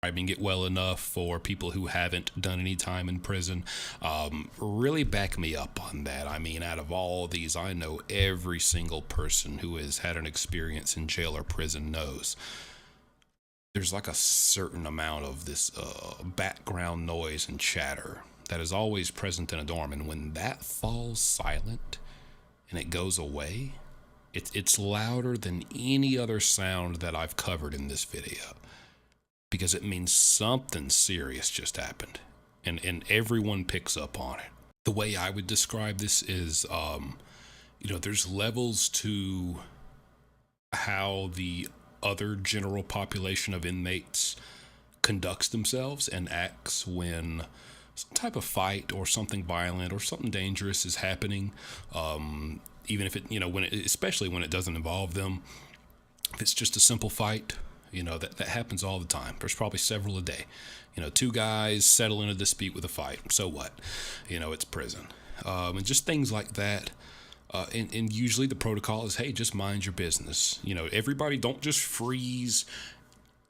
describing it well enough for people who haven't done any time in prison. Really back me up on that. I mean, out of all these, I know every single person who has had an experience in jail or prison knows there's like a certain amount of this background noise and chatter that is always present in a dorm, and when that falls silent and it goes away, it's louder than any other sound that I've covered in this video, because it means something serious just happened, and everyone picks up on it. The way I would describe this is, there's levels to how the other general population of inmates conducts themselves and acts when some type of fight or something violent or something dangerous is happening. Even if especially when it doesn't involve them. If it's just a simple fight, that happens all the time. There's probably several a day. Two guys settle in a dispute with a fight. So what? It's prison. And just things like that. And usually the protocol is, hey, just mind your business. Everybody don't just freeze,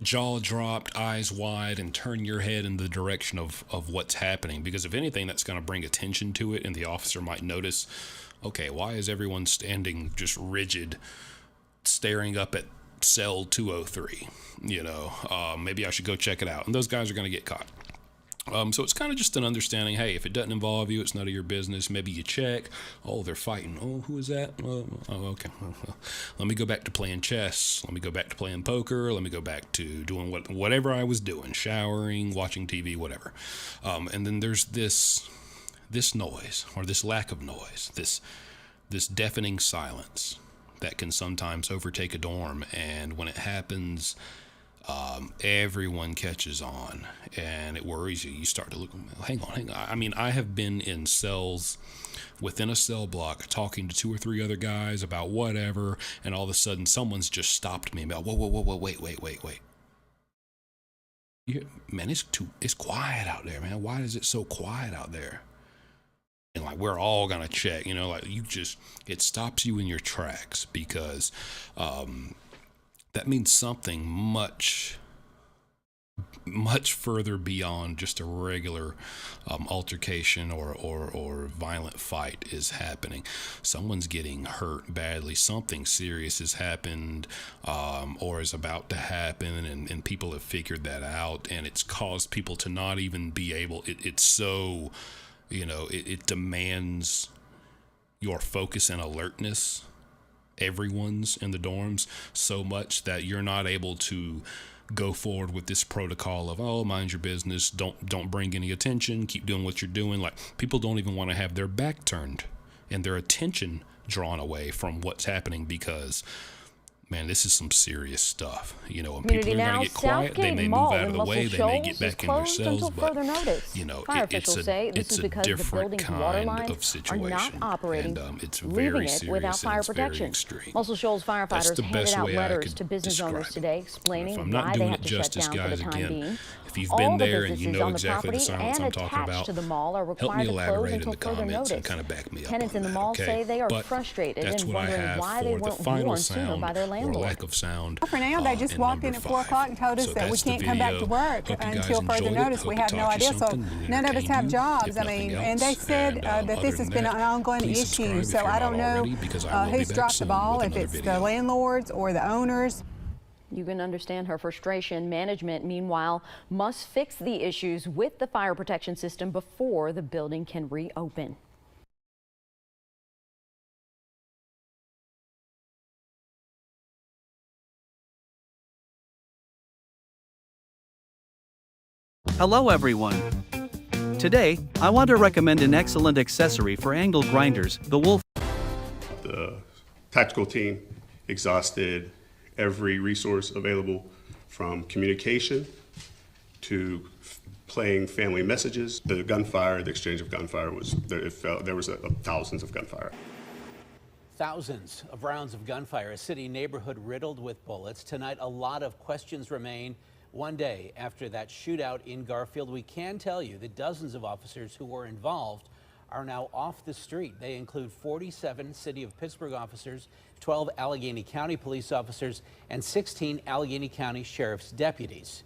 jaw dropped, eyes wide, and turn your head in the direction of what's happening. Because if anything, that's going to bring attention to it, and the officer might notice, okay, why is everyone standing just rigid, staring up at cell 203? Maybe I should go check it out. And those guys are going to get caught. So it's kind of just an understanding, hey, if it doesn't involve you, it's none of your business. Maybe you check. Oh, they're fighting. Oh, who is that? Oh, okay. Let me go back to playing chess. Let me go back to playing poker. Let me go back to doing whatever I was doing, showering, watching TV, whatever. And then there's this noise, or this lack of noise, this deafening silence that can sometimes overtake a dorm. And when it happens, everyone catches on, and it worries you. You start to look, hang on. I mean, I have been in cells within a cell block talking to 2 or 3 other guys about whatever, and all of a sudden someone's just stopped me about, whoa, wait. Man, it's quiet out there, man. Why is it so quiet out there? And like, we're all gonna check, it stops you in your tracks, because that means something much further beyond just a regular altercation or violent fight is happening. Someone's getting hurt badly. Something serious has happened or is about to happen, and people have figured that out, and it's caused people to not even be able. It's so, it demands your focus and alertness. Everyone's in the dorms so much that you're not able to go forward with this protocol of, oh, mind your business, don't bring any attention, keep doing what you're doing. Like, people don't even want to have their back turned and their attention drawn away from what's happening, because man, this is some serious stuff. When people are going to get quiet, they may move out of the way, they may get back in their cells, but it's a different kind of situation, and it's very serious and it's very extreme. Muscle Shoals firefighters handed out letters to business owners today explaining why they have to shut down for the time being. If you've been there and you know exactly the silence I'm talking about, help me elaborate in the comments and kind of back me up on that. Tenants in the mall say they are frustrated and wondering why they weren't warned sooner by their landlord. Or lack of sound. For now, they just walked in at 4 o'clock and told us that we can't come back to work until further notice. We have no idea, so none of us have jobs. And they said that this has been an ongoing issue, so I don't know who's dropped the ball, if it's the landlords or the owners. You can understand her frustration. Management, meanwhile, must fix the issues with the fire protection system before the building can reopen. Hello everyone. Today, I want to recommend an excellent accessory for angle grinders, the Wolf. The tactical team exhausted every resource available, from communication to playing family messages. The gunfire, the exchange of gunfire was there. There was thousands of gunfire. Thousands of rounds of gunfire, a city neighborhood riddled with bullets. Tonight, a lot of questions remain. One day after that shootout in Garfield, we can tell you that dozens of officers who were involved are now off the street. They include 47 City of Pittsburgh officers, 12 Allegheny County police officers, and 16 Allegheny County Sheriff's deputies.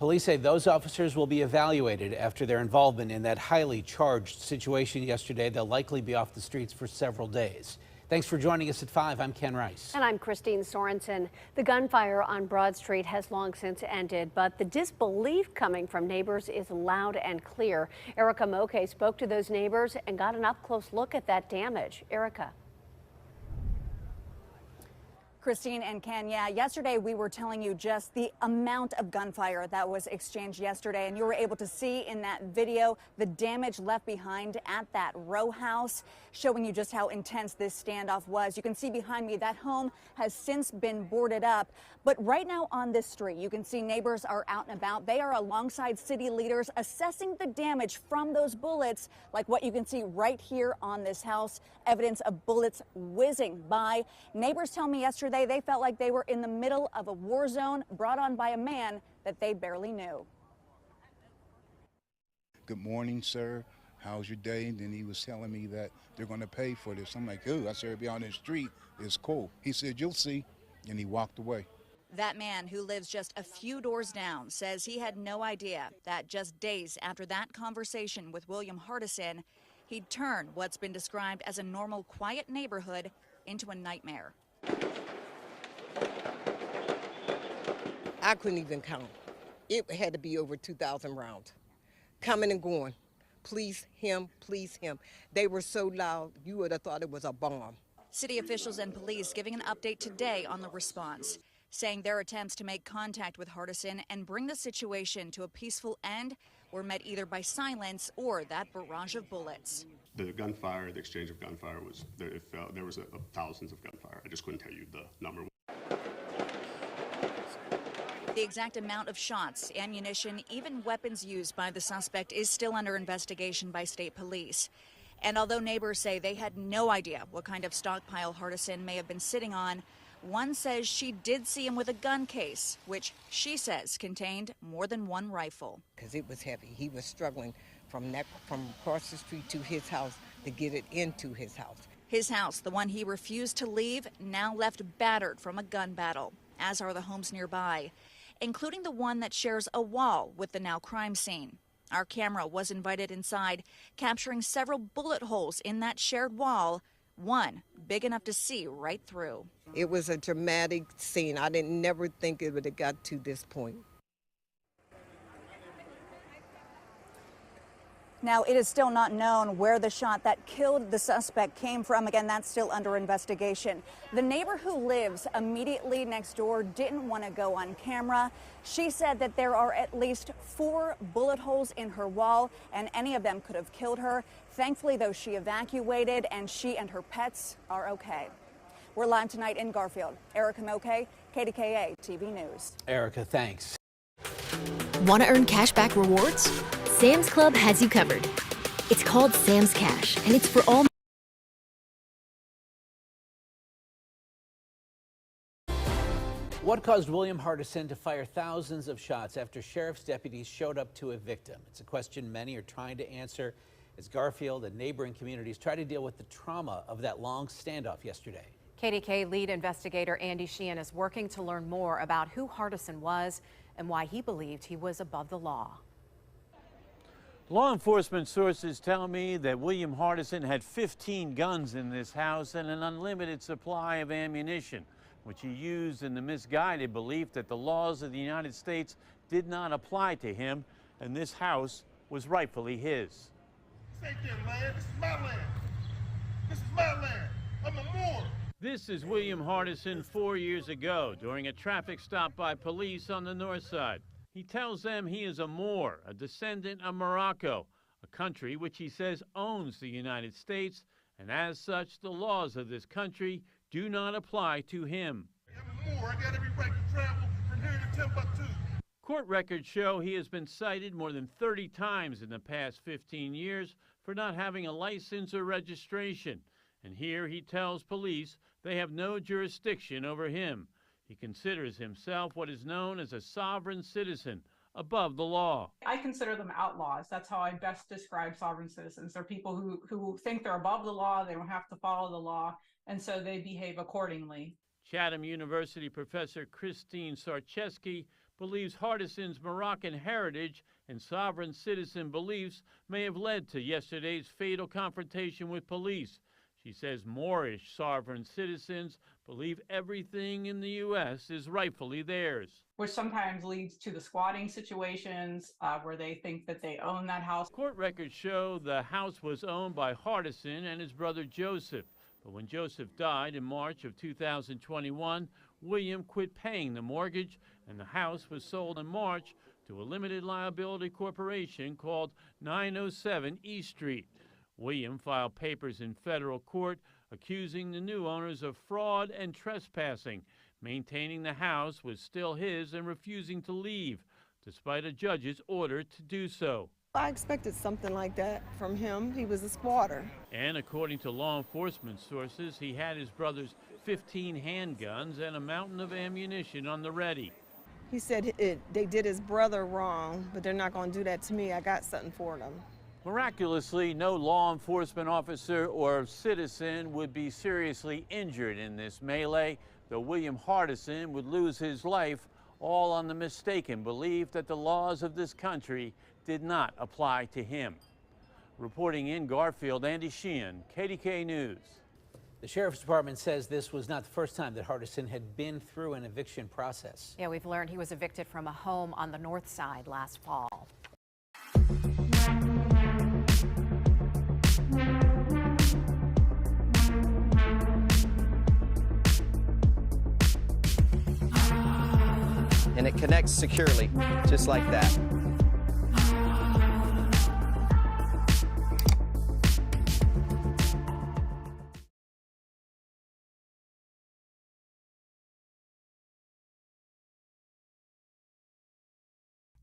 Police say those officers will be evaluated after their involvement in that highly charged situation yesterday. They'll likely be off the streets for several days. Thanks for joining us at 5. I'm Ken Rice. And I'm Christine Sorensen. The gunfire on Broad Street has long since ended, but the disbelief coming from neighbors is loud and clear. Erica Moke spoke to those neighbors and got an up-close look at that damage. Erica. Christine and Ken, yeah, yesterday we were telling you just the amount of gunfire that was exchanged yesterday, and you were able to see in that video the damage left behind at that row house, showing you just how intense this standoff was. You can see behind me that home has since been boarded up, but right now on this street, you can see neighbors are out and about. They are alongside city leaders assessing the damage from those bullets, like what you can see right here on this house, evidence of bullets whizzing by. Neighbors tell me yesterday they felt like they were in the middle of a war zone brought on by a man that they barely knew. Good morning, sir. How's your day? And then he was telling me that they're going to pay for this. I'm like, ooh, I said, be on the street. It's cool. He said, you'll see. And he walked away. That man, who lives just a few doors down, says he had no idea that just days after that conversation with William Hardison, he'd turned what's been described as a normal, quiet neighborhood into a nightmare. I couldn't even count. It had to be over 2,000 rounds. Coming and going. Please him, please him. They were so loud, you would have thought it was a bomb. City officials and police giving an update today on the response, saying their attempts to make contact with Hardison and bring the situation to a peaceful end were met either by silence or that barrage of bullets. The gunfire, the exchange of gunfire was, there was thousands of gunfire. I just couldn't tell you the number. The exact amount of shots, ammunition, even weapons used by the suspect is still under investigation by state police. And although neighbors say they had no idea what kind of stockpile Hardison may have been sitting on, one says she did see him with a gun case, which she says contained more than one rifle. Because it was heavy. He was struggling from across the street to his house to get it into his house. His house, the one he refused to leave, now left battered from a gun battle, as are the homes nearby, including the one that shares a wall with the now crime scene. Our camera was invited inside, capturing several bullet holes in that shared wall, one big enough to see right through. It was a dramatic scene. I didn't never think it would have got to this point. Now, it is still not known where the shot that killed the suspect came from. Again, that's still under investigation. The neighbor who lives immediately next door didn't want to go on camera. She said that there are at least 4 bullet holes in her wall, and any of them could have killed her. Thankfully, though, she evacuated, and she and her pets are okay. We're live tonight in Garfield. Erica Moke, KDKA TV News. Erica, thanks. Want to earn cashback rewards? Sam's Club has you covered. It's called Sam's Cash, and it's for all. What caused William Hardison to fire thousands of shots after sheriff's deputies showed up to a victim? It's a question many are trying to answer as Garfield and neighboring communities try to deal with the trauma of that long standoff yesterday. KDK lead investigator Andy Sheehan is working to learn more about who Hardison was and why he believed he was above the law. Law enforcement sources tell me that William Hardison had 15 guns in this house and an unlimited supply of ammunition, which he used in the misguided belief that the laws of the United States did not apply to him and this house was rightfully his. This ain't their land. This is my land. This is my land. I'm a Moor. This is William Hardison 4 years ago during a traffic stop by police on the north side. He tells them he is a Moor, a descendant of Morocco, a country which he says owns the United States, and as such, the laws of this country do not apply to him. I'm a Moor. I got every right to travel from here to Timbuktu. Court records show he has been cited more than 30 times in the past 15 years for not having a license or registration. And here he tells police they have no jurisdiction over him. He considers himself what is known as a sovereign citizen, above the law. I consider them outlaws. That's how I best describe sovereign citizens. They're people who think they're above the law, they don't have to follow the law, and so they behave accordingly. Chatham University professor Christine Sarcheski believes Hardison's Moroccan heritage and sovereign citizen beliefs may have led to yesterday's fatal confrontation with police. She says Moorish sovereign citizens believe everything in the U.S. is rightfully theirs. Which sometimes leads to the squatting situations where they think that they own that house. Court records show the house was owned by Hardison and his brother Joseph. But when Joseph died in March of 2021, William quit paying the mortgage, and the house was sold in March to a limited liability corporation called 907 East Street. William filed papers in federal court accusing the new owners of fraud and trespassing, maintaining the house was still his and refusing to leave, despite a judge's order to do so. I expected something like that from him. He was a squatter. And according to law enforcement sources, he had his brother's 15 handguns and a mountain of ammunition on the ready. He said they did his brother wrong, but they're not going to do that to me. I got something for them. Miraculously, no law enforcement officer or citizen would be seriously injured in this melee, though William Hardison would lose his life, all on the mistaken belief that the laws of this country did not apply to him. Reporting in Garfield, Andy Sheehan, KDK News. The Sheriff's Department says this was not the first time that Hardison had been through an eviction process. Yeah, we've learned he was evicted from a home on the north side last fall. And it connects securely, just like that.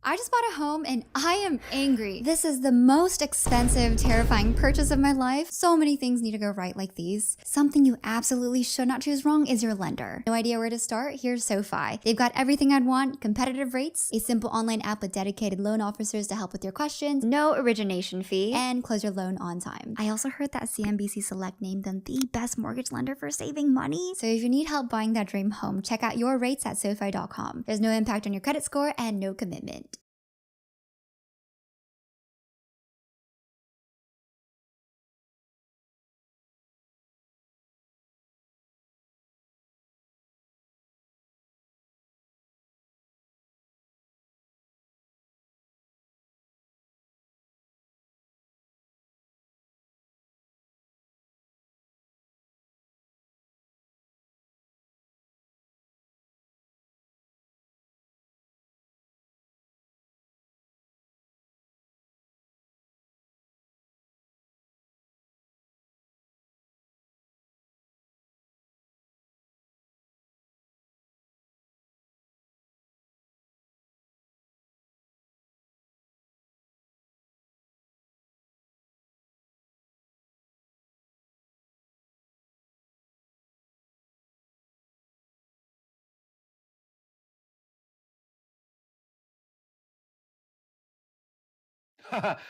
I just bought a home and I am angry. This is the most expensive, terrifying purchase of my life. So many things need to go right like these. Something you absolutely should not choose wrong is your lender. No idea where to start? Here's SoFi. They've got everything I'd want, competitive rates, a simple online app with dedicated loan officers to help with your questions, no origination fee, and close your loan on time. I also heard that CNBC Select named them the best mortgage lender for saving money. So if you need help buying that dream home, check out your rates at SoFi.com. There's no impact on your credit score and no commitment.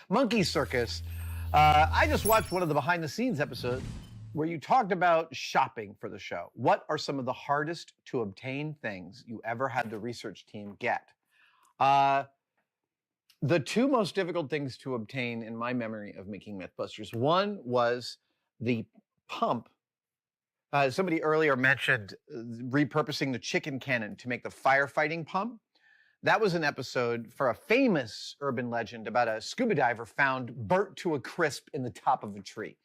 Monkey Circus. I just watched one of the behind the scenes episodes where you talked about shopping for the show. What are some of the hardest to obtain things you ever had the research team get? The two most difficult things to obtain in my memory of making Mythbusters, one was the pump. Somebody earlier mentioned repurposing the chicken cannon to make the firefighting pump. That was an episode for a famous urban legend about a scuba diver found burnt to a crisp in the top of a tree.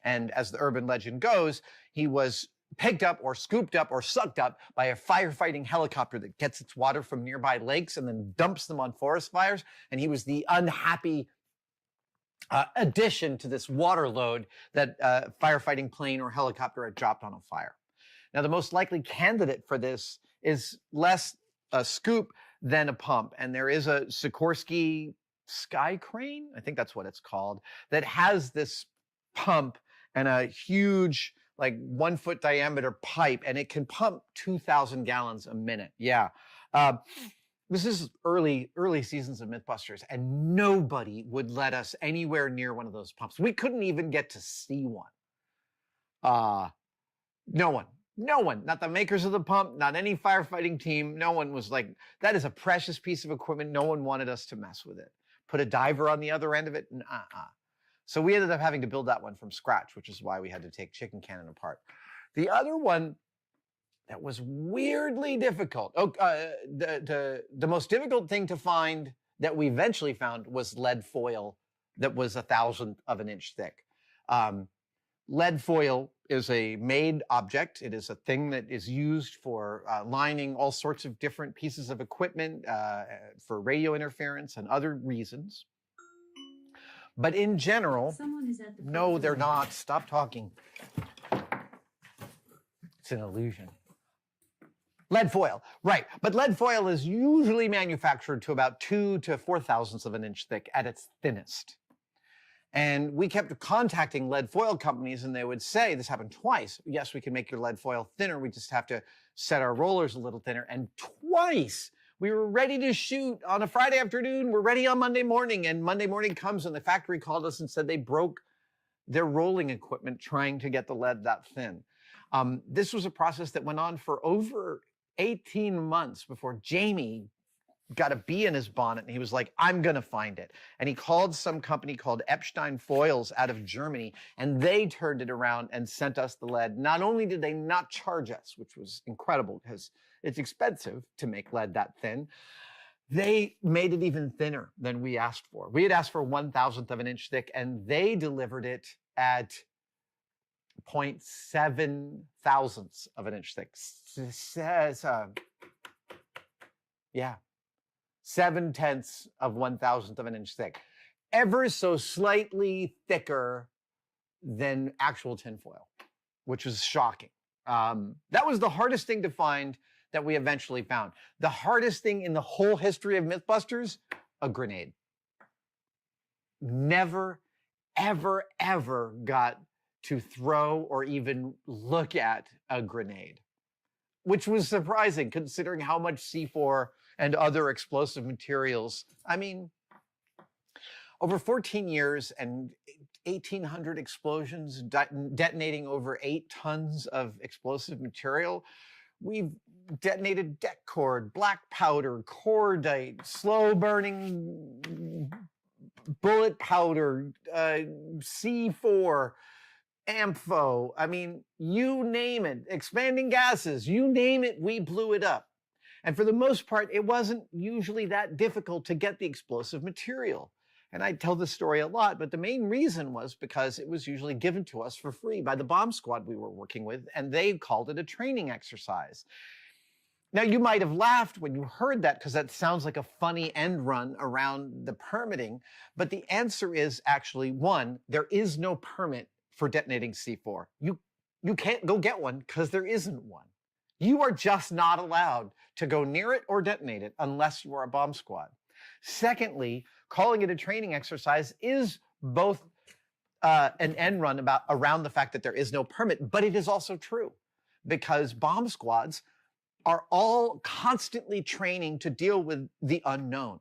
And as the urban legend goes, he was picked up or scooped up or sucked up by a firefighting helicopter that gets its water from nearby lakes and then dumps them on forest fires. And he was the unhappy addition to this water load that a firefighting plane or helicopter had dropped on a fire. Now, the most likely candidate for this is less a scoop than a pump. And there is a Sikorsky Sky Crane, I think that's what it's called, that has this pump and a huge, like 1 foot diameter pipe, and it can pump 2,000 gallons a minute. Yeah. This is early seasons of Mythbusters, and nobody would let us anywhere near one of those pumps. We couldn't even get to see one. No one. No one, not the makers of the pump, not any firefighting team, no one was like, that is a precious piece of equipment. No one wanted us to mess with it. Put a diver on the other end of it, So we ended up having to build that one from scratch, which is why we had to take chicken cannon apart. The other one that was weirdly difficult, the most difficult thing to find that we eventually found was lead foil that was 1/1000th of an inch thick. Lead foil is a made object. It is a thing that is used for lining all sorts of different pieces of equipment for radio interference and other reasons. But in general, no, they're not. Stop talking. It's an illusion. Lead foil, right. But lead foil is usually manufactured to about 2 to 4/1000ths of an inch thick at its thinnest. And we kept contacting lead foil companies, and they would say, this happened twice, yes, we can make your lead foil thinner, we just have to set our rollers a little thinner. And twice, we were ready to shoot on a Friday afternoon, we're ready on Monday morning, and Monday morning comes and the factory called us and said they broke their rolling equipment trying to get the lead that thin. This was a process that went on for over 18 months before Jamie got a bee in his bonnet and he was like, I'm gonna find it. And he called some company called Epstein Foils out of Germany, and they turned it around and sent us the lead. Not only did they not charge us, which was incredible because it's expensive to make lead that thin, they made it even thinner than we asked for. We had asked for 1/1000th of an inch thick, and they delivered it at 0.7 thousandths of an inch thick. Yeah. 0.7 of 1/1000th of an inch thick. Ever so slightly thicker than actual tinfoil, which was shocking. That was the hardest thing to find that we eventually found. The hardest thing in the whole history of Mythbusters, a grenade. Never, ever, ever got to throw or even look at a grenade, which was surprising considering how much C4 and other explosive materials. I mean, over 14 years and 1,800 explosions, detonating over 8 tons of explosive material. We've detonated deck cord, black powder, cordite, slow burning bullet powder, C4, ampho. I mean, you name it, expanding gases, you name it, we blew it up. And for the most part, it wasn't usually that difficult to get the explosive material. And I tell this story a lot, but the main reason was because it was usually given to us for free by the bomb squad we were working with, and they called it a training exercise. Now, you might have laughed when you heard that because that sounds like a funny end run around the permitting, but the answer is actually, one, there is no permit for detonating C4. You can't go get one because there isn't one. You are just not allowed to go near it or detonate it unless you are a bomb squad. Secondly, calling it a training exercise is both an end run around the fact that there is no permit, but it is also true because bomb squads are all constantly training to deal with the unknown,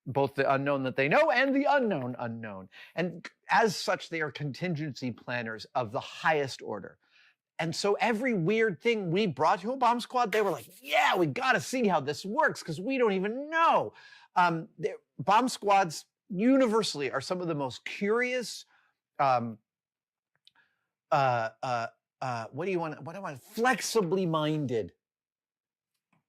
both the unknown that they know and the unknown unknown. And as such, they are contingency planners of the highest order. And so every weird thing we brought to a bomb squad, they were like, yeah, we got to see how this works because we don't even know. Bomb squads universally are some of the most curious, flexibly minded.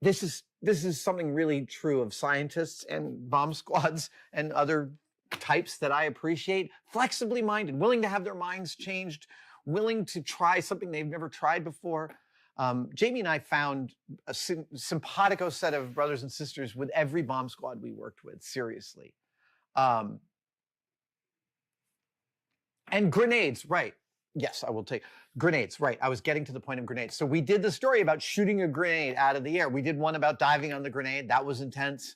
This is something really true of scientists and bomb squads and other types that I appreciate. Flexibly minded, willing to have their minds changed, willing to try something they've never tried before. Jamie and I found a simpatico set of brothers and sisters with every bomb squad we worked with, seriously. And grenades, right. Yes, I will take grenades, right. I was getting to the point of grenades. So we did the story about shooting a grenade out of the air. We did one about diving on the grenade. That was intense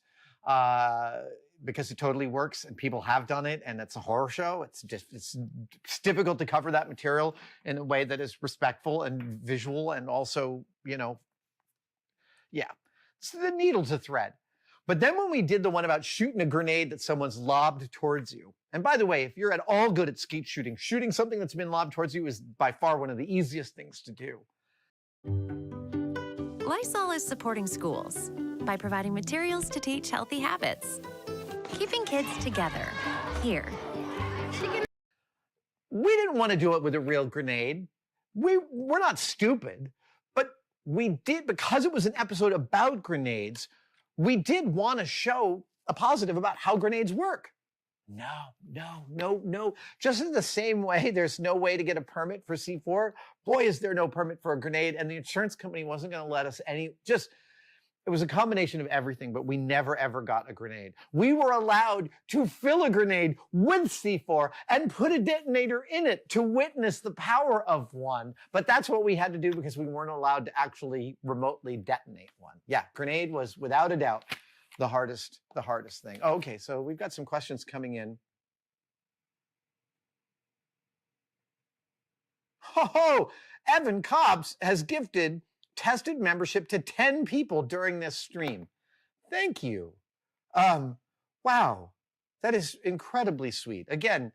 because it totally works and people have done it and it's a horror show. It's difficult to cover that material in a way that is respectful and visual and also, yeah, it's the needle to thread. But then when we did the one about shooting a grenade that someone's lobbed towards you, and by the way, if you're at all good at skeet shooting, shooting something that's been lobbed towards you is by far one of the easiest things to do. Lysol is supporting schools by providing materials to teach healthy habits. Keeping kids together. Here. We didn't want to do it with a real grenade. We're not stupid, but we did, because it was an episode about grenades, we did want to show a positive about how grenades work. No. Just in the same way there's no way to get a permit for C4, boy, is there no permit for a grenade, and the insurance company wasn't going to let us it was a combination of everything, but we never, ever got a grenade. We were allowed to fill a grenade with C4 and put a detonator in it to witness the power of one. But that's what we had to do because we weren't allowed to actually remotely detonate one. Yeah, grenade was, without a doubt, the hardest thing. Oh, okay, so we've got some questions coming in. Ho! Evan Cobbs has gifted tested membership to 10 people during this stream. Thank you. Wow, that is incredibly sweet. Again,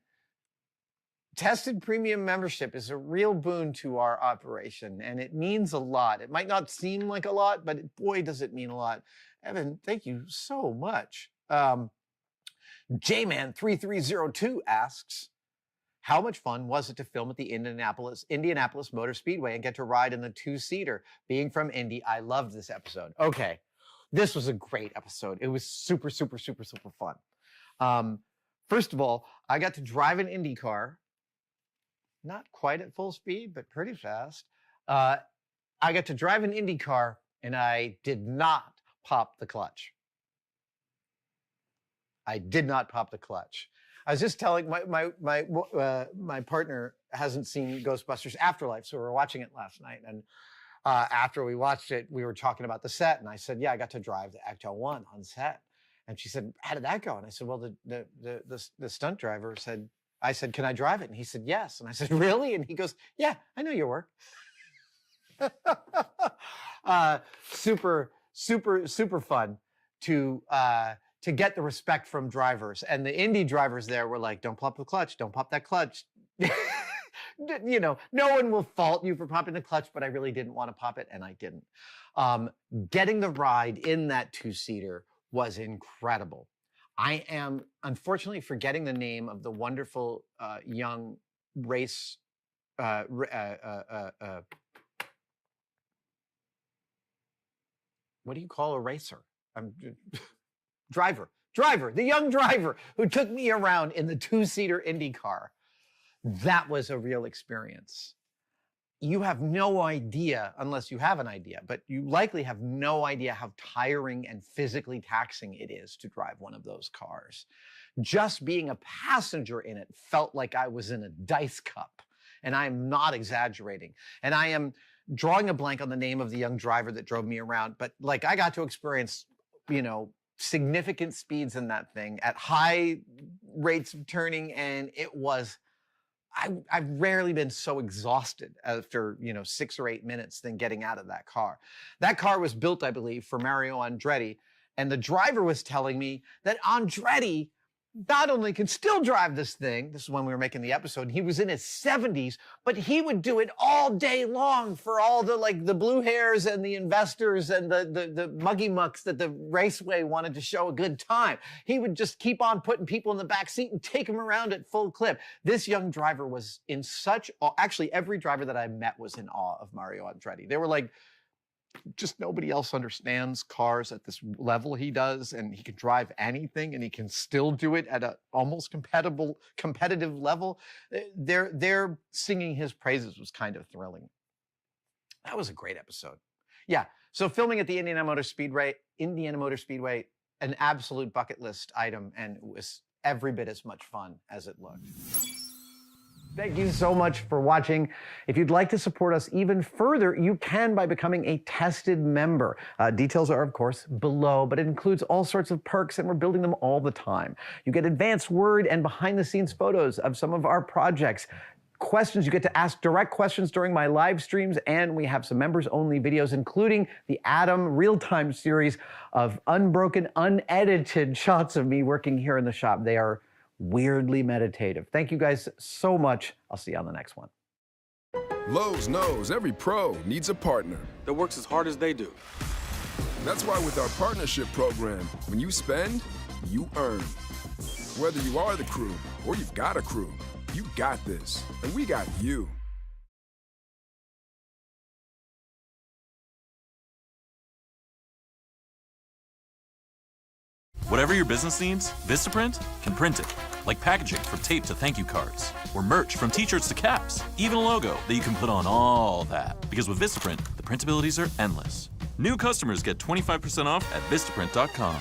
tested premium membership is a real boon to our operation, and it means a lot. It might not seem like a lot, but boy, does it mean a lot. Evan, thank you so much. J-Man3302 asks, how much fun was it to film at the Indianapolis Motor Speedway and get to ride in the two-seater? Being from Indy, I loved this episode. Okay, this was a great episode. It was super, super, super, super fun. First of all, I got to drive an Indy car, not quite at full speed, but pretty fast. I got to drive an Indy car, and I did not pop the clutch. I did not pop the clutch. I was just telling my partner hasn't seen Ghostbusters Afterlife, so we were watching it last night. And after we watched it, we were talking about the set, and I said, "Yeah, I got to drive the Ecto 1 on set." And she said, "How did that go?" And I said, "Well, the stunt driver said," I said, "Can I drive it?" And he said, "Yes." And I said, "Really?" And he goes, "Yeah, I know your work." Super, super, super fun to get the respect from drivers. And the Indy drivers there were like, "Don't pop the clutch, don't pop that clutch." You know, no one will fault you for popping the clutch, but I really didn't want to pop it, and I didn't. Getting the ride in that two-seater was incredible. I am unfortunately forgetting the name of the wonderful young race what do you call a racer? Driver, the young driver who took me around in the two-seater Indy car. That was a real experience. You have no idea, unless you have an idea, but you likely have no idea how tiring and physically taxing it is to drive one of those cars. Just being a passenger in it felt like I was in a dice cup, and I am not exaggerating. And I am drawing a blank on the name of the young driver that drove me around, but like I got to experience, you know, significant speeds in that thing at high rates of turning, and it was, I've rarely been so exhausted after, you know, 6 or 8 minutes than getting out of that car. That car was built, I believe, for Mario Andretti, and the driver was telling me that Andretti not only can still drive this thing, this is when we were making the episode, he was in his 70s, but he would do it all day long for all the, like, the blue hairs and the investors and the muggy mucks that the raceway wanted to show a good time. He would just keep on putting people in the back seat and take them around at full clip. This young driver was in such awe. Actually, every driver that I met was in awe of Mario Andretti. They were like, just nobody else understands cars at this level he does, and he can drive anything, and he can still do it at an almost competitive level. Their singing his praises was kind of thrilling. That was a great episode. Yeah, so filming at the Indiana Motor Speedway, an absolute bucket list item, and it was every bit as much fun as it looked. Thank you so much for watching. If you'd like to support us even further, you can by becoming a tested member. Details are, of course, below, but it includes all sorts of perks, and we're building them all the time. You get advanced word and behind-the-scenes photos of some of our projects. Questions, you get to ask direct questions during my live streams, and we have some members-only videos, including the Adam real-time series of unbroken, unedited shots of me working here in the shop. They are weirdly meditative. Thank you guys so much. I'll see you on the next one. Lowe's knows every pro needs a partner that works as hard as they do. That's why with our partnership program, when you spend, you earn. Whether you are the crew or you've got a crew, you got this, and we got you. Whatever your business needs, Vistaprint can print it. Like packaging from tape to thank you cards, or merch from t-shirts to caps, even a logo that you can put on all that. Because with Vistaprint, the printabilities are endless. New customers get 25% off at Vistaprint.com.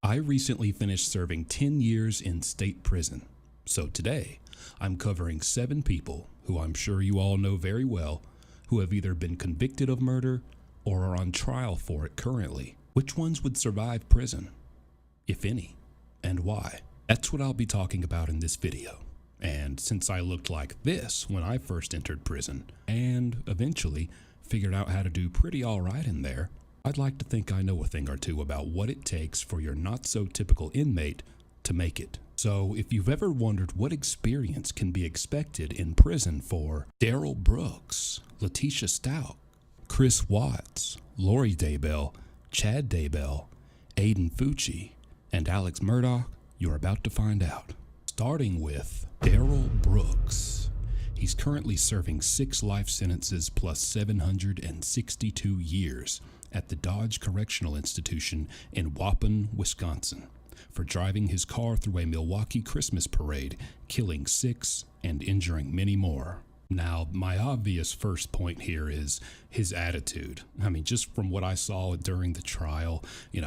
I recently finished serving 10 years in state prison. So today, I'm covering 7 people who I'm sure you all know very well who have either been convicted of murder or are on trial for it currently. Which ones would survive prison, if any, and why? That's what I'll be talking about in this video. And since I looked like this when I first entered prison, and eventually figured out how to do pretty all right in there, I'd like to think I know a thing or two about what it takes for your not-so-typical inmate to make it. So if you've ever wondered what experience can be expected in prison for Darrell Brooks, Letitia Stout, Chris Watts, Lori Daybell, Chad Daybell, Aiden Fucci, and Alex Murdoch, you're about to find out. Starting with Darrell Brooks. He's currently serving 6 life sentences plus 762 years at the Dodge Correctional Institution in Waupun, Wisconsin, for driving his car through a Milwaukee Christmas parade, killing 6 and injuring many more. Now, my obvious first point here is his attitude. I mean, just from what I saw during the trial, and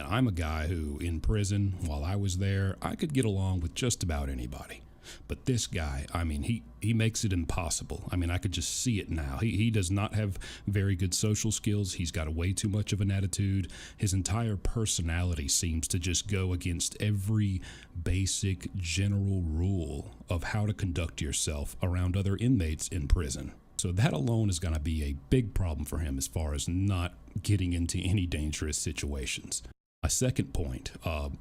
I'm a guy who, in prison, while I was there, I could get along with just about anybody. But this guy, I mean, he makes it impossible. I mean, I could just see it now. He does not have very good social skills. He's got way too much of an attitude. His entire personality seems to just go against every basic general rule of how to conduct yourself around other inmates in prison. So that alone is going to be a big problem for him as far as not getting into any dangerous situations. My second point,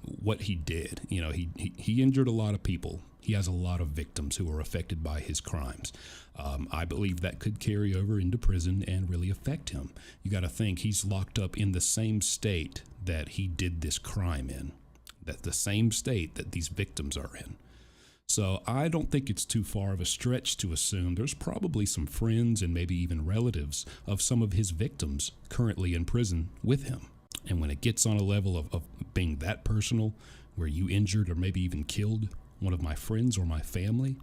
what he did, he injured a lot of people. He has a lot of victims who are affected by his crimes. I believe that could carry over into prison and really affect him. You got to think he's locked up in the same state that he did this crime in, that the same state that these victims are in. So I don't think it's too far of a stretch to assume there's probably some friends and maybe even relatives of some of his victims currently in prison with him. And when it gets on a level of being that personal, where you injured or maybe even killed one of my friends or my family,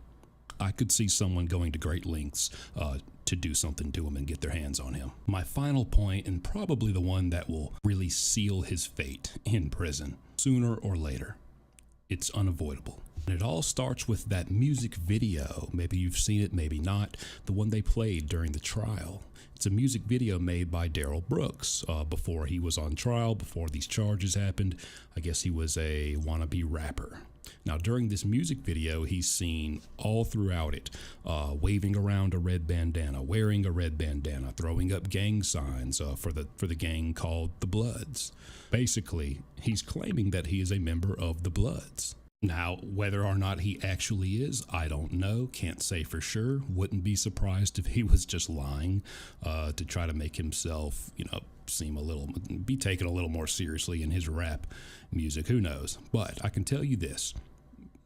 I could see someone going to great lengths to do something to him and get their hands on him. My final point, and probably the one that will really seal his fate in prison, sooner or later, it's unavoidable. And it all starts with that music video. Maybe you've seen it, maybe not. The one they played during the trial. It's a music video made by Darrell Brooks before he was on trial, before these charges happened. I guess he was a wannabe rapper. Now, during this music video, he's seen all throughout it, waving around a red bandana, wearing a red bandana, throwing up gang signs for the gang called the Bloods. Basically, he's claiming that he is a member of the Bloods. Now, whether or not he actually is, I don't know. Can't say for sure. Wouldn't be surprised if he was just lying to try to make himself, be taken a little more seriously in his rap music. Who knows? But I can tell you this.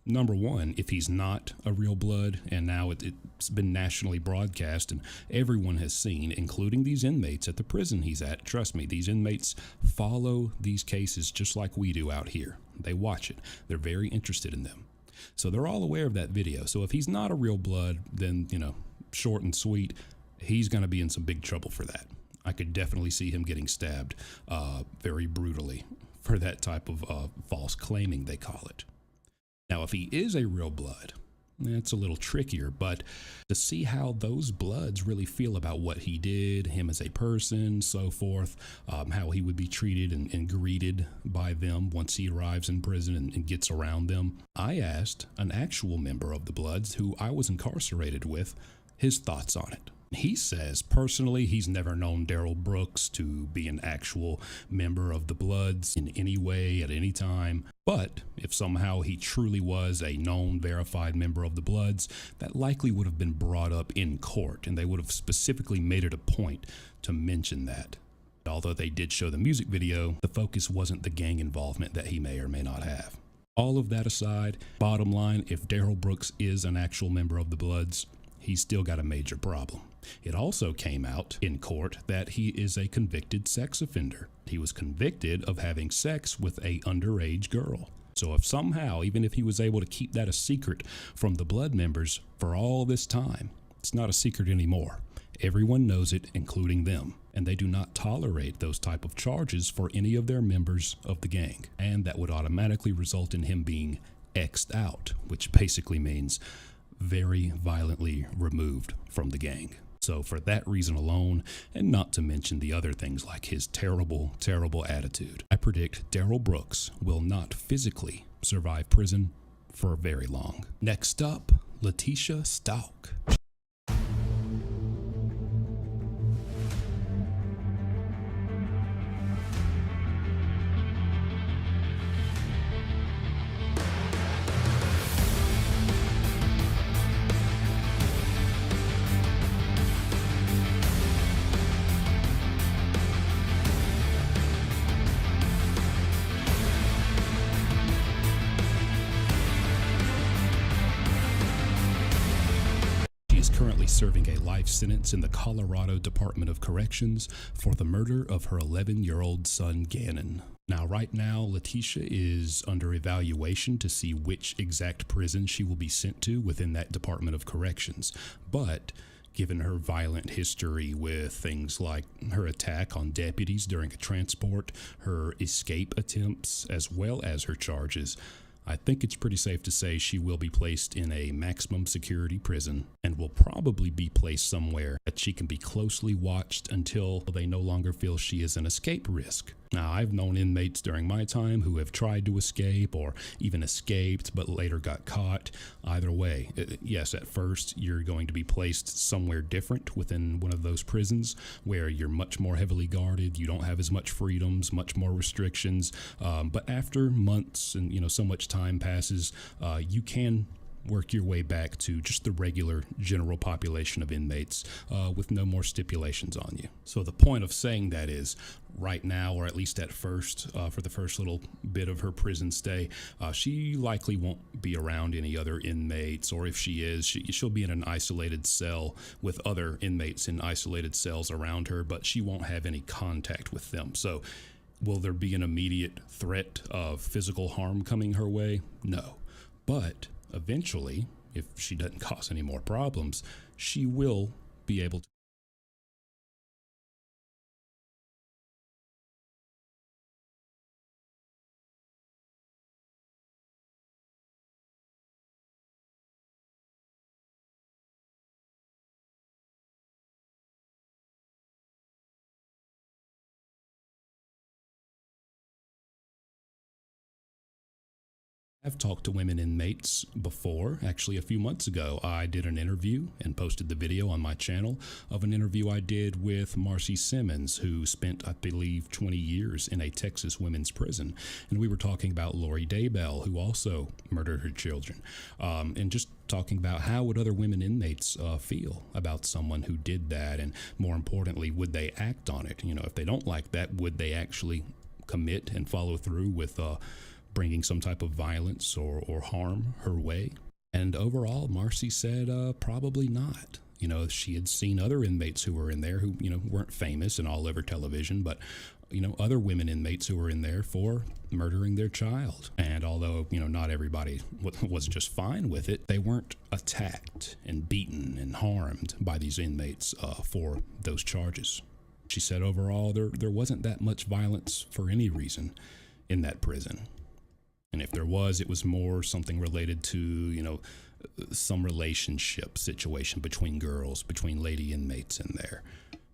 Number one, if he's not a real blood, and now it's been nationally broadcast and everyone has seen, including these inmates at the prison he's at, trust me, these inmates follow these cases just like we do out here. They watch it. They're very interested in them. So they're all aware of that video. So if he's not a real blood, then, short and sweet, he's going to be in some big trouble for that. I could definitely see him getting stabbed very brutally for that type of false claiming, they call it. Now, if he is a real blood, it's a little trickier, but to see how those bloods really feel about what he did, him as a person, so forth, how he would be treated and greeted by them once he arrives in prison and gets around them, I asked an actual member of the Bloods who I was incarcerated with his thoughts on it. He says, personally, he's never known Darrell Brooks to be an actual member of the Bloods in any way at any time. But if somehow he truly was a known, verified member of the Bloods, that likely would have been brought up in court, and they would have specifically made it a point to mention that. Although they did show the music video, the focus wasn't the gang involvement that he may or may not have. All of that aside, bottom line, if Darrell Brooks is an actual member of the Bloods, he's still got a major problem. It also came out in court that he is a convicted sex offender. He was convicted of having sex with an underage girl. So if somehow, even if he was able to keep that a secret from the Blood members for all this time, it's not a secret anymore. Everyone knows it, including them, and they do not tolerate those type of charges for any of their members of the gang, and that would automatically result in him being X'd out, which basically means very violently removed from the gang. So for that reason alone, and not to mention the other things like his terrible, terrible attitude, I predict Darrell Brooks will not physically survive prison for very long. Next up, Letitia Stalk. Currently serving a life sentence in the Colorado Department of Corrections for the murder of her 11-year-old son, Gannon. Now, right now, Letitia is under evaluation to see which exact prison she will be sent to within that Department of Corrections. But given her violent history with things like her attack on deputies during a transport, her escape attempts, as well as her charges, I think it's pretty safe to say she will be placed in a maximum security prison and will probably be placed somewhere that she can be closely watched until they no longer feel she is an escape risk. Now, I've known inmates during my time who have tried to escape or even escaped but later got caught. Either way, yes, at first you're going to be placed somewhere different within one of those prisons where you're much more heavily guarded, you don't have as much freedoms, much more restrictions, but after months and so much time passes, you can work your way back to just the regular general population of inmates with no more stipulations on you. So the point of saying that is, right now, or at least at first, for the first little bit of her prison stay, she likely won't be around any other inmates, or if she is, she'll be in an isolated cell with other inmates in isolated cells around her, but she won't have any contact with them. So will there be an immediate threat of physical harm coming her way? No. But eventually, if she doesn't cause any more problems, she will be able to. I've talked to women inmates before. Actually, a few months ago, I did an interview and posted the video on my channel of an interview I did with Marcy Simmons, who spent, I believe, 20 years in a Texas women's prison. And we were talking about Lori Daybell, who also murdered her children, and just talking about how would other women inmates feel about someone who did that, and more importantly, would they act on it? If they don't like that, would they actually commit and follow through with bringing some type of violence or harm her way? And overall, Marcy said probably not. She had seen other inmates who were in there who, weren't famous and all over television, but, other women inmates who were in there for murdering their child. And although, not everybody was just fine with it, they weren't attacked and beaten and harmed by these inmates for those charges. She said overall, there wasn't that much violence for any reason in that prison. And if there was, it was more something related to, some relationship situation between girls, between lady inmates in there.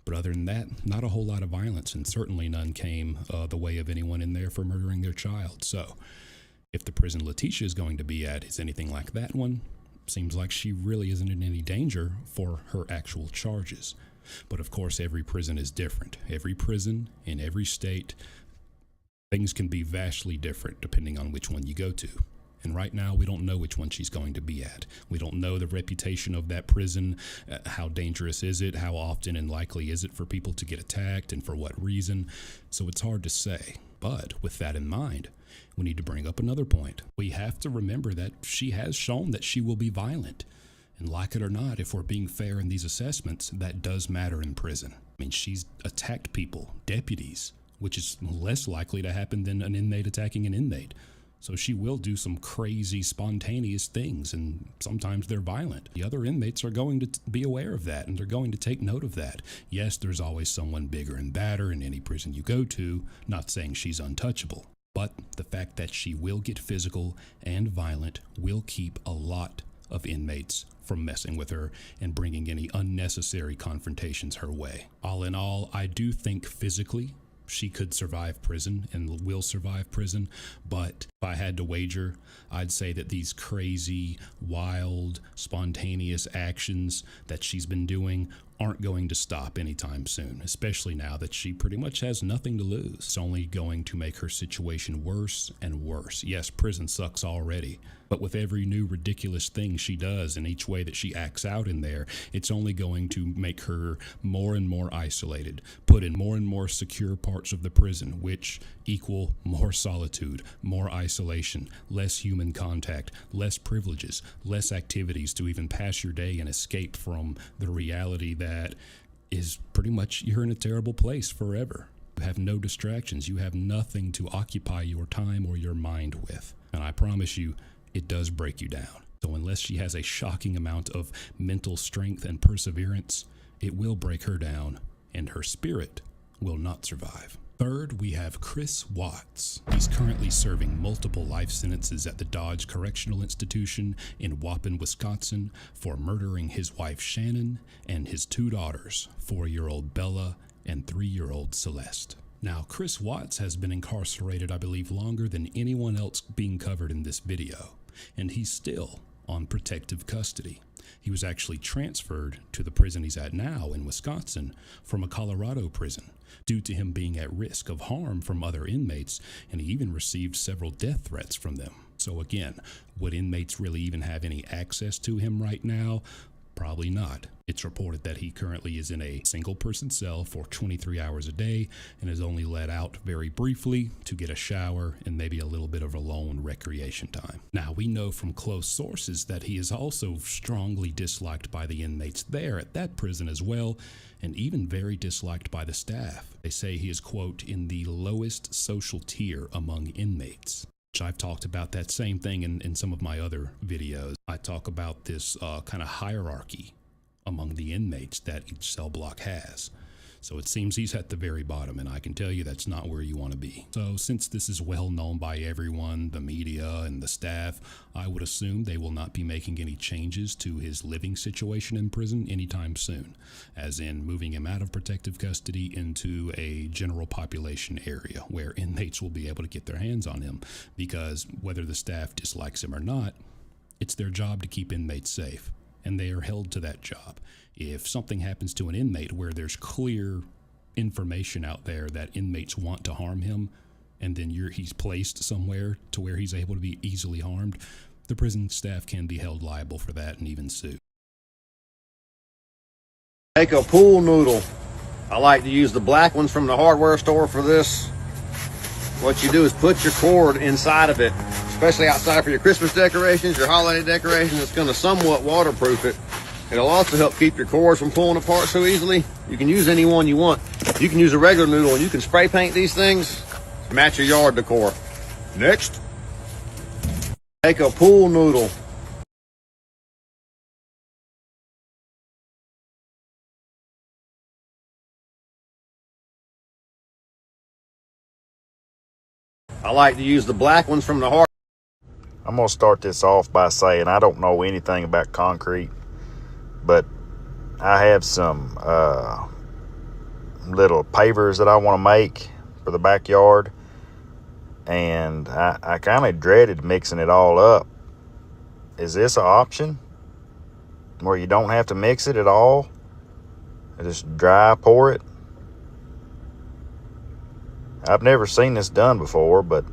But other than that, not a whole lot of violence, and certainly none came the way of anyone in there for murdering their child. So if the prison Letitia is going to be at is anything like that one, seems like she really isn't in any danger for her actual charges. But of course, every prison is different. Every prison in every state, things can be vastly different depending on which one you go to. And right now, we don't know which one she's going to be at. We don't know the reputation of that prison. How dangerous is it? How often and likely is it for people to get attacked, and for what reason? So it's hard to say. But with that in mind, we need to bring up another point. We have to remember that she has shown that she will be violent. And like it or not, if we're being fair in these assessments, that does matter in prison. I mean, she's attacked people, deputies, which is less likely to happen than an inmate attacking an inmate. So she will do some crazy, spontaneous things, and sometimes they're violent. The other inmates are going to be aware of that, and they're going to take note of that. Yes, there's always someone bigger and badder in any prison you go to, not saying she's untouchable. But the fact that she will get physical and violent will keep a lot of inmates from messing with her and bringing any unnecessary confrontations her way. All in all, I do think physically she could survive prison and will survive prison, but if I had to wager, I'd say that these crazy, wild, spontaneous actions that she's been doing aren't going to stop anytime soon, especially now that she pretty much has nothing to lose. It's only going to make her situation worse and worse. Yes, prison sucks already, but with every new ridiculous thing she does and each way that she acts out in there, it's only going to make her more and more isolated, put in more and more secure parts of the prison, which equal more solitude, more isolation, less human contact, less privileges, less activities to even pass your day and escape from the reality that is pretty much you're in a terrible place forever. You have no distractions. You have nothing to occupy your time or your mind with. And I promise you, it does break you down. So unless she has a shocking amount of mental strength and perseverance, it will break her down, and her spirit will not survive. Third, we have Chris Watts. He's currently serving multiple life sentences at the Dodge Correctional Institution in Waupun, Wisconsin, for murdering his wife Shannon and his two daughters, 4-year-old Bella and 3-year-old Celeste. Now, Chris Watts has been incarcerated, I believe, longer than anyone else being covered in this video, and he's still on protective custody. He was actually transferred to the prison he's at now in Wisconsin from a Colorado prison due to him being at risk of harm from other inmates, and he even received several death threats from them. So again, would inmates really even have any access to him right now? Probably not. It's reported that he currently is in a single-person cell for 23 hours a day and is only let out very briefly to get a shower and maybe a little bit of alone recreation time. Now, we know from close sources that he is also strongly disliked by the inmates there at that prison as well, and even very disliked by the staff. They say he is, quote, in the lowest social tier among inmates. I've talked about that same thing in some of my other videos. I talk about this kind of hierarchy among the inmates that each cell block has. So it seems he's at the very bottom, and I can tell you that's not where you want to be. So since this is well known by everyone, the media and the staff, I would assume they will not be making any changes to his living situation in prison anytime soon, as in moving him out of protective custody into a general population area where inmates will be able to get their hands on him, because whether the staff dislikes him or not, it's their job to keep inmates safe, and they are held to that job. If something happens to an inmate where there's clear information out there that inmates want to harm him, and then he's placed somewhere to where he's able to be easily harmed, the prison staff can be held liable for that and even sue. Make a pool noodle. I like to use the black ones from the hardware store for this. What you do is put your cord inside of it, especially outside for your Christmas decorations, your holiday decorations. It's going to somewhat waterproof it. It'll also help keep your cords from pulling apart so easily. You can use any one you want. You can use a regular noodle, and you can spray paint these things to match your yard decor. Next, make a pool noodle. I like to use the black ones from the hardware. I'm going to start this off by saying I don't know anything about concrete, but I have some little pavers that I want to make for the backyard, and I kind of dreaded mixing it all up. Is this an option where you don't have to mix it at all? Just dry pour it? I've never seen this done before, but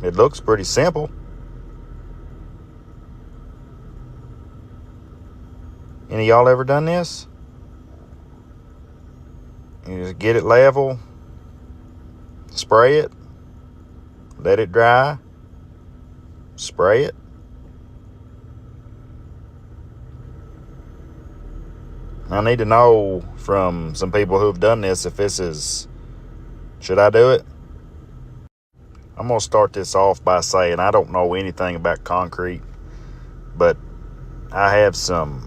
it looks pretty simple. Any of y'all ever done this? You just get it level, spray it, let it dry, spray it. I need to know from some people who've done this if this is, should I do it? I'm going to start this off by saying I don't know anything about concrete, but I have some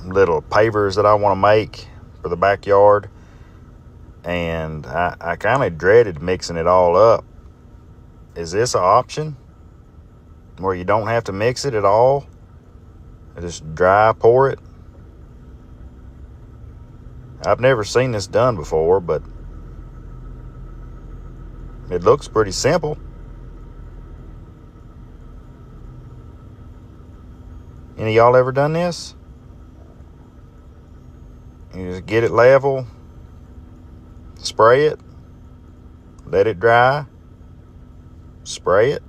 little pavers that I want to make for the backyard, and I kind of dreaded mixing it all up. Is this an option where you don't have to mix it at all? I just dry pour it? I've never seen this done before, but it looks pretty simple. Any of y'all ever done this? You just get it level, spray it, let it dry, spray it.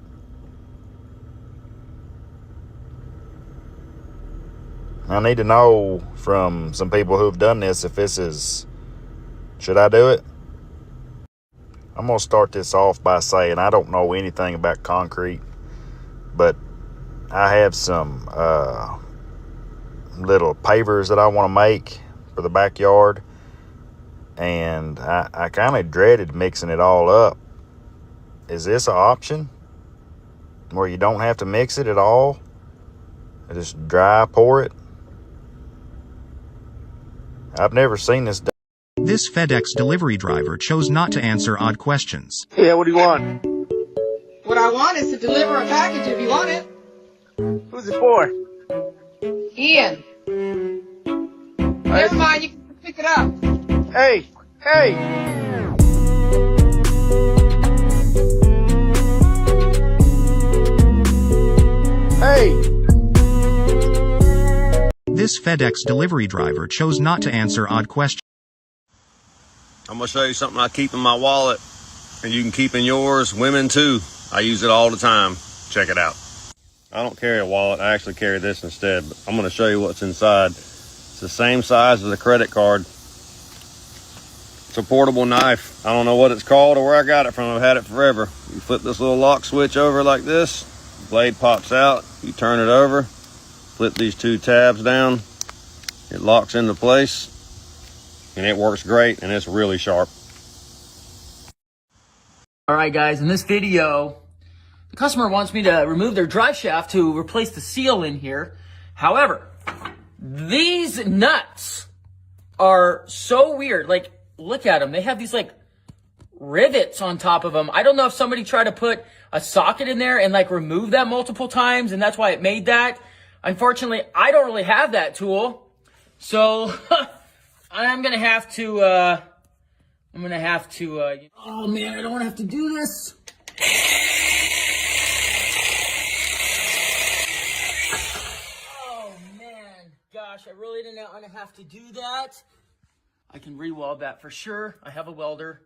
I need to know from some people who've done this if this is, should I do it? I'm going to start this off by saying I don't know anything about concrete, but I have some little pavers that I want to make for the backyard, and I kind of dreaded mixing it all up. Is this an option where you don't have to mix it at all? I just dry pour it? I've never seen this done. This FedEx delivery driver chose not to answer odd questions. Yeah, what do you want? What I want is to deliver a package if you want it. Who's it for? Ian. Never mind, you can pick it up. Hey, hey! Hey! This FedEx delivery driver chose not to answer odd questions. I'm going to show you something I keep in my wallet, and you can keep in yours. Women, too. I use it all the time. Check it out. I don't carry a wallet. I actually carry this instead, but I'm going to show you what's inside. It's the same size as a credit card. It's a portable knife. I don't know what it's called or where I got it from. I've had it forever. You flip this little lock switch over like this. The blade pops out. You turn it over. Flip these two tabs down. It locks into place. And it works great, and it's really sharp. All right, guys, in this video, the customer wants me to remove their drive shaft to replace the seal in here. However, these nuts are so weird. Like, look at them. They have these, like, rivets on top of them. I don't know if somebody tried to put a socket in there and, like, remove that multiple times, and that's why it made that. Unfortunately, I don't really have that tool. So, I'm going to have to, oh man, I don't want to have to do this. Oh man, gosh, I really didn't want to have to do that. I can re-weld that for sure. I have a welder.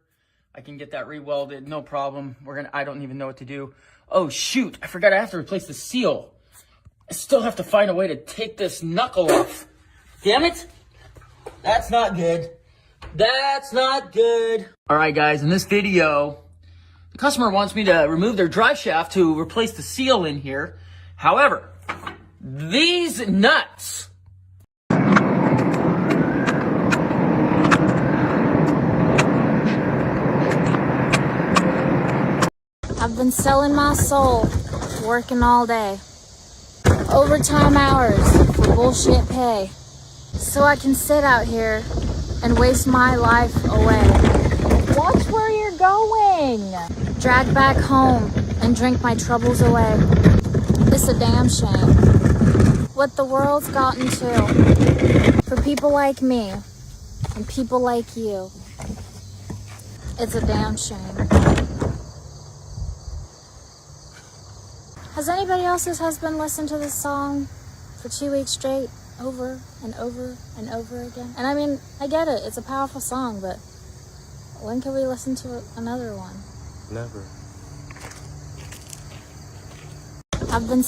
I can get that re-welded, no problem. I don't even know what to do. Oh shoot, I forgot I have to replace the seal. I still have to find a way to take this knuckle off. Damn it. That's not good. That's not good. All right, guys, in this video, the customer wants me to remove their drive shaft to replace the seal in here. However, these nuts I've been selling my soul, working all day. Overtime hours for bullshit pay. So I can sit out here and waste my life away. Watch where you're going. Drag back home and drink my troubles away. It's a damn shame what the world's gotten to. For people like me and people like you, it's a damn shame. Has anybody else's husband listened to this song for 2 weeks straight, over and over and over again? And I mean, I get it, it's a powerful song, but when can we listen to another one? Never. I've been...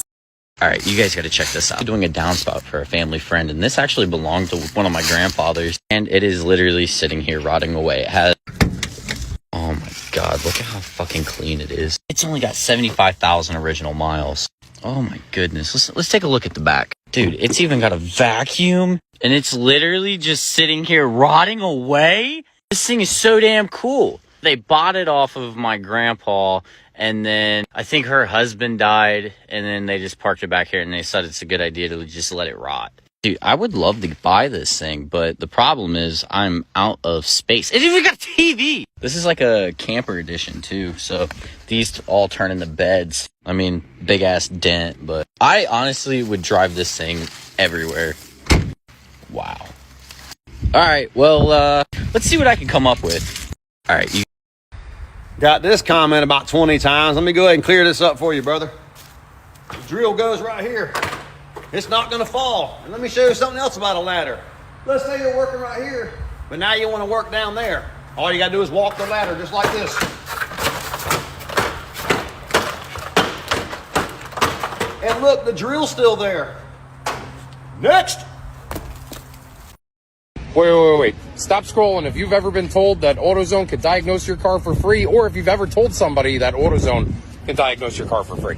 All right, you guys got to check this out. I'm doing a downspout for a family friend, and this actually belonged to one of my grandfathers, and it is literally sitting here rotting away. It has... Oh my God, look at how fucking clean it is. It's only got 75,000 original miles. Oh my goodness. Let's take a look at the back. Dude, it's even got a vacuum, and it's literally just sitting here rotting away. This thing is so damn cool. They bought it off of my grandpa, and then I think her husband died, and then they just parked it back here, and they decided it's a good idea to just let it rot. Dude, I would love to buy this thing, but the problem is I'm out of space. It even got a TV! This is like a camper edition, too, so these all turn into beds. I mean, big-ass dent, but I honestly would drive this thing everywhere. Wow. All right, well, let's see what I can come up with. All right, you got this comment about 20 times. Let me go ahead and clear this up for you, brother. The drill goes right here. It's not going to fall. And let me show you something else about a ladder. Let's say you're working right here, but now you want to work down there. All you got to do is walk the ladder just like this. And look, the drill's still there. Next. Wait. Stop scrolling. If you've ever been told that AutoZone could diagnose your car for free, or if you've ever told somebody that AutoZone can diagnose your car for free.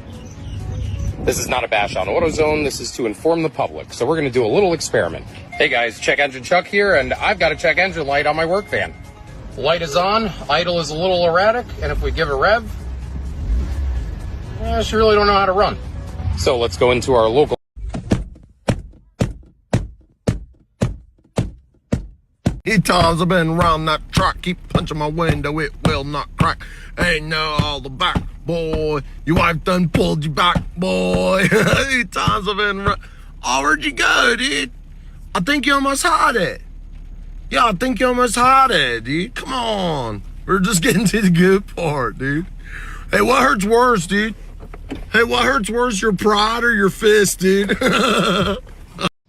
This is not a bash on AutoZone. This is to inform the public. So we're going to do a little experiment. Hey guys, Check Engine Chuck here, and I've got a check engine light on my work van. Light is on, idle is a little erratic, and if we give a rev, she really don't know how to run. So let's go into our local. Times I've been around that track, keep punching my window, it will not crack. Ain't no all the back, boy. Your wife done pulled you back, boy. Times I've been around. Oh, where'd you go, dude? I think you almost had it. Yeah, I think you almost had it, dude. Come on. We're just getting to the good part, dude. Hey, what hurts worse, dude? Hey, what hurts worse, your pride or your fist, dude?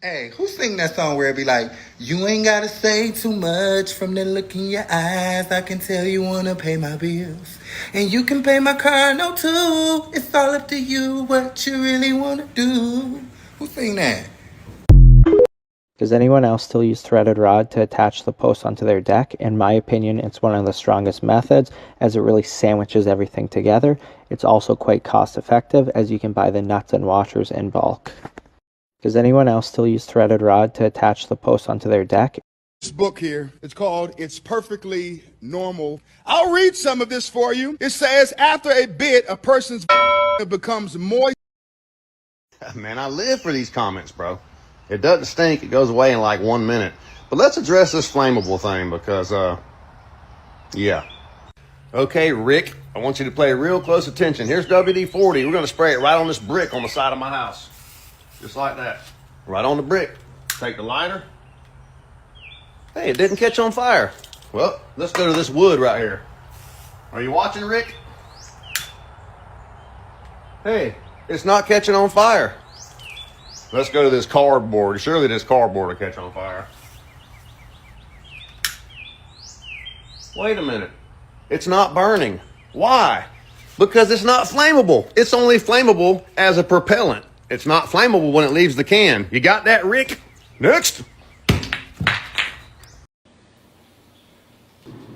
Hey, who sing that song where it be like, you ain't gotta say too much from the look in your eyes, I can tell you wanna pay my bills, and you can pay my car note too, it's all up to you what you really wanna do. Who sing that? Does anyone else still use threaded rod to attach the post onto their deck? In my opinion, it's one of the strongest methods as it really sandwiches everything together. It's also quite cost effective as you can buy the nuts and washers in bulk. Does anyone else still use threaded rod to attach the post onto their deck? This book here, it's called It's Perfectly Normal. I'll read some of this for you. It says, after a bit, a person's becomes moist. Man, I live for these comments, bro. It doesn't stink. It goes away in like 1 minute. But let's address this flammable thing because, yeah. Okay, Rick, I want you to pay real close attention. Here's WD-40. We're going to spray it right on this brick on the side of my house. Just like that. Right on the brick. Take the lighter. Hey, it didn't catch on fire. Well, let's go to this wood right here. Are you watching, Rick? Hey, it's not catching on fire. Let's go to this cardboard. Surely this cardboard will catch on fire. Wait a minute. It's not burning. Why? Because it's not flammable. It's only flammable as a propellant. It's not flammable when it leaves the can. You got that, Rick? Next.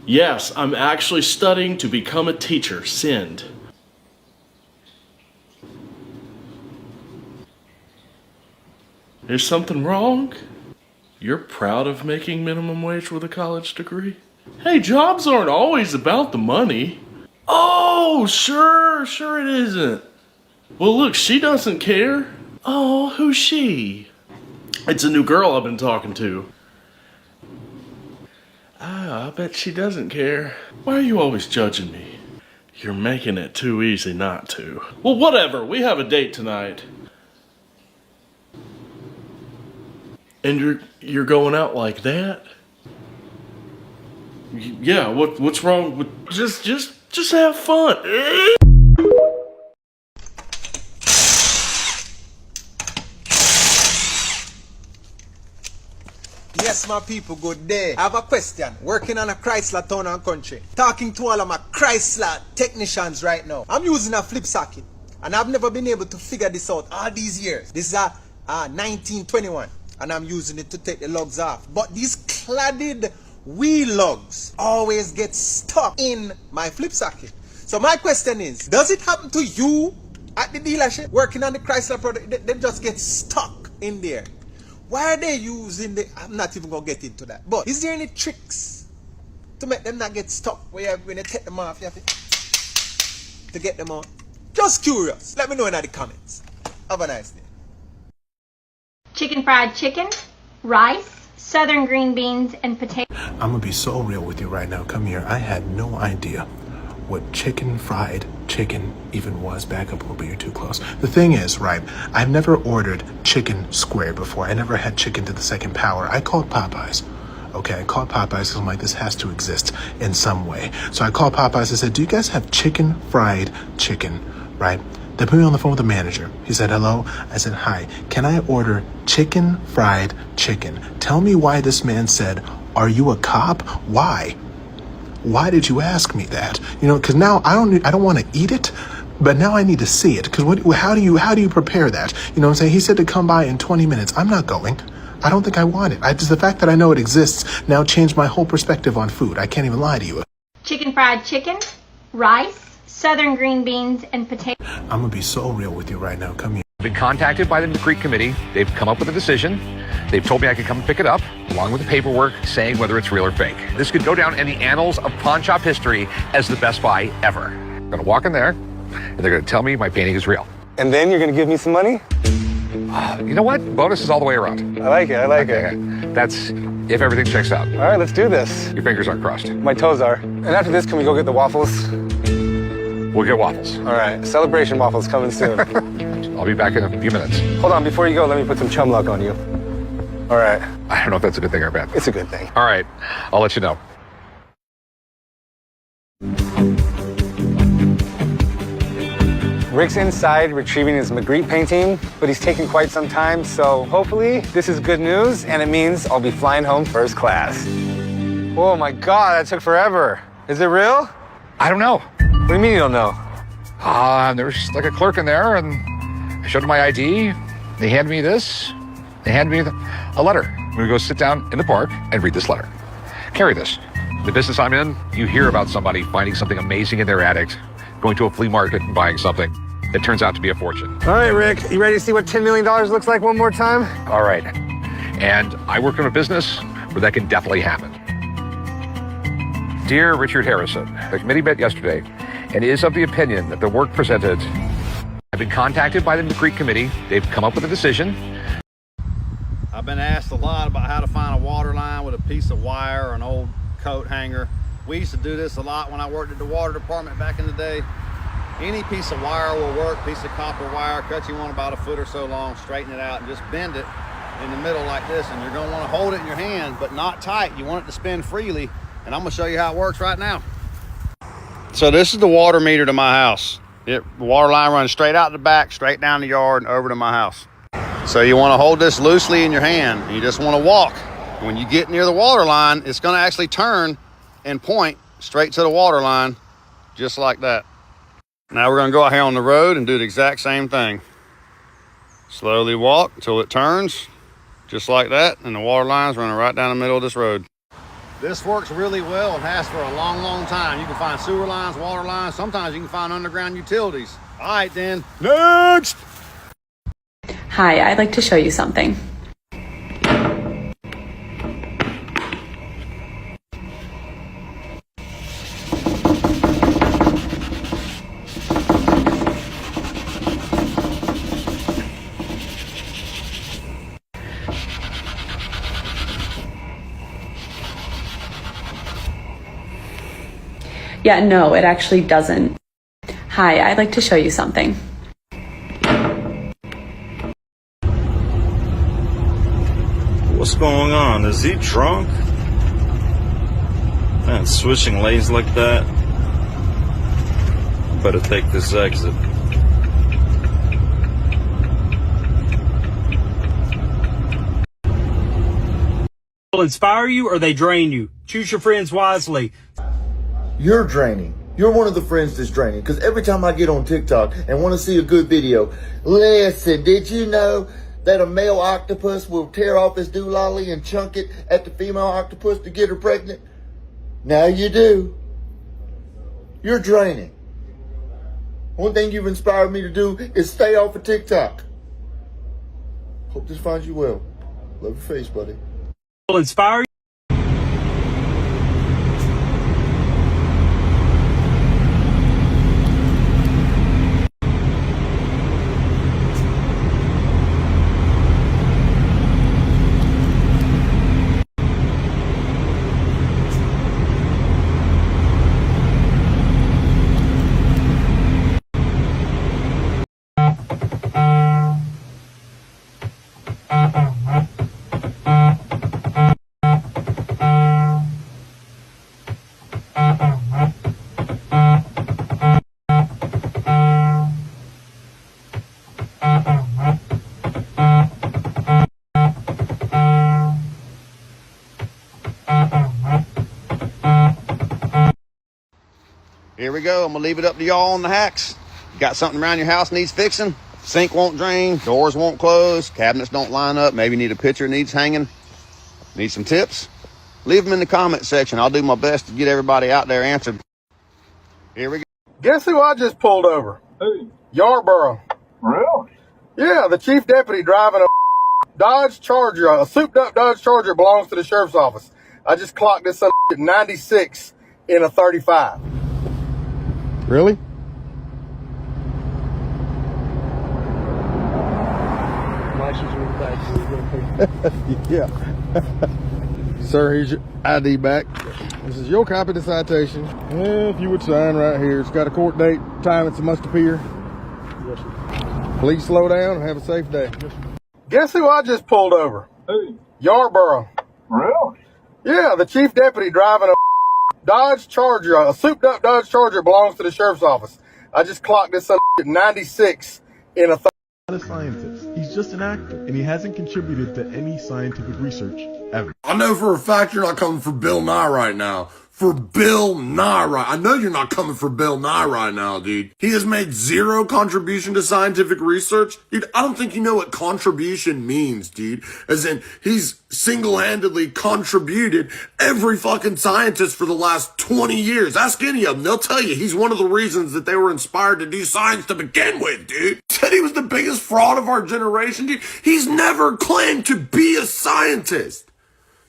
Yes, I'm actually studying to become a teacher. Send. Is something wrong? You're proud of making minimum wage with a college degree? Hey, jobs aren't always about the money. Oh, sure it isn't. Well, look, she doesn't care. Oh, who's she? It's a new girl I've been talking to. I bet she doesn't care. Why are you always judging me? You're making it too easy not to. Well, whatever. We have a date tonight. And you're going out like that? Yeah, what's wrong with just have fun. Yes, my people, good day. I have a question. Working on a Chrysler Town and Country. Talking to all of my Chrysler technicians right now. I'm using a flip socket. And I've never been able to figure this out all these years. This is a 1921. And I'm using it to take the lugs off. But these cladded wheel lugs always get stuck in my flip socket. So my question is, does it happen to you at the dealership working on the Chrysler product? They just get stuck in there. Why are they using the... I'm not even going to get into that. But is there any tricks to make them not get stuck where when you take them off, you have to get them out. Just curious. Let me know in the comments. Have a nice day. Chicken fried chicken, rice, southern green beans, and potatoes. I'm gonna be so real with you right now. Come here. I had no idea what chicken fried chicken even was. Back up a little bit, you're too close. The thing is, right, I've never ordered chicken square before. I never had chicken to the second power. I called Popeyes. Okay, I called Popeyes because I'm like, this has to exist in some way. So I called Popeyes and said, do you guys have chicken fried chicken, right? They put me on the phone with the manager. He said, hello. I said, hi, can I order chicken fried chicken? Tell me why this man said, are you a cop? Why? Why did you ask me that? You know, because now I don't want to eat it, but now I need to see it. Because how do you prepare that? You know what I'm saying? He said to come by in 20 minutes. I'm not going. I don't think I want it. Just the fact that I know it exists now changed my whole perspective on food. I can't even lie to you. Chicken fried chicken, rice, southern green beans, and potatoes. I'm gonna be so real with you right now. Come here. I've been contacted by the Creek Committee. They've come up with a decision. They've told me I can come and pick it up, along with the paperwork saying whether it's real or fake. This could go down in the annals of pawn shop history as the best buy ever. I'm gonna walk in there, and they're gonna tell me my painting is real. And then you're gonna give me some money? You know what? Bonus is all the way around. I like it. That's if everything checks out. All right, let's do this. Your fingers aren't crossed. My toes are. And after this, can we go get the waffles? We'll get waffles. All right, celebration waffles coming soon. I'll be back in a few minutes. Hold on, before you go, let me put some chum luck on you. All right. I don't know if that's a good thing or bad. It's a good thing. All right, I'll let you know. Rick's inside retrieving his Magritte painting, but he's taking quite some time, so hopefully this is good news, and it means I'll be flying home first class. Oh my God, that took forever. Is it real? I don't know. What do you mean you don't know? There was like a clerk in there, and I showed him my ID. They handed me this. They handed me a letter. I'm gonna go sit down in the park and read this letter. Carry this. The business I'm in, you hear about somebody finding something amazing in their attic, going to a flea market and buying something that turns out to be a fortune. All right, Rick, you ready to see what $10 million looks like one more time? All right. And I work in a business where that can definitely happen. Dear Richard Harrison, the committee met yesterday and is of the opinion that the work presented. I've been contacted by the Creek Committee. They've come up with a decision. I've been asked a lot about how to find a water line with a piece of wire or an old coat hanger. We used to do this a lot when I worked at the water department back in the day. Any piece of wire will work, piece of copper wire, cut you one about a foot or so long, straighten it out and just bend it in the middle like this. And you're gonna wanna hold it in your hand, but not tight. You want it to spin freely. And I'm gonna show you how it works right now. So this is the water meter to my house. The water line runs straight out the back, straight down the yard and over to my house. So you wanna hold this loosely in your hand and you just wanna walk. When you get near the water line, it's gonna actually turn and point straight to the water line, just like that. Now we're gonna go out here on the road and do the exact same thing. Slowly walk until it turns, just like that, and the water line's running right down the middle of this road. This works really well and has for a long, long time. You can find sewer lines, water lines, sometimes you can find underground utilities. All right then, next! Hi, I'd like to show you something. Yeah, no, it actually doesn't. Hi, I'd like to show you something. What's going on? Is he drunk? Man, switching lanes like that. Better take this exit. Will inspire you or they drain you. Choose your friends wisely. You're draining. You're one of the friends that's draining. Because every time I get on TikTok and want to see a good video, listen, did you know that a male octopus will tear off his doolally and chunk it at the female octopus to get her pregnant? Now you do. You're draining. One thing you've inspired me to do is stay off of TikTok. Hope this finds you well. Love your face, buddy. Will inspire you. we go. I'm gonna leave it up to y'all on the hacks. Got something around your house needs fixing? Sink won't drain, doors won't close, cabinets don't line up, maybe need a picture needs hanging, need some tips? Leave them in the comment section. I'll do my best to get everybody out there answered. Here we go. Guess who I just pulled over? Who? Yarborough. Really? Yeah, the chief deputy driving a Dodge Charger, a souped up Dodge Charger belongs to the sheriff's office. I just clocked this at 96 in a 35. Really? Yeah. Sir, here's your ID back. This is your copy of the citation. If you would sign right here. It's got a court date, time it's must appear. Yes, sir. Please slow down and have a safe day. Yes, guess who I just pulled over? Who? Yarborough. Really? Yeah, the chief deputy driving a Dodge Charger, a souped up Dodge Charger belongs to the sheriff's office. I just clocked this at 96 in a Not a scientist. He's just an actor, and he hasn't contributed to any scientific research ever. I know for a fact you're not coming for Bill Nye right now. For Bill Nye right. I know you're not coming for Bill Nye right now, dude. He has made zero contribution to scientific research. Dude, I don't think you know what contribution means, dude. As in, he's single-handedly contributed every fucking scientist for the last 20 years. Ask any of them. They'll tell you he's one of the reasons that they were inspired to do science to begin with, dude. Said he was the biggest fraud of our generation, dude. He's never claimed to be a scientist.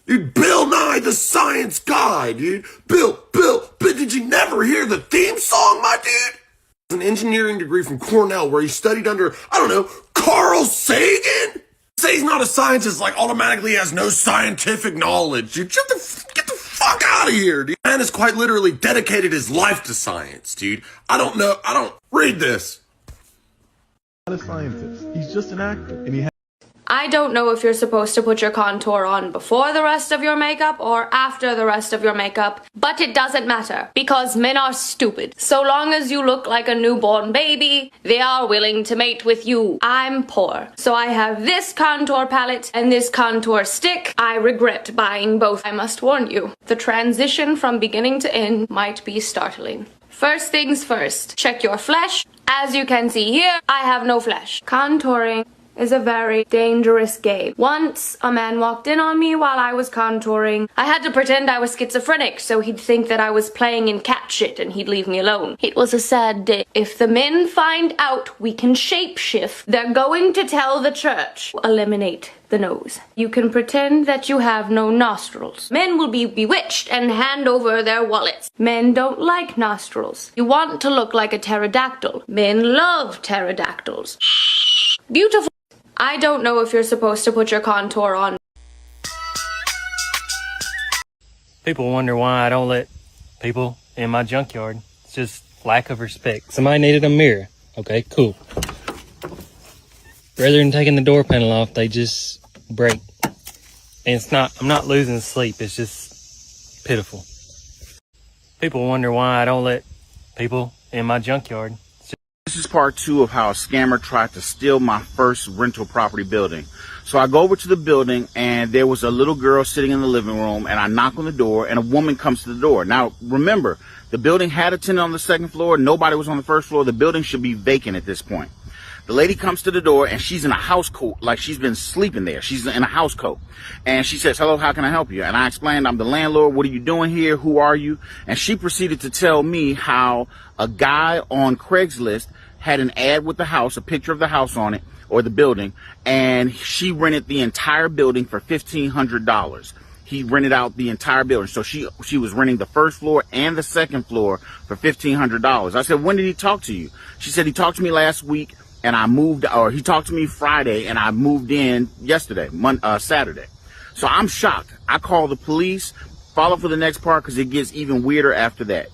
Dude, Bill Nye, the science guy, dude. Bill, did you never hear the theme song, my dude? An engineering degree from Cornell where he studied under, I don't know, Carl Sagan? Say he's not a scientist, like automatically has no scientific knowledge. Dude, get the fuck out of here, dude. Man has quite literally dedicated his life to science, dude. Read this. Not a scientist. He's just an actor, and he I don't know if you're supposed to put your contour on before the rest of your makeup or after the rest of your makeup, but it doesn't matter because men are stupid. So long as you look like a newborn baby, they are willing to mate with you. I'm poor, so I have this contour palette and this contour stick. I regret buying both. I must warn you, the transition from beginning to end might be startling. First things first, check your flesh. As you can see here, I have no flesh. Contouring is a very dangerous game. Once, a man walked in on me while I was contouring. I had to pretend I was schizophrenic so he'd think that I was playing in cat shit and he'd leave me alone. It was a sad day. If the men find out we can shapeshift, they're going to tell the church. Eliminate the nose. You can pretend that you have no nostrils. Men will be bewitched and hand over their wallets. Men don't like nostrils. You want to look like a pterodactyl. Men love pterodactyls. Beautiful. I don't know if you're supposed to put your contour on. People wonder why I don't let people in my junkyard. It's just lack of respect. Somebody needed a mirror. Okay, cool. Rather than taking the door panel off, they just break. And I'm not losing sleep. It's just pitiful. People wonder why I don't let people in my junkyard. This is part 2 of how a scammer tried to steal my first rental property building. So I go over to the building and there was a little girl sitting in the living room and I knock on the door and a woman comes to the door. Now remember, the building had a tenant on the second floor. Nobody was on the first floor. The building should be vacant at this point. The lady comes to the door and she's in a house coat, like she's been sleeping there. She's in a house coat. And she says, "Hello, how can I help you?" And I explained, "I'm the landlord. What are you doing here? Who are you?" And she proceeded to tell me how a guy on Craigslist had an ad with the house, a picture of the house on it, or the building, and she rented the entire building for $1,500. He rented out the entire building. So she was renting the first floor and the second floor for $1,500. I said, "When did he talk to you?" She said, "He talked to me last week. And he talked to me Friday and I moved in yesterday, Saturday." So I'm shocked. I call the police, follow for the next part because it gets even weirder after that.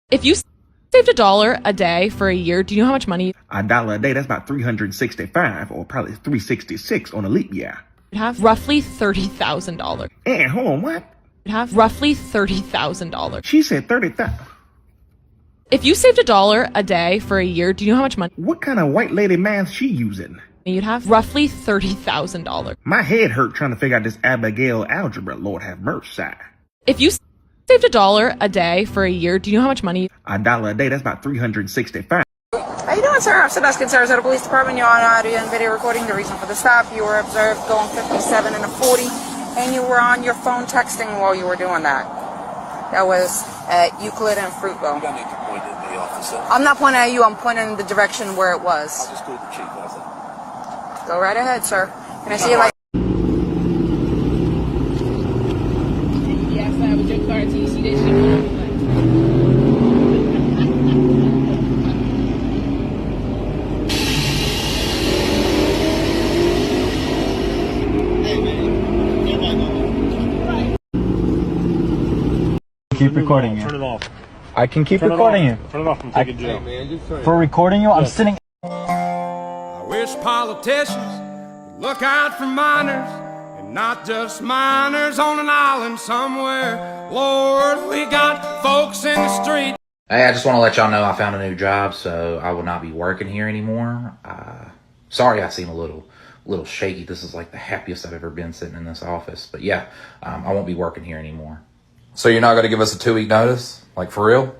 If you saved $1 a day for a year, do you know how much money? $1 a day, that's about 365 or probably 366 on a leap year. You'd have roughly $30,000. And hold on, what? You'd have roughly $30,000. She said 30,000. If you saved $1 a day for a year, do you know how much money? What kind of white lady math she using? You'd have roughly $30,000. My head hurt trying to figure out this Abigail algebra, Lord have mercy. If you saved Saved $1 a day for a year. Do you know how much money? $1 a day, that's about 365. How you doing, sir? Officer Duskin, Sarasota Police Department. You're on audio and video recording. The reason for the stop, you were observed going 57 and a 40, and you were on your phone texting while you were doing that. That was at Euclid and Fruitville. You don't need to point at me, officer. I'm not pointing at you. I'm pointing in the direction where it was. I'll just go to the chief, officer. Go right ahead, sir. Can I see you like... Yes, I was your car. You see that shit? Keep recording you. Turn it off. I can keep Turn recording you. Turn it off. I'm taking jail. For recording you, I'm sitting. I wish politicians would look out for minors, and not just minors on an island somewhere. Lord, we got folks in the street. Hey, I just want to let y'all know I found a new job, so I will not be working here anymore. Sorry I seem a little shaky. This is like the happiest I've ever been sitting in this office. But yeah, I won't be working here anymore. So you're not going to give us a 2-week notice? Like, for real?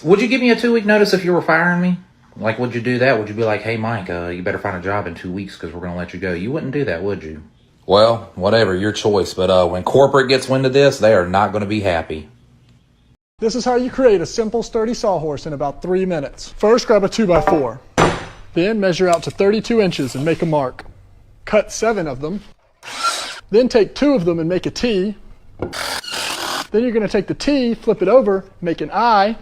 Would you give me a 2-week notice if you were firing me? Like, would you do that? Would you be like, hey, Mike, you better find a job in 2 weeks because we're going to let you go? You wouldn't do that, would you? Well, whatever, your choice. But when corporate gets wind of this, they are not going to be happy. This is how you create a simple, sturdy sawhorse in about 3 minutes. First, grab a 2x4. Then measure out to 32 inches and make a mark. Cut 7 of them. Then take 2 of them and make a T. Then you're going to take the T, flip it over, make an I.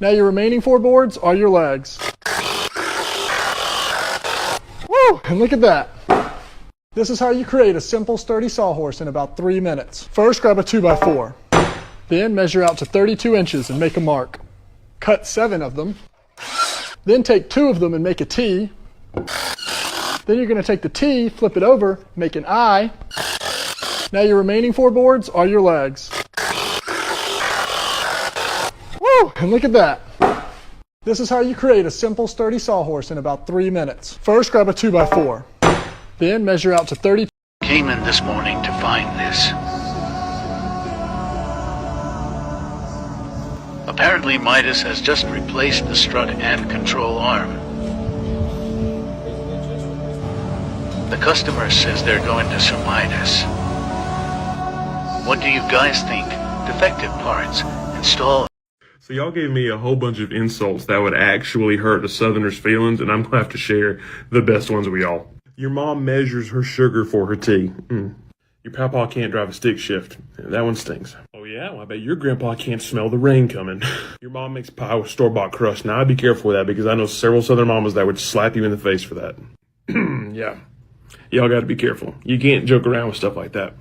Now your remaining 4 boards are your legs. Woo! And look at that. This is how you create a simple, sturdy sawhorse in about 3 minutes. First, grab a 2x4. Then measure out to 32 inches and make a mark. Cut 7 of them. Then take 2 of them and make a T. Then you're going to take the T, flip it over, make an I. Now your remaining 4 boards are your legs. Woo! And look at that. This is how you create a simple, sturdy sawhorse in about 3 minutes. First, grab a 2x4. Then measure out to 32. Came in this morning to find this. Apparently Midas has just replaced the strut and control arm. The customer says they're going to Sir Midas. What do you guys think? Defective parts. Install. So y'all gave me a whole bunch of insults that would actually hurt a Southerner's feelings, and I'm gonna have to share the best ones with y'all. Your mom measures her sugar for her tea. Your papa can't drive a stick shift. That one stings. Oh yeah? Well, I bet your grandpa can't smell the rain coming. Your mom makes pie with store-bought crust. Now, I'd be careful with that because I know several Southern mamas that would slap you in the face for that. Yeah. Y'all gotta be careful. You can't joke around with stuff like that.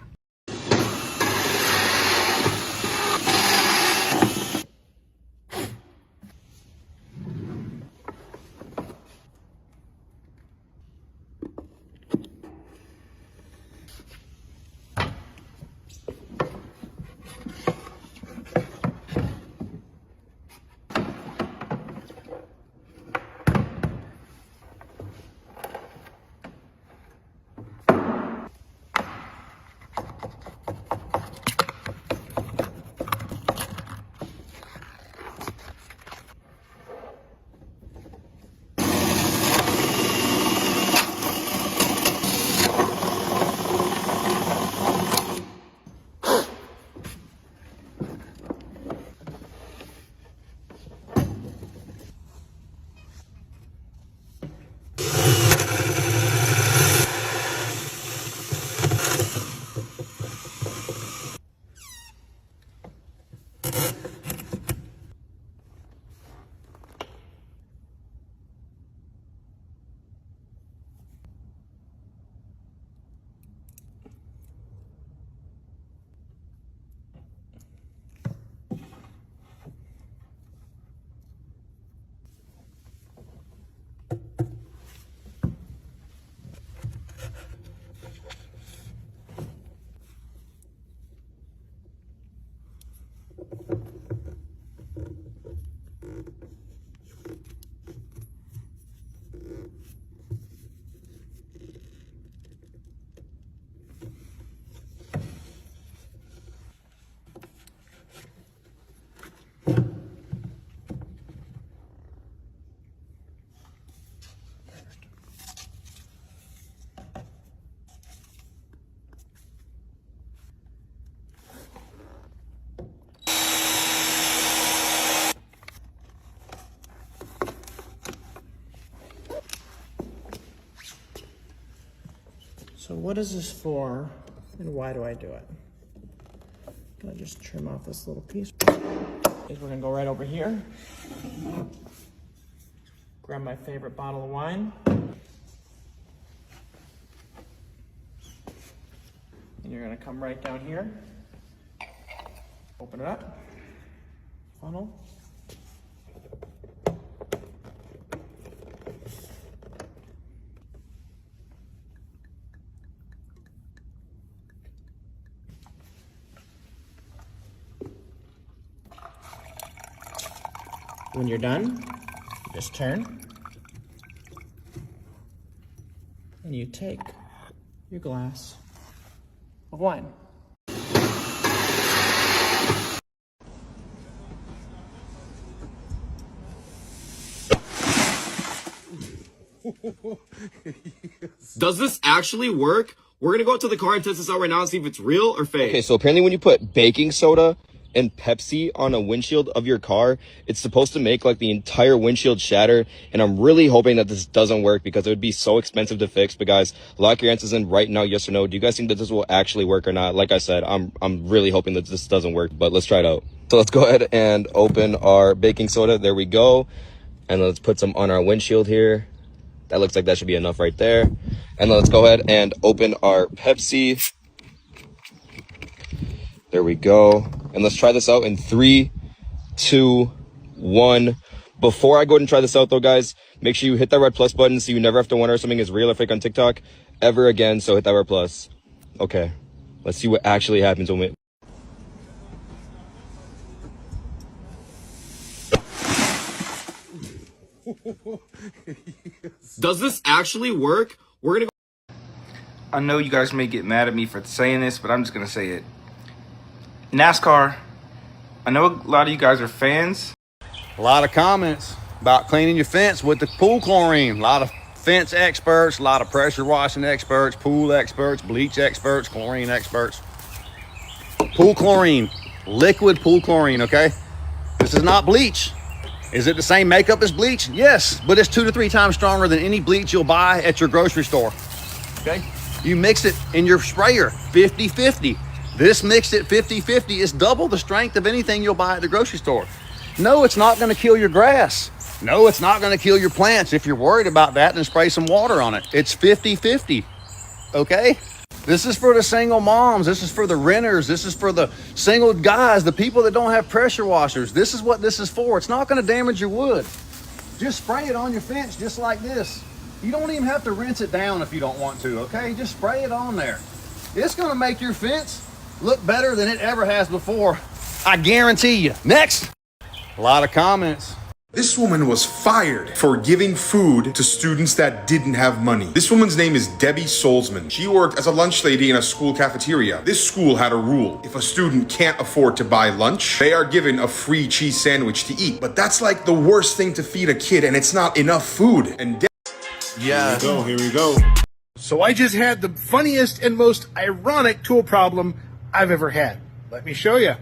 So what is this for, and why do I do it? I'm gonna just trim off this little piece. We're gonna go right over here. Grab my favorite bottle of wine. And you're gonna come right down here. Open it up. Funnel. When you're done, you just turn and you take your glass of wine. Does this actually work? We're gonna go out to the car and test this out right now and see if it's real or fake. Okay, so apparently when you put baking soda and Pepsi on a windshield of your car, it's supposed to make like the entire windshield shatter. And I'm really hoping that this doesn't work because it would be so expensive to fix. But guys, lock your answers in right now, yes or no. Do you guys think that this will actually work or not? Like I said, I'm really hoping that this doesn't work, but let's try it out. So let's go ahead and open our baking soda. There we go. And let's put some on our windshield here. That looks like that should be enough right there. And let's go ahead and open our Pepsi. There we go. And let's try this out in 3, 2, 1. Before I go ahead and try this out though, guys, make sure you hit that red plus button so you never have to wonder if something is real or fake on TikTok ever again. So hit that red plus. Okay, let's see what actually happens when we... Does this actually work? We're gonna go. I know you guys may get mad at me for saying this, but I'm just gonna say it. NASCAR, I know a lot of you guys are fans. A lot of comments about cleaning your fence with the pool chlorine. A lot of fence experts, a lot of pressure washing experts, pool experts, bleach experts, chlorine experts. Pool chlorine, liquid pool chlorine, okay? This is not bleach. Is it the same makeup as bleach? Yes, but it's 2 to 3 times stronger than any bleach you'll buy at your grocery store, okay? You mix it in your sprayer, 50-50. This mixed at 50-50 is double the strength of anything you'll buy at the grocery store. No, it's not gonna kill your grass. No, it's not gonna kill your plants. If you're worried about that, then spray some water on it. It's 50-50, okay? This is for the single moms. This is for the renters. This is for the single guys, the people that don't have pressure washers. This is what this is for. It's not gonna damage your wood. Just spray it on your fence just like this. You don't even have to rinse it down if you don't want to, okay? Just spray it on there. It's gonna make your fence look better than it ever has before. I guarantee you. Next. A lot of comments. This woman was fired for giving food to students that didn't have money. This woman's name is Debbie Solzman. She worked as a lunch lady in a school cafeteria. This school had a rule. If a student can't afford to buy lunch, they are given a free cheese sandwich to eat. But that's like the worst thing to feed a kid, and it's not enough food. And yeah. Here we go. So I just had the funniest and most ironic tool problem I've ever had. Let me show you.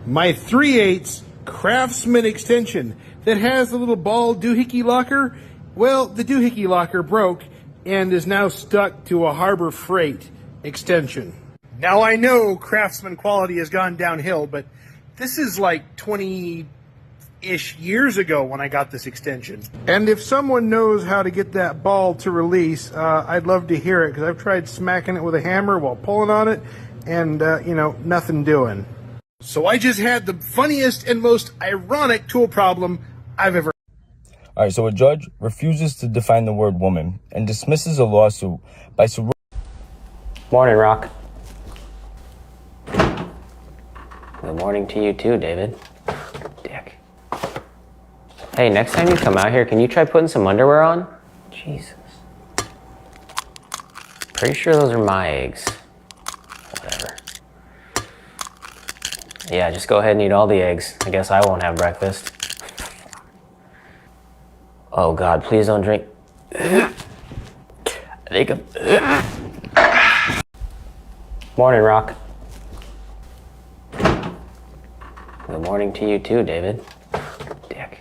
My 3/8 Craftsman extension that has the little ball doohickey locker. Well, the doohickey locker broke and is now stuck to a Harbor Freight extension. Now I know Craftsman quality has gone downhill, but this is like 20-ish years ago when I got this extension. And if someone knows how to get that ball to release, I'd love to hear it, because I've tried smacking it with a hammer while pulling on it, and, nothing doing. So I just had the funniest and most ironic tool problem I've ever. All right, so a judge refuses to define the word woman and dismisses a lawsuit by... Morning, Rock. Good morning to you too, David. Dick. Hey, next time you come out here, can you try putting some underwear on? Jesus. Pretty sure those are my eggs. Whatever. Yeah, just go ahead and eat all the eggs. I guess I won't have breakfast. Oh God, please don't drink. I think I'm... Morning, Rock. Good morning to you too, David. Dick.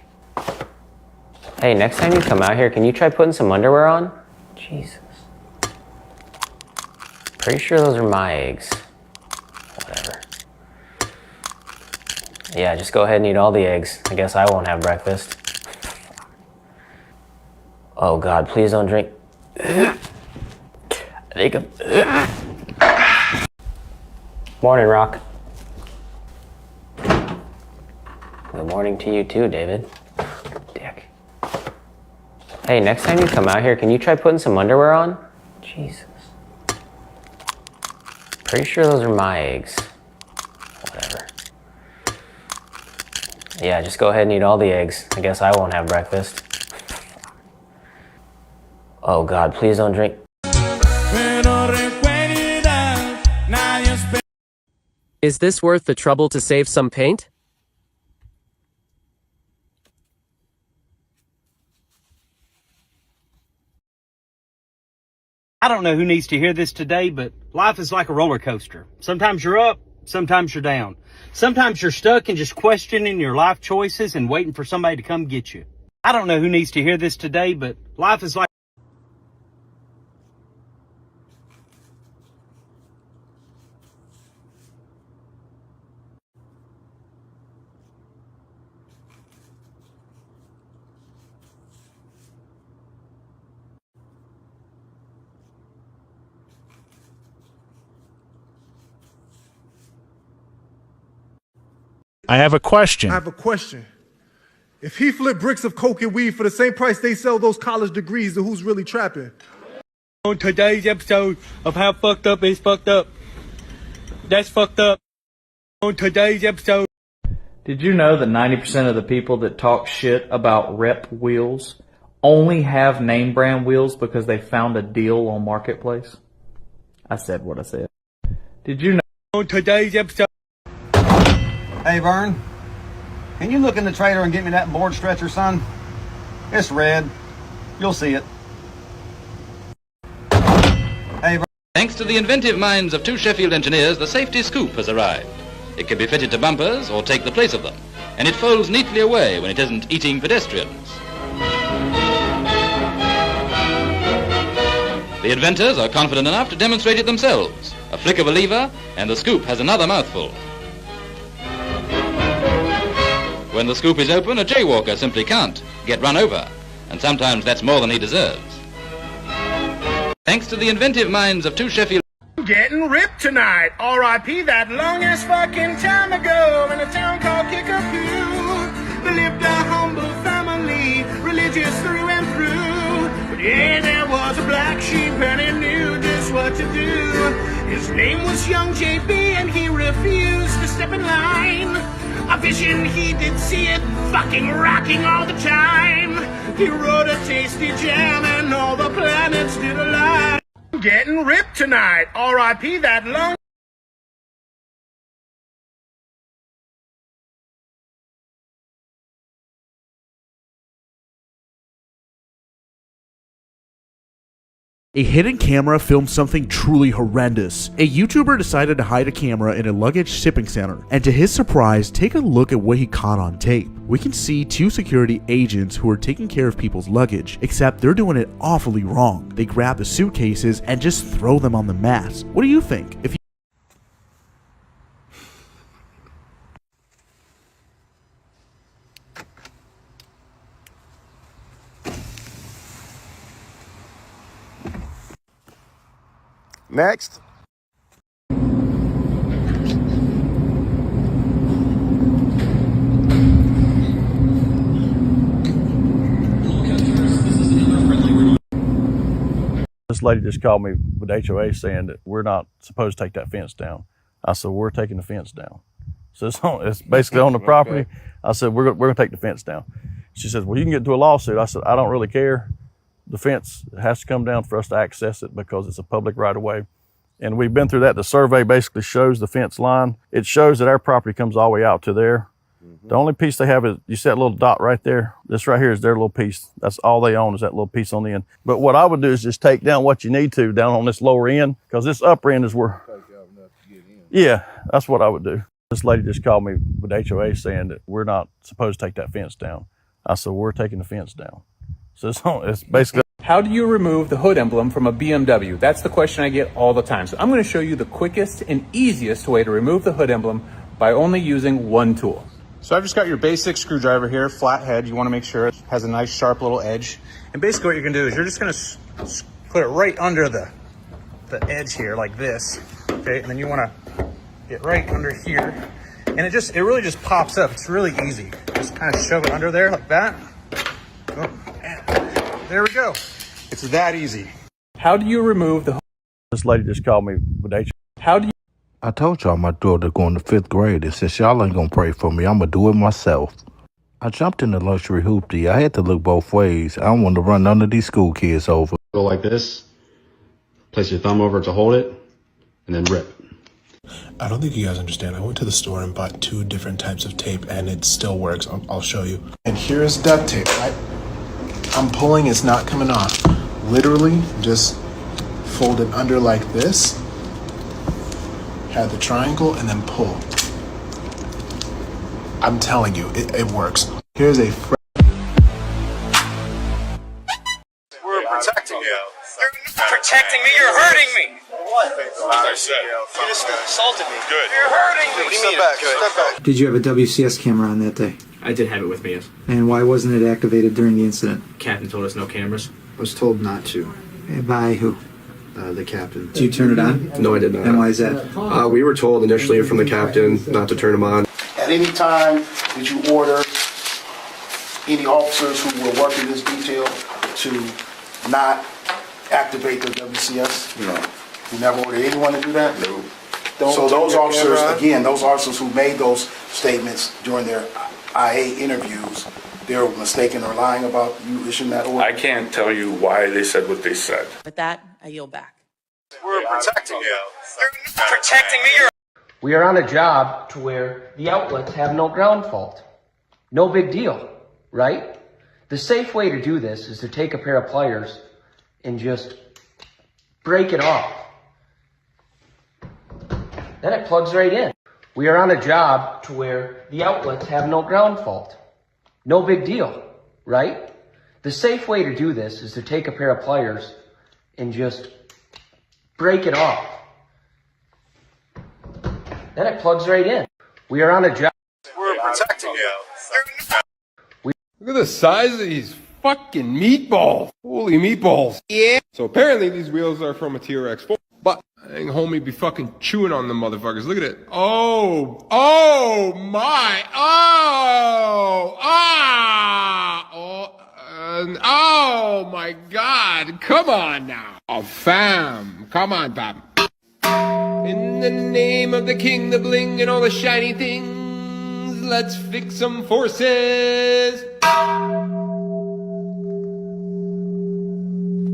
Hey, next time you come out here, can you try putting some underwear on? Jesus. Pretty sure those are my eggs. Whatever. Yeah, just go ahead and eat all the eggs. I guess I won't have breakfast. Oh God, please don't drink. I think I'm... Morning, Rock. Good morning to you too, David. Dick. Hey, next time you come out here, can you try putting some underwear on? Jesus. Pretty sure those are my eggs. Whatever. Yeah, just go ahead and eat all the eggs. I guess I won't have breakfast. Oh God, please don't drink. Is this worth the trouble to save some paint? I don't know who needs to hear this today, but life is like a roller coaster. Sometimes you're up, sometimes you're down. Sometimes you're stuck and just questioning your life choices and waiting for somebody to come get you. I don't know who needs to hear this today, but life is like... I have a question. I have a question. If he flipped bricks of coke and weed for the same price they sell those college degrees, then who's really trapping? On today's episode of How Fucked Up Is Fucked Up. That's fucked up. On today's episode. Did you know that 90% of the people that talk shit about rep wheels only have name brand wheels because they found a deal on Marketplace? I said what I said. Did you know? On today's episode. Hey, Vern, can you look in the trailer and get me that board stretcher, son? It's red. You'll see it. Hey, Vern. Thanks to the inventive minds of two Sheffield engineers, the safety scoop has arrived. It can be fitted to bumpers or take the place of them, and it folds neatly away when it isn't eating pedestrians. The inventors are confident enough to demonstrate it themselves. A flick of a lever, and the scoop has another mouthful. When the scoop is open, a jaywalker simply can't get run over, and sometimes that's more than he deserves. Thanks to the inventive minds of two Sheffield... Getting ripped tonight. R.I.P. that long ass fucking time ago in a town called Kickapoo. There lived a humble family, religious through and through. But yeah, there was a black sheep and he knew just what to do. His name was Young J.B. and he refused to step in line. A vision he did see it fucking rocking all the time. He wrote a tasty jam and all the planets did align. Getting ripped tonight. R.I.P. that long... A hidden camera filmed something truly horrendous. A YouTuber decided to hide a camera in a luggage shipping center, and to his surprise, take a look at what he caught on tape. We can see two security agents who are taking care of people's luggage, except they're doing it awfully wrong. They grab the suitcases and just throw them on the mats. What do you think? If you Next. This lady just called me with HOA saying that we're not supposed to take that fence down. I said, we're taking the fence down. So it's basically on the property. Okay. I said, we're going to take the fence down. She says, well, you can get into a lawsuit. I said, I don't really care. The fence has to come down for us to access it because it's a public right of way. And we've been through that. The survey basically shows the fence line. It shows that our property comes all the way out to there. Mm-hmm. The only piece they have is, you see that little dot right there? This right here is their little piece. That's all they own is that little piece on the end. But what I would do is just take down what you need to down on this lower end, because this upper end is where, yeah, that's what I would do. This lady just called me with HOA saying that we're not supposed to take that fence down. I said, we're taking the fence down. So it's basically... How do you remove the hood emblem from a BMW? That's the question I get all the time. So I'm going to show you the quickest and easiest way to remove the hood emblem by only using one tool. So I've just got your basic screwdriver here, flat head. You want to make sure it has a nice sharp little edge. And basically what you're going to do is you're just going to put it right under the edge here like this. Okay, and then you want to get right under here. And it really just pops up. It's really easy. Just kind of shove it under there like that. Oh, and there we go. It's that easy. How do you remove the... This lady just called me with HR. How do you... I told y'all my daughter going to 5th grade, and since y'all ain't gonna pray for me, I'm gonna do it myself. I jumped in the luxury hoopty. I had to look both ways. I don't want to run none of these school kids over. Go like this, place your thumb over to hold it, and then rip. I don't think you guys understand. I went to the store and bought 2 different types of tape, and it still works. I'll show you. And here's duct tape, right? I'm pulling, it's not coming off. Literally, just fold it under like this. Have the triangle and then pull. I'm telling you, it works. Here's a We're protecting you. You're not protecting me, you're hurting me. What? As I said. You just assaulted me. Good. You're hurting me. What do you mean? Step back. Did you have a WCS camera on that day? I did have it with me, yes. And why wasn't it activated during the incident? Captain told us no cameras. I was told not to. By who? The captain. Did you turn it on? No, I did not. And why is that? We were told initially from the captain not to turn them on. At any time, did you order any officers who were working this detail to not activate their WCS? No. You never ordered anyone to do that? No. So those officers, again, those officers who made those statements during their IA interviews, they're mistaken or lying about you issuing that order? I can't tell you why they said what they said. With that, I yield back. We're protecting you. You're not protecting me, you're... We are on a job to where the outlets have no ground fault. No big deal, right? The safe way to do this is to take a pair of pliers and just break it off. Then it plugs right in. We are on a job to where the outlets have no ground fault. No big deal, right? The safe way to do this is to take a pair of pliers and just break it off. Then it plugs right in. We are on a job. We're protecting you. Look at the size of these fucking meatballs. Holy meatballs. Yeah. So apparently these wheels are from a TRX4. But dang homie be fucking chewing on them motherfuckers. Look at it. Oh my. Oh my God. Come on now. Oh fam. Come on fam. In the name of the king, the bling, and all the shiny things, let's fix some forces.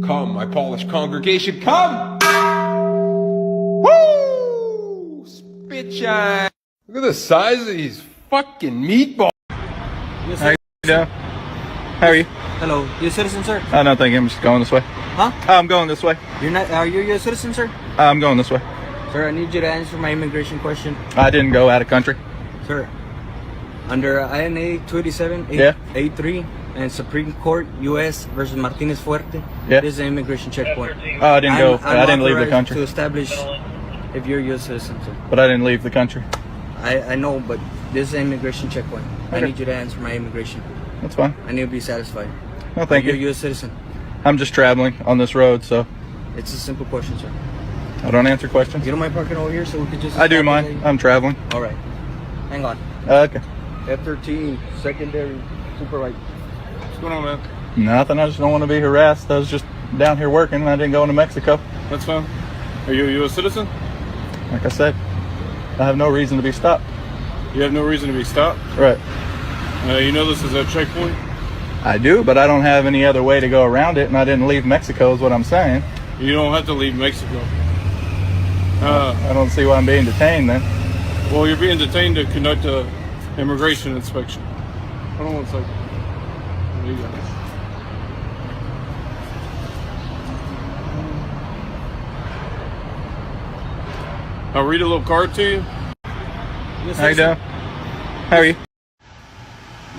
Come, my polished congregation, come! Woo! Spit shine. Look at the size of these fucking meatballs. Yes, sir. How are you? Hello. You a citizen, sir? No, thank you. I'm just going this way. Huh? I'm going this way. You're not. Are you a citizen, sir? I'm going this way. Sir, I need you to answer my immigration question. I didn't go out of country. Sir, under INA 287 A3 and Supreme Court U.S. versus Martinez Fuerte, this is an immigration checkpoint. Oh, I didn't go. I didn't leave the country. To establish if you're a U.S. citizen, sir. But I didn't leave the country. I know, but this is an immigration checkpoint. Okay. I need you to answer my immigration. That's fine. I need to be satisfied. No, thank you. You're a U.S. citizen. I'm just traveling on this road, so. It's a simple question, sir. I don't answer questions. You don't mind parking over here so we could just... I do mind. I'm traveling. All right. Hang on. Okay. F13, secondary, super right. What's going on, man? Nothing. I just don't want to be harassed. I was just down here working and I didn't go into Mexico. That's fine. Are you a U.S. citizen? Like I said, I have no reason to be stopped. You have no reason to be stopped? Right. You know this is a checkpoint? I do, but I don't have any other way to go around it, and I didn't leave Mexico is what I'm saying. You don't have to leave Mexico. I don't see why I'm being detained then. Well, you're being detained to conduct a immigration inspection. Hold on one second. There you go. I'll read a little card to you. How you doing? How are you?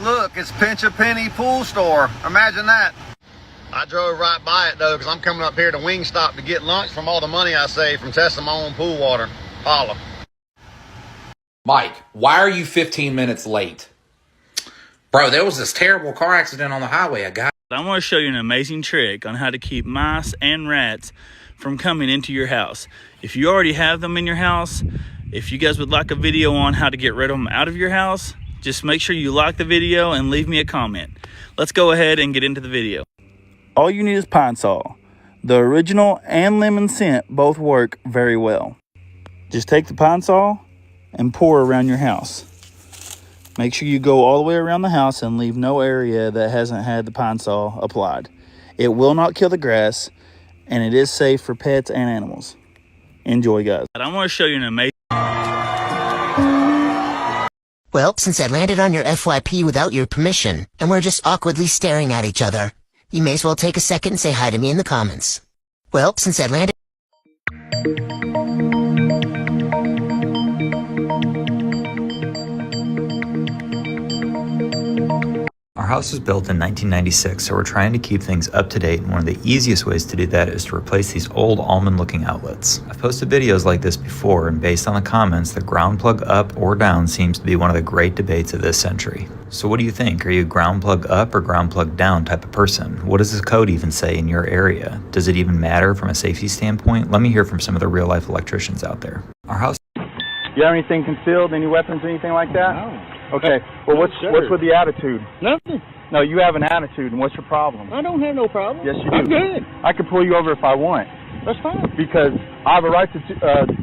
Look, it's Pinch a Penny pool store. Imagine that. I drove right by it though, because I'm coming up here to Wingstop to get lunch from all the money I saved from testing my own pool water. Holla. Mike, why are you 15 minutes late? Bro, there was this terrible car accident on the highway. I want to show you an amazing trick on how to keep mice and rats from coming into your house. If you already have them in your house, if you guys would like a video on how to get rid of them out of your house, just make sure you like the video and leave me a comment. Let's go ahead and get into the video. All you need is Pine Sol. The original and lemon scent both work very well. Just take the Pine Sol and pour around your house. Make sure you go all the way around the house and leave no area that hasn't had the Pine Sol applied. It will not kill the grass, and it is safe for pets and animals. Enjoy, guys. I want to show you an amazing... Well, since I landed on your FYP without your permission, and we're just awkwardly staring at each other, you may as well take a second and say hi to me in the comments. Well, since I landed... Our house was built in 1996, so we're trying to keep things up to date, and one of the easiest ways to do that is to replace these old almond-looking outlets. I've posted videos like this before, and based on the comments, the ground plug up or down seems to be one of the great debates of this century. So what do you think? Are you a ground plug up or ground plug down type of person? What does this code even say in your area? Does it even matter from a safety standpoint? Let me hear from some of the real-life electricians out there. Our house... You have anything concealed, any weapons, anything like that? No. Okay, well what's with the attitude? Nothing. No, you have an attitude, and what's your problem? I don't have no problem. Yes, you do. I'm good. I could pull you over if I want. That's fine. Because I have a right to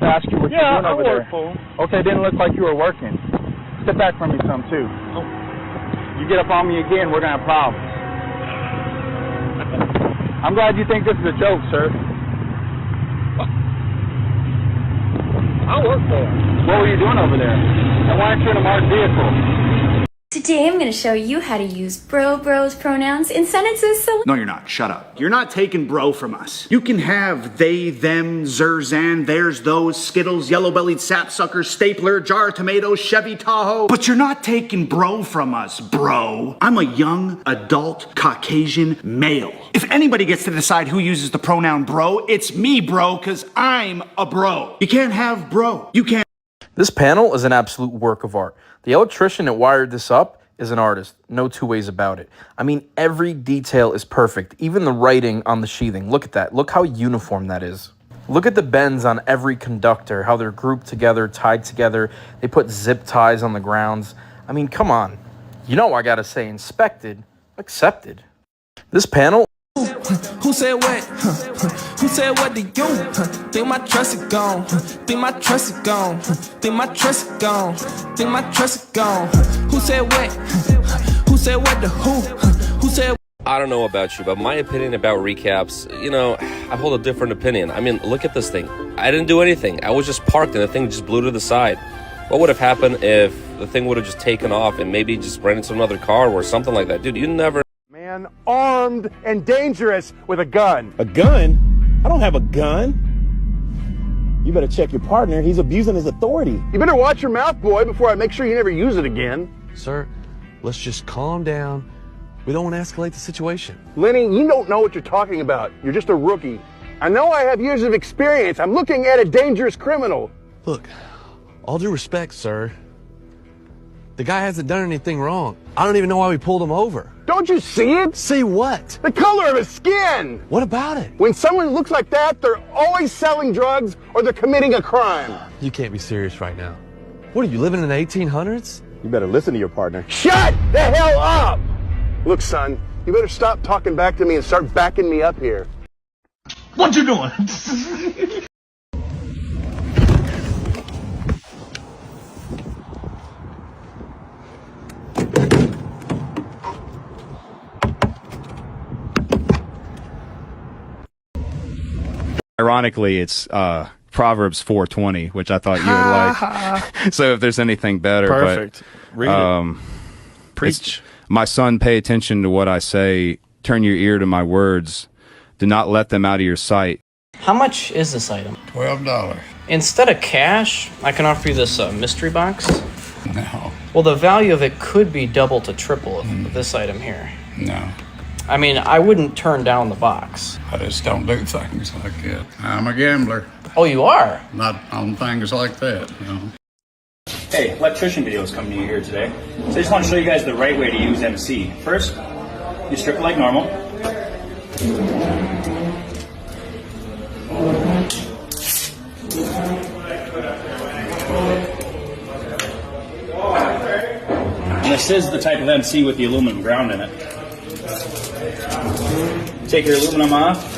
ask you what you're doing over there. Yeah, I work for 'em. Okay, didn't look like you were working. Step back from me some, too. Oh. You get up on me again, we're going to have problems. I'm glad you think this is a joke, sir. I work there. What were you doing over there? And why aren't you in a marked vehicle? Today I'm going to show you how to use bros pronouns in sentences. So No, you're not. Shut up. You're not taking bro from us. You can have they, them, zerzan, theirs, those, Skittles, yellow-bellied sapsucker, stapler, jar of tomatoes, Chevy Tahoe. But you're not taking bro from us, bro. I'm a young, adult, Caucasian male. If anybody gets to decide who uses the pronoun bro, it's me, bro, because I'm a bro. You can't have bro. You can't. This panel is an absolute work of art. The electrician that wired this up is an artist. No two ways about it. I mean, every detail is perfect. Even the writing on the sheathing. Look at that. Look how uniform that is. Look at the bends on every conductor, how they're grouped together, tied together. They put zip ties on the grounds. I mean, come on. You know I gotta say inspected, accepted. This panel... Who said what? Who said what to you? Think my trust is gone. Think my trust is gone. Think my trust is gone. Think my trust is gone. Who said what? Who said what to who? Who said? I don't know about you, but my opinion about recaps, you know, I hold a different opinion. I mean, look at this thing. I didn't do anything. I was just parked and the thing just blew to the side. What would have happened if the thing would have just taken off and maybe just ran into another car or something like that? Dude, you never... Man armed and dangerous with a gun. A gun? I don't have a gun. You better check your partner. He's abusing his authority. You better watch your mouth, boy, before I make sure you never use it again. Sir, let's just calm down. We don't want to escalate the situation. Lenny, you don't know what you're talking about. You're just a rookie. I know I have years of experience. I'm looking at a dangerous criminal. Look, all due respect, sir. The guy hasn't done anything wrong. I don't even know why we pulled him over. Don't you see it? See what? The color of his skin. What about it? When someone looks like that, they're always selling drugs or they're committing a crime. You can't be serious right now. What are you, living in the 1800s? You better listen to your partner. Shut the hell up! Look, son, you better stop talking back to me and start backing me up here. What you doing? Ironically, it's Proverbs 4:20, which I thought you would like. So if there's anything better. Perfect. But, read it. Preach. My son, pay attention to what I say. Turn your ear to my words. Do not let them out of your sight. How much is this item? $12. Instead of cash, I can offer you this mystery box. No. Well, the value of it could be double to triple of this item here. No. I mean, I wouldn't turn down the box. I just don't do things like that. I'm a gambler. Oh, you are? Not on things like that, you know. Hey, electrician videos coming to you here today. So I just want to show you guys the right way to use MC. First, you strip it like normal. And this is the type of MC with the aluminum ground in it. Take your aluminum off.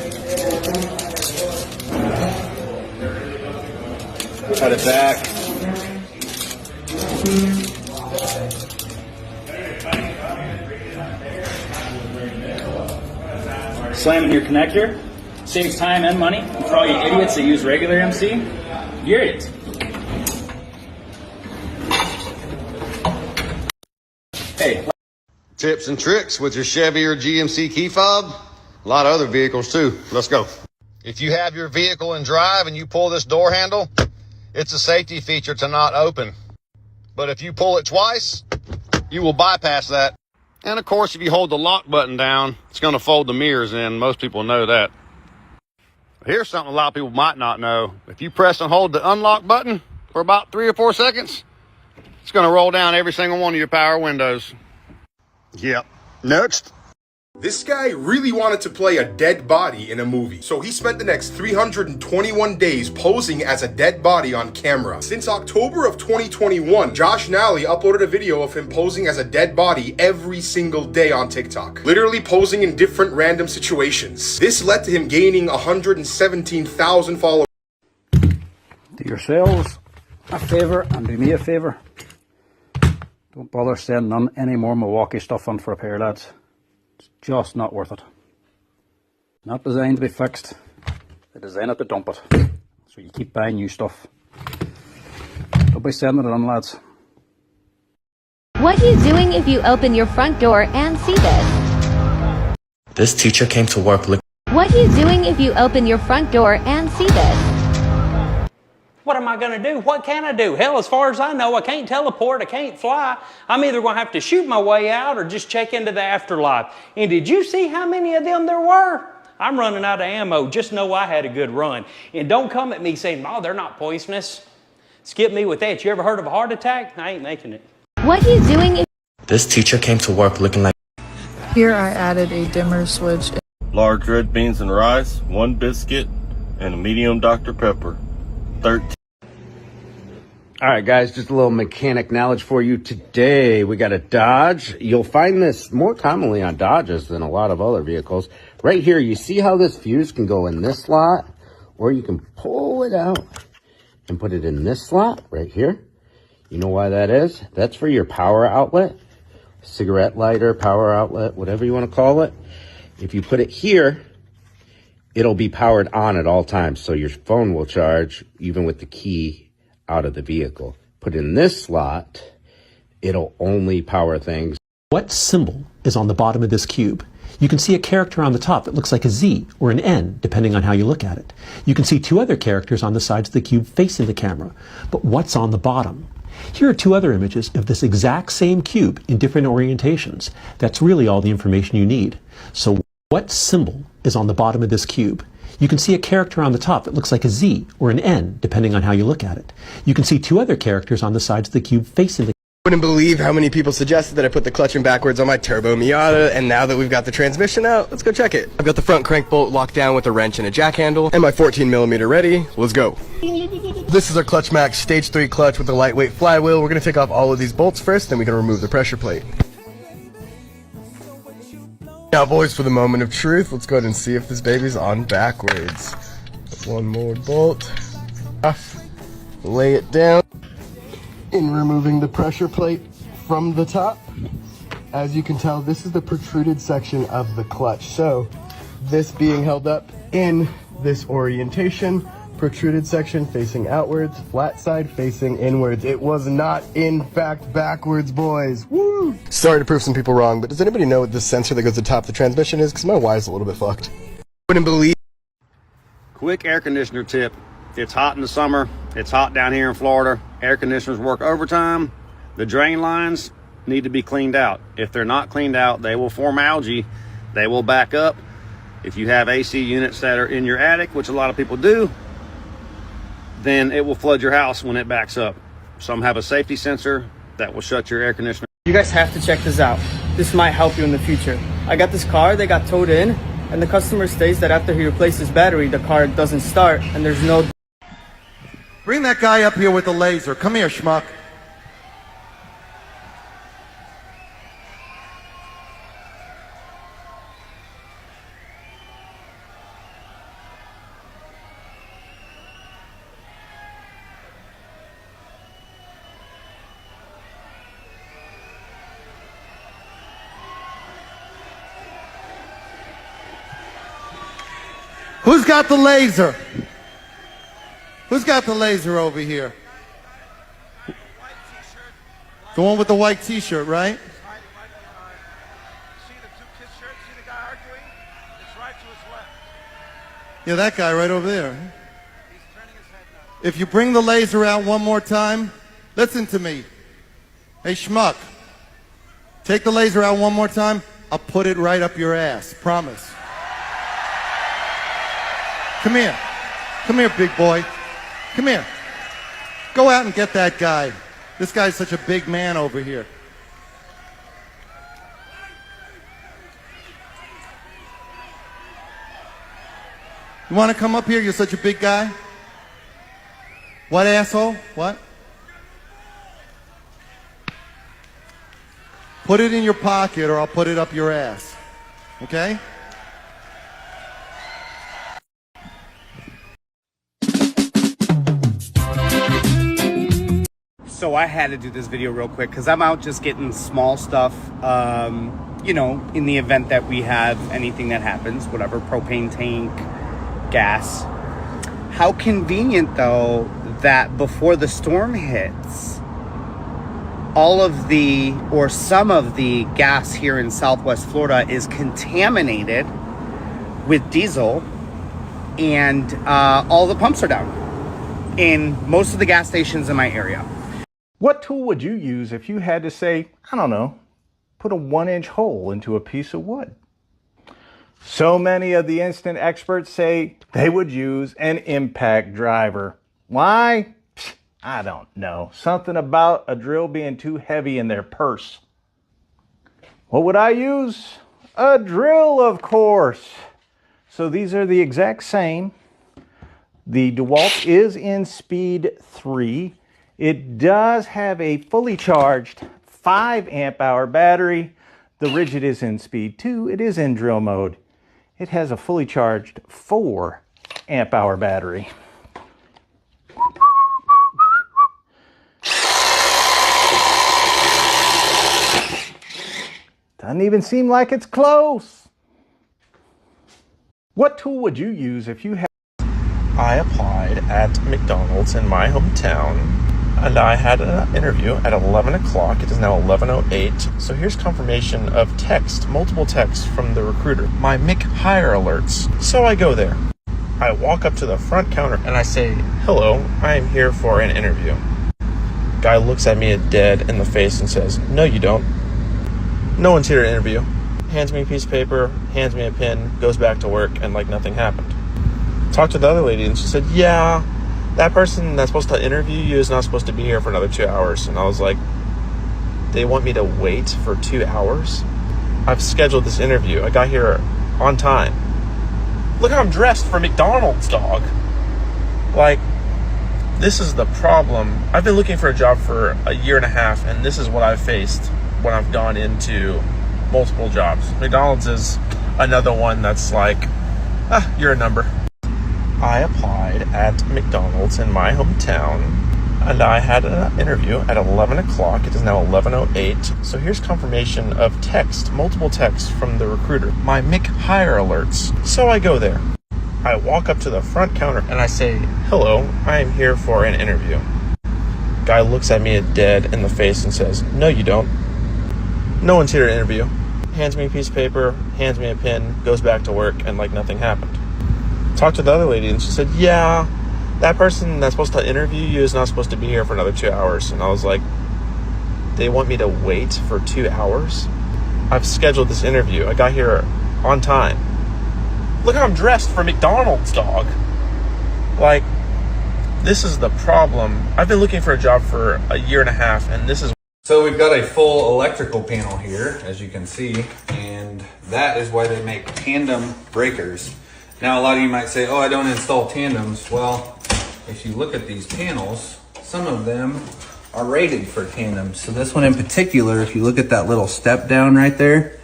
Cut it back. Slam in your connector. Saves time and money. And for all you idiots that use regular MC, you're idiots. Hey. Tips and tricks with your Chevy or GMC key fob. A lot of other vehicles too. Let's go. If you have your vehicle in drive and you pull this door handle, it's a safety feature to not open. But if you pull it twice, you will bypass that. And of course, if you hold the lock button down, it's going to fold the mirrors in. Most people know that. Here's something a lot of people might not know. If you press and hold the unlock button for about 3 or 4 seconds, it's going to roll down every single one of your power windows. Yep. Next. This guy really wanted to play a dead body in a movie, so he spent the next 321 days posing as a dead body on camera. Since October of 2021, Josh Nally uploaded a video of him posing as a dead body every single day on TikTok, literally posing in different random situations. This led to him gaining 117,000 followers. Do yourselves a favour and do me a favour. Don't bother sending any more Milwaukee stuff on for repair, lads. Just not worth it. Not designed to be fixed. They design it to dump it. So you keep buying new stuff. Don't be sending it on, lads. What are you doing if you open your front door and see this? This teacher came to work looking. What are you doing if you open your front door and see this? What am I going to do? What can I do? Hell, as far as I know, I can't teleport, I can't fly. I'm either going to have to shoot my way out or just check into the afterlife. And did you see how many of them there were? I'm running out of ammo. Just know I had a good run. And don't come at me saying, oh, they're not poisonous. Skip me with that. You ever heard of a heart attack? I ain't making it. What are you doing if... This teacher came to work looking like... Here I added a dimmer switch. Large red beans and rice, 1 biscuit, and a medium Dr. Pepper. 13. All right, guys, just a little mechanic knowledge for you today. We got a Dodge. You'll find this more commonly on Dodges than a lot of other vehicles. Right here, you see how this fuse can go in this slot, or you can pull it out and put it in this slot right here. You know why that is? That's for your power outlet, cigarette lighter, power outlet, whatever you want to call it. If you put it here, it'll be powered on at all times, so your phone will charge even with the key out of the vehicle. Put in this slot, it'll only power things. What symbol is on the bottom of this cube? You can see a character on the top that looks like a Z or an N, depending on how you look at it. You can see 2 other characters on the sides of the cube facing the camera. But what's on the bottom? Here are 2 other images of this exact same cube in different orientations. That's really all the information you need. So what symbol is on the bottom of this cube? You can see a character on the top that looks like a Z or an N, depending on how you look at it. You can see 2 other characters on the sides of the cube facing the... Wouldn't believe how many people suggested that I put the clutch in backwards on my turbo Miata, and now that we've got the transmission out, let's go check it. I've got the front crank bolt locked down with a wrench and a jack handle, and my 14mm ready. Let's go. This is our Clutch Max Stage 3 clutch with a lightweight flywheel. We're going to take off all of these bolts first, then we're going to remove the pressure plate. Now boys, for the moment of truth, let's go ahead and see if this baby's on backwards. One more bolt off, lay it down. In removing the pressure plate from the top, as you can tell, this is the protruded section of the clutch. So this being held up in this orientation, protruded section facing outwards, flat side facing inwards. It was not in fact backwards, boys. Woo! Sorry to prove some people wrong, but does anybody know what this sensor that goes at the top of the transmission is? Because my wire's a little bit fucked. Wouldn't believe. Quick air conditioner tip. It's hot in the summer. It's hot down here in Florida. Air conditioners work overtime. The drain lines need to be cleaned out. If they're not cleaned out, they will form algae They will back up. If you have AC units that are in your attic, which a lot of people do, then it will flood your house when it backs up. Some have a safety sensor that will shut your air conditioner. You guys have to check this out. This might help you in the future. I got this car, they got towed in, and the customer states that after he replaces battery, the car doesn't start and there's no... Bring that guy up here with the laser. Come here, schmuck. Who's got the laser? Who's got the laser over here? The one with the white t-shirt, right? Yeah, that guy right over there. If you bring the laser out one more time, listen to me. Hey, schmuck. Take the laser out one more time, I'll put it right up your ass. Promise. Come here. Come here, big boy. Come here. Go out and get that guy. This guy's such a big man over here. You want to come up here? You're such a big guy. What, asshole? What? Put it in your pocket or I'll put it up your ass. Okay? So I had to do this video real quick because I'm out just getting small stuff, you know, in the event that we have anything that happens, whatever, propane tank, gas. How convenient, though, that before the storm hits, all of the, or some of the gas here in Southwest Florida is contaminated with diesel, and all the pumps are down in most of the gas stations in my area. What tool would you use if you had to, say, I don't know, put a 1-inch hole into a piece of wood? So many of the instant experts say they would use an impact driver. Why? I don't know. Something about a drill being too heavy in their purse. What would I use? A drill, of course. So these are the exact same. The DeWalt is in speed 3. It does have a fully charged 5 amp hour battery. The Rigid is in speed 2. It is in drill mode. It has a fully charged 4 amp hour battery. Doesn't even seem like it's close. What tool would you use if you had... I applied at McDonald's in my hometown, and I had an interview at 11 o'clock. It is now 11:08. So here's confirmation of text, multiple texts from the recruiter. My McHire alerts. So I go there. I walk up to the front counter and I say, "Hello, I am here for an interview." Guy looks at me dead in the face and says, "No, you don't. No one's here to interview." Hands me a piece of paper, hands me a pen, goes back to work, and like nothing happened. Talked to the other lady and she said, "Yeah, that person that's supposed to interview you is not supposed to be here for another 2 hours." And I was like, they want me to wait for 2 hours? I've scheduled this interview. I got here on time. Look how I'm dressed for McDonald's, dog. Like, this is the problem. I've been looking for a job for a year and a half, and this is what I've faced when I've gone into multiple jobs. McDonald's is another one that's like, you're a number. I applied at McDonald's in my hometown, and I had an interview at 11 o'clock. It is now 11:08. So here's confirmation of text, multiple texts from the recruiter. My McHire alerts. So I go there. I walk up to the front counter and I say, "Hello, I am here for an interview." Guy looks at me dead in the face and says, "No, you don't. No one's here to interview." Hands me a piece of paper, hands me a pen, goes back to work, and like nothing happened. Talked to the other lady and she said, "Yeah, that person that's supposed to interview you is not supposed to be here for another 2 hours." And I was like, they want me to wait for 2 hours? I've scheduled this interview. I got here on time. Look how I'm dressed for McDonald's, dog. Like, this is the problem. I've been looking for a job for a year and a half, and this is... So we've got a full electrical panel here, as you can see, and that is why they make tandem breakers. Now, a lot of you might say, oh, I don't install tandems. Well, if you look at these panels, some of them are rated for tandems. So this one in particular, if you look at that little step down right there,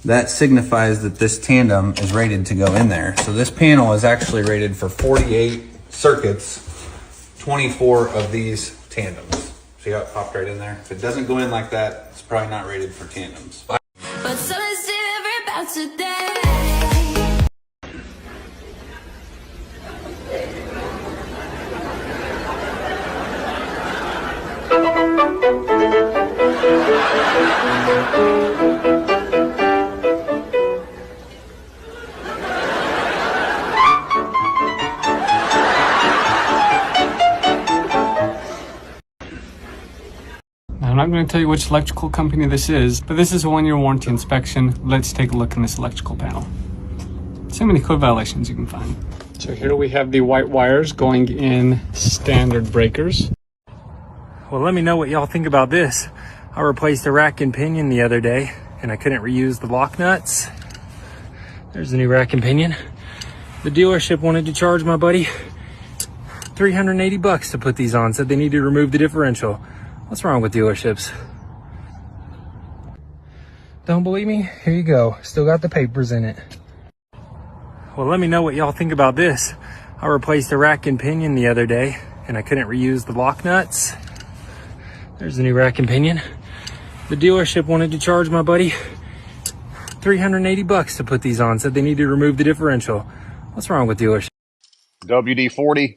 that signifies that this tandem is rated to go in there. So this panel is actually rated for 48 circuits, 24 of these tandems. See how it popped right in there? If it doesn't go in like that, it's probably not rated for tandems. But so is it about today. I'm not going to tell you which electrical company this is, but this is a 1-year warranty inspection. Let's take a look in this electrical panel. So many code violations you can find. So here we have the white wires going in standard breakers. Well, let me know what y'all think about this. I replaced a rack and pinion the other day, and I couldn't reuse the lock nuts. There's the new rack and pinion. The dealership wanted to charge my buddy $380 to put these on, said they needed to remove the differential. What's wrong with dealerships? Don't believe me? Here you go. Still got the papers in it. Well, let me know what y'all think about this. I replaced a rack and pinion the other day, and I couldn't reuse the lock nuts. There's the new rack and pinion. The dealership wanted to charge my buddy $380 to put these on, said they needed to remove the differential. What's wrong with dealerships? WD-40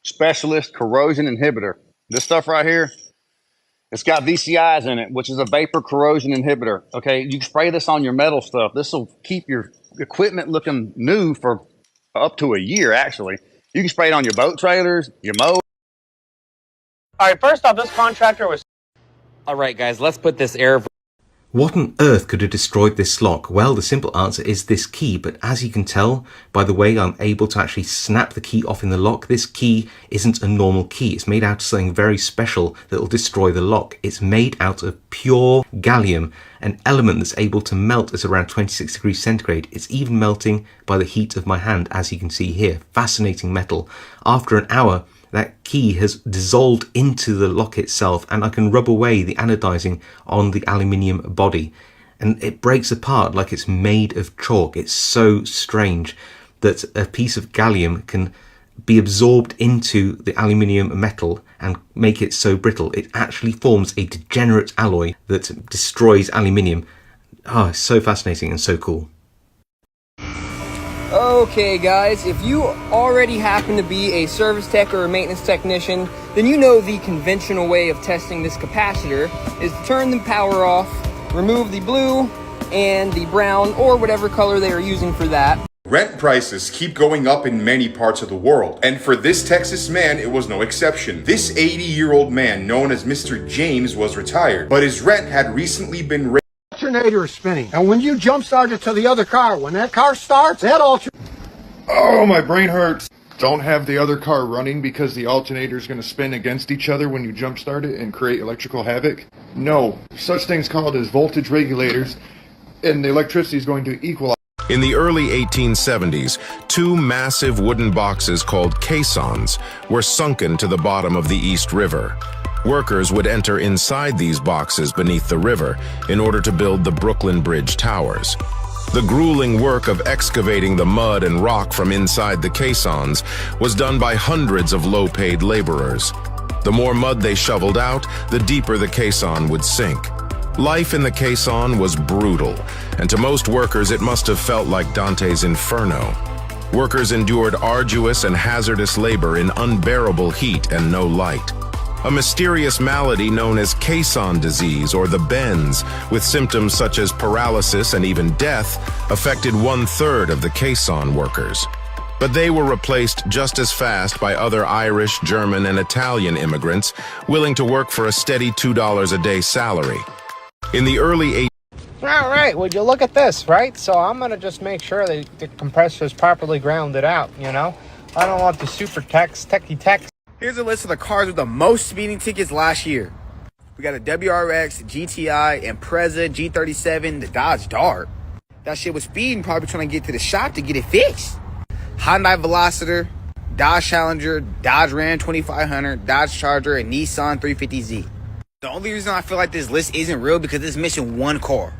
Specialist Corrosion Inhibitor. This stuff right here, it's got VCIs in it, which is a vapor corrosion inhibitor. Okay, you can spray this on your metal stuff. This will keep your equipment looking new for up to a year, actually. You can spray it on your boat trailers, your mower. All right, first off, this contractor was... All right, guys, let's put this air... What on earth could have destroyed this lock? Well, the simple answer is this key, but as you can tell by the way I'm able to actually snap the key off in the lock, this key isn't a normal key. It's made out of something very special that will destroy the lock. It's made out of pure gallium, an element that's able to melt at around 26 degrees centigrade. It's even melting by the heat of my hand, as you can see here. Fascinating metal. After an hour, that key has dissolved into the lock itself, and I can rub away the anodizing on the aluminium body, and it breaks apart like it's made of chalk. It's so strange that a piece of gallium can be absorbed into the aluminium metal and make it so brittle. It actually forms a degenerate alloy that destroys aluminium. It's so fascinating and so cool. Okay guys, if you already happen to be a service tech or a maintenance technician, then you know the conventional way of testing this capacitor is to turn the power off, remove the blue and the brown or whatever color they are using for that. Rent prices keep going up in many parts of the world, and for this Texas man, it was no exception. This 80-year-old man, known as Mr. James, was retired, but his rent had recently been raised. Alternator is spinning, and when you jump start it to the other car, when that car starts, that alternator... Oh, my brain hurts. Don't have the other car running because the alternator is going to spin against each other when you jump start it and create electrical havoc? No, such things called as voltage regulators, and the electricity is going to equalize. In the early 1870s, two massive wooden boxes called caissons were sunken to the bottom of the East River. Workers would enter inside these boxes beneath the river in order to build the Brooklyn Bridge towers. The grueling work of excavating the mud and rock from inside the caissons was done by hundreds of low-paid laborers. The more mud they shoveled out, the deeper the caisson would sink. Life in the caisson was brutal, and to most workers it must have felt like Dante's Inferno. Workers endured arduous and hazardous labor in unbearable heat and no light. A mysterious malady known as caisson disease, or the bends, with symptoms such as paralysis and even death, affected 1/3 of the caisson workers. But they were replaced just as fast by other Irish, German, and Italian immigrants willing to work for a steady $2 a day salary. In the early 80s... All right, would you look at this, right? So I'm gonna just make sure that the compressor is properly grounded out, you know? I don't want the super techie text. Here's a list of the cars with the most speeding tickets last year. We got a WRX, GTI, Impreza, G37, the Dodge Dart. That shit was speeding, probably trying to get to the shop to get it fixed. Hyundai Veloster, Dodge Challenger, Dodge Ram 2500, Dodge Charger, and Nissan 350Z. The only reason I feel like this list isn't real because it's missing one car.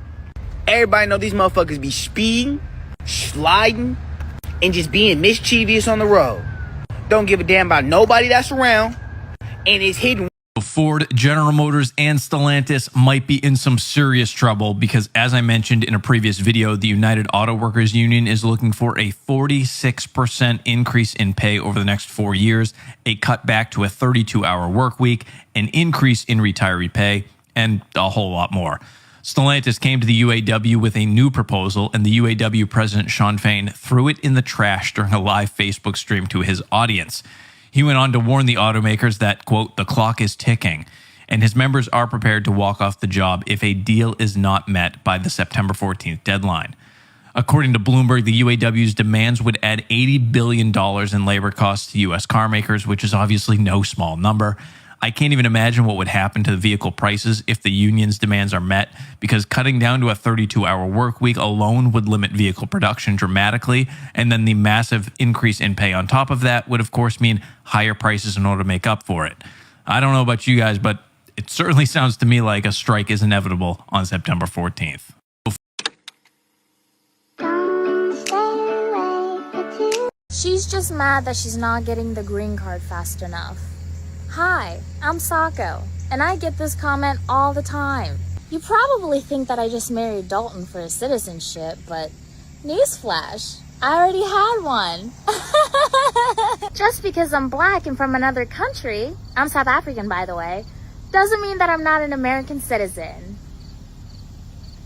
Everybody know these motherfuckers be speeding, sliding, and just being mischievous on the road. Don't give a damn about nobody that's around, and it's hidden. Ford, General Motors, and Stellantis might be in some serious trouble because, as I mentioned in a previous video, the United Auto Workers Union is looking for a 46% increase in pay over the next 4 years, a cut back to a 32-hour work week, an increase in retiree pay, and a whole lot more. Stellantis came to the UAW with a new proposal, and the UAW president, Sean Fain, threw it in the trash during a live Facebook stream to his audience. He went on to warn the automakers that, quote, the clock is ticking, and his members are prepared to walk off the job if a deal is not met by the September 14th deadline. According to Bloomberg, the UAW's demands would add $80 billion in labor costs to U.S. car makers, which is obviously no small number. I can't even imagine what would happen to the vehicle prices if the union's demands are met, because cutting down to a 32-hour work week alone would limit vehicle production dramatically, and then the massive increase in pay on top of that would, of course, mean higher prices in order to make up for it. I don't know about you guys, but it certainly sounds to me like a strike is inevitable on September 14th. She's just mad that she's not getting the green card fast enough. Hi, I'm Sako, and I get this comment all the time. You probably think that I just married Dalton for his citizenship, but newsflash, I already had one. Just because I'm black and from another country, I'm South African by the way, doesn't mean that I'm not an American citizen.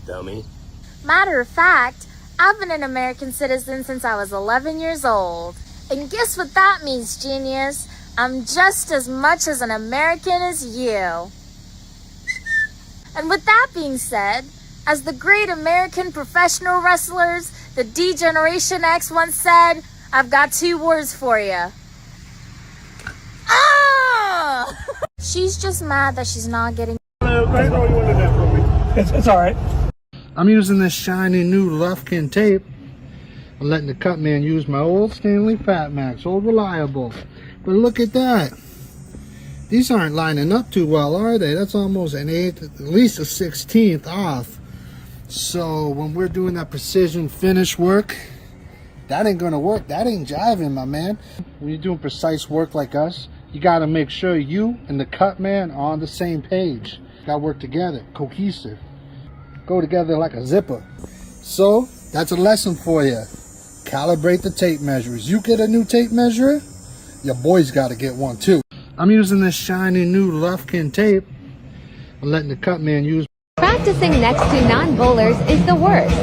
Dummy. Matter of fact, I've been an American citizen since I was 11 years old. And guess what that means, genius? I'm just as much as an American as you. And with that being said, as the great American professional wrestlers, the D-Generation X once said, I've got 2 words for you. Ah! She's just mad that she's not getting... It's all right. I'm using this shiny new Lufkin tape. I'm letting the cut man use my old Stanley Fat Max, old reliable. But look at that. These aren't lining up too well, are they? That's almost an 8th, at least a 16th off. So when we're doing that precision finish work, that ain't gonna work. That ain't jiving, my man. When you're doing precise work like us, you gotta make sure you and the cut man are on the same page. Gotta work together, cohesive. Go together like a zipper. So that's a lesson for you. Calibrate the tape measures. You get a new tape measure, your boy's got to get one too. I'm using this shiny new Lufkin tape. I'm letting the cut man use. Practicing next to non-bowlers is the worst.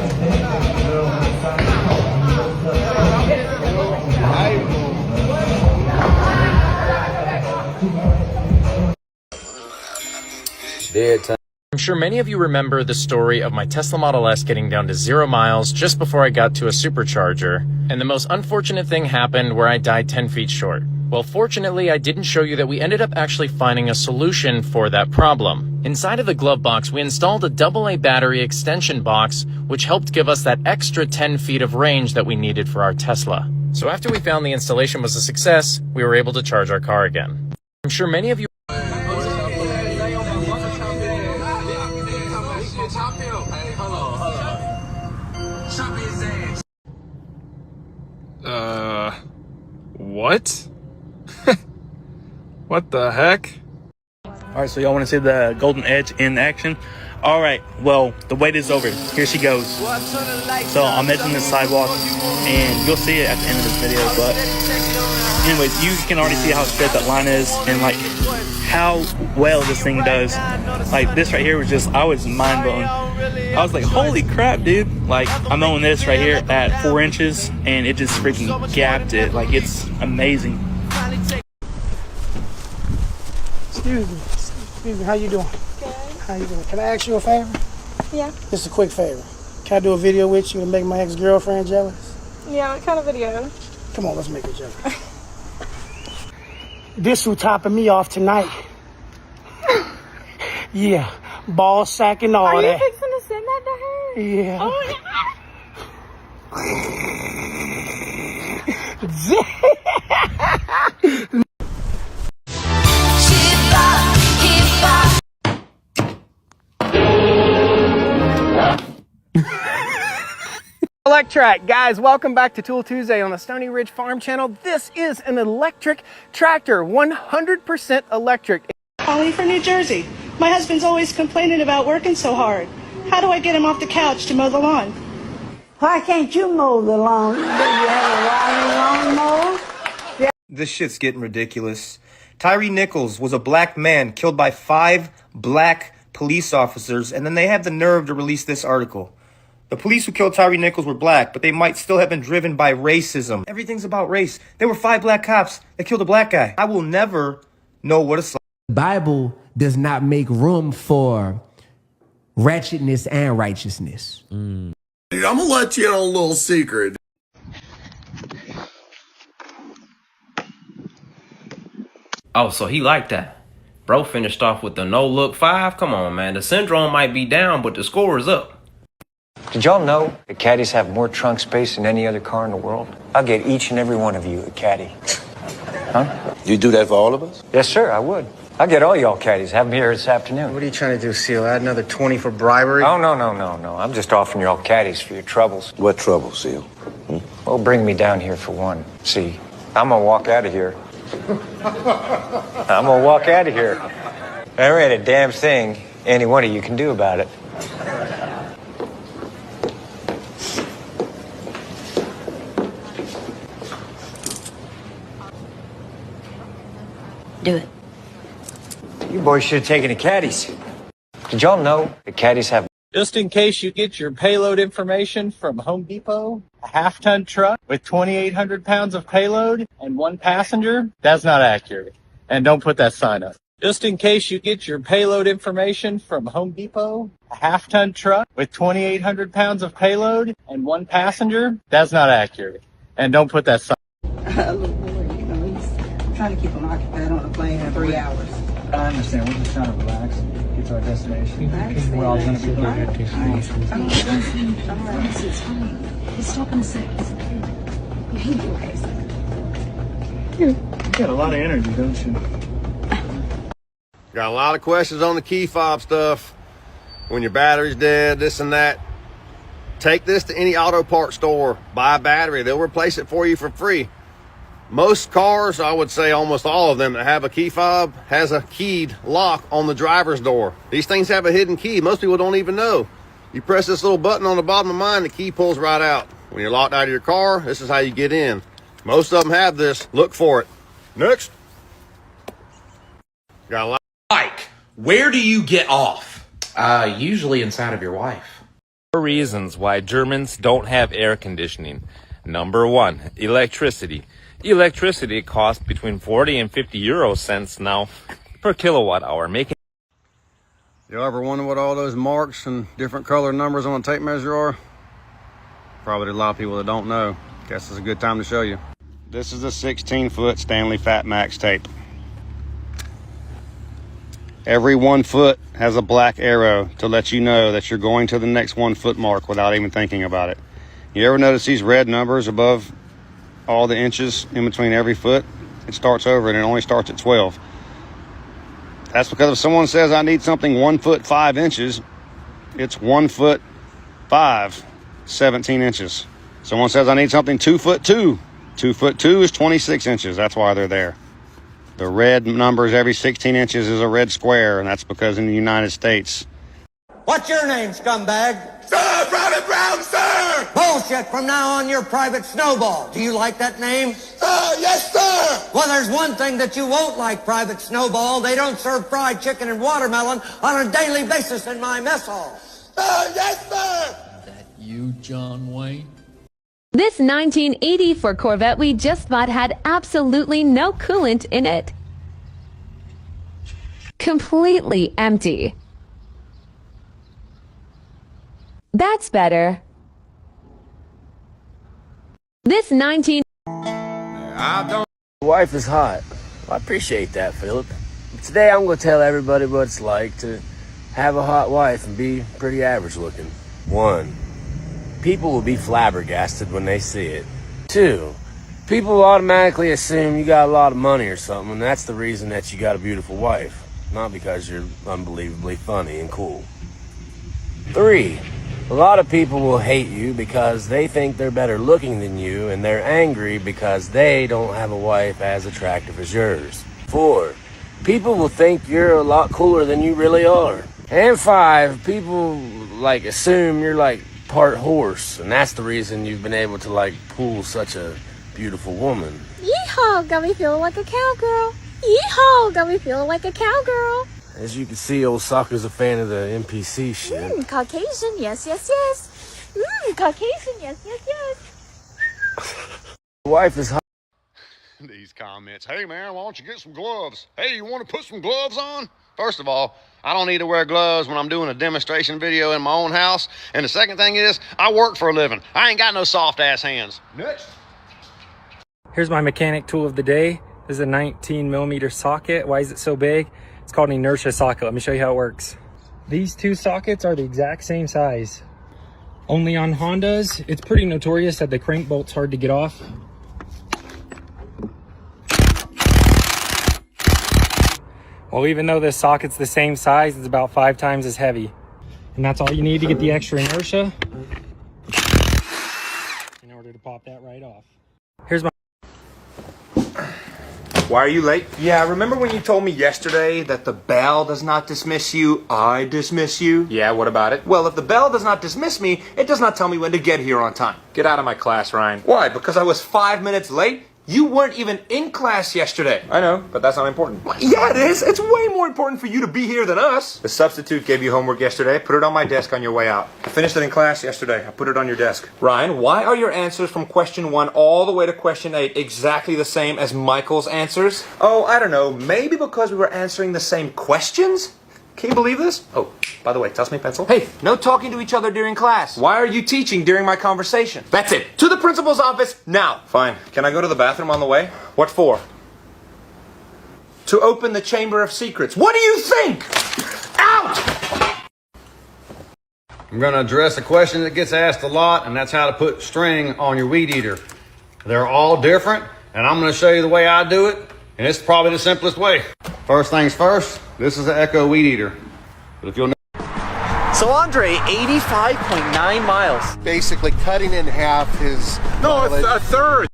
I'm sure many of you remember the story of my Tesla Model S getting down to 0 miles just before I got to a supercharger, and the most unfortunate thing happened where I died 10 feet short. Well, fortunately, I didn't show you that we ended up actually finding a solution for that problem. Inside of the glove box, we installed a AA battery extension box, which helped give us that extra 10 feet of range that we needed for our Tesla. So after we found the installation was a success, we were able to charge our car again. I'm sure many of you... What? What the heck? Alright, so y'all want to see the Golden Edge in action? Alright, well, the wait is over. Here she goes. So I'm edging this sidewalk, and you'll see it at the end of this video, but anyways, you can already see how straight that line is, and like how well this thing does. Like this right here was just, I was mind blown. I was like, holy crap, dude. Like, I'm mowing this right here at 4 inches, and it just freaking gapped it. Like, it's amazing. Excuse me, how you doing? Good. How you doing? Can I ask you a favor? Yeah. Just a quick favor. Can I do a video with you to make my ex-girlfriend jealous? Yeah, what kind of video? Come on, let's make it jealous. This who topping me off tonight. Yeah, ball sack and all Are that. you fixing to send that to her? Yeah. Oh, Electrac, guys, welcome back to Tool Tuesday on the Stony Ridge Farm Channel. This is an electric tractor, 100% electric. Calling for New Jersey. My husband's always complaining about working so hard. How do I get him off the couch to mow the lawn? Why can't you mow the lawn? Do you have a riding lawnmower? Yeah. This shit's getting ridiculous. Tyree Nichols was a black man killed by 5 black police officers, and then they have the nerve to release this article. The police who killed Tyree Nichols were black, but they might still have been driven by racism. Everything's about race. There were 5 black cops that killed a black guy. I will never know what it's like. The Bible does not make room for wretchedness and righteousness. Dude, I'm gonna let you in on a little secret. Oh, so he liked that. Bro finished off with the no-look 5. Come on, man. The syndrome might be down, but the score is up. Did y'all know that caddies have more trunk space than any other car in the world? I'll get each and every one of you a caddy. Huh? You do that for all of us? Yes, sir, I would. I'll get all y'all caddies. Have them here this afternoon. What are you trying to do, Seal? Add another 20 for bribery? Oh, no. I'm just offering y'all caddies for your troubles. What trouble, Seal? Well, bring me down here for one. See, I'm gonna walk out of here. I'm gonna walk out of here. There ain't a damn thing any one of you can do about it. Do it. You boys should have taken the caddies. Did y'all know the caddies have... Just in case you get your payload information from Home Depot, a half-ton truck with 2,800 pounds of payload and 1 passenger, that's not accurate. And don't put that sign up. Just in case you get your payload information from Home Depot, a half-ton truck with 2,800 pounds of payload and 1 passenger, that's not accurate. And don't put that sign Trying to keep them occupied on the plane for 3 hours. I understand. We're just trying to relax and get to our destination. We're all going to be here. It's fine. Just stop in a second. You got a lot of energy, don't you? Got a lot of questions on the key fob stuff. When your battery's dead, this and that. Take this to any auto part store. Buy a battery. They'll replace it for you for free. Most cars, I would say almost all of them that have a key fob, has a keyed lock on the driver's door. These things have a hidden key. Most people don't even know. You press this little button on the bottom of mine, the key pulls right out. When you're locked out of your car, this is how you get in. Most of them have this. Look for it. Next. Got a lot. Mike, where do you get off? Usually inside of your wife. Reasons why Germans don't have air conditioning. Number 1, electricity. Electricity costs between 40 and 50 euro cents now per kilowatt hour. You ever wonder what all those marks and different color numbers on a tape measure are? Probably a lot of people that don't know. Guess it's a good time to show you. This is a 16-foot Stanley Fat Max tape. Every 1 foot has a black arrow to let you know that you're going to the next 1 foot mark without even thinking about it. You ever notice these red numbers above all the inches in between every foot? It starts over and it only starts at 12. That's because if someone says I need something 1 foot 5 inches, it's 1 foot 5, 17 inches. Someone says I need something 2 foot 2. 2 foot 2 is 26 inches. That's why they're there. The red numbers every 16 inches is a red square, and that's because in the United States. What's your name, scumbag? Sir, Private Brown, sir! Bullshit. From now on, you're Private Snowball. Do you like that name? Yes, sir! Well, there's one thing that you won't like, Private Snowball. They don't serve fried chicken and watermelon on a daily basis in my mess hall. Yes, sir! You, John Wayne? This 1984 Corvette we just bought had absolutely no coolant in it. Completely empty. That's better. This 19... Wife is hot. Well, I appreciate that, Philip. Today I'm going to tell everybody what it's like to have a hot wife and be pretty average looking. 1, people will be flabbergasted when they see it. 2, people will automatically assume you got a lot of money or something, and that's the reason that you got a beautiful wife, not because you're unbelievably funny and cool. 3, a lot of people will hate you because they think they're better looking than you, and they're angry because they don't have a wife as attractive as yours. 4, people will think you're a lot cooler than you really are. And 5, people assume you're part horse, and that's the reason you've been able to pull such a beautiful woman. Yeehaw, got me feeling like a cowgirl. Yeehaw, got me feeling like a cowgirl. As you can see, old Soccer's a fan of the NPC shit. Caucasian, yes, yes, yes. Caucasian, yes, yes, yes. Wife is hot. These comments. Hey, man, why don't you get some gloves? Hey, you want to put some gloves on? First of all, I don't need to wear gloves when I'm doing a demonstration video in my own house. And the second thing is, I work for a living. I ain't got no soft-ass hands. Next. Here's my mechanic tool of the day. This is a 19mm socket. Why is it so big? It's called an inertia socket. Let me show you how it works. These two sockets are the exact same size. Only on Hondas, it's pretty notorious that the crank bolt's hard to get off. Well, even though this socket's the same size, it's about 5 times as heavy. And that's all you need to get the extra inertia in order to pop that right off. Here's my... Why are you late? Yeah, remember when you told me yesterday that the bell does not dismiss you, I dismiss you? Yeah, what about it? Well, if the bell does not dismiss me, it does not tell me when to get here on time. Get out of my class, Ryan. Why? Because I was 5 minutes late? You weren't even in class yesterday. I know, but that's not important. Yeah, it is. It's way more important for you to be here than us. The substitute gave you homework yesterday. Put it on my desk on your way out. I finished it in class yesterday. I put it on your desk. Ryan, why are your answers from question 1 all the way to question 8 exactly the same as Michael's answers? Oh, I don't know. Maybe because we were answering the same questions? Can you believe this? Oh, by the way, toss me a pencil. Hey, no talking to each other during class. Why are you teaching during my conversation? That's it. To the principal's office now. Fine. Can I go to the bathroom on the way? What for? To open the Chamber of Secrets. What do you think? Out! I'm going to address a question that gets asked a lot, and that's how to put string on your weed eater. They're all different, and I'm going to show you the way I do it, and it's probably the simplest way. First things first, this is an Echo weed eater. But if you'll know, So Andre, 85.9 miles. Basically cutting in half his... No, it's a third.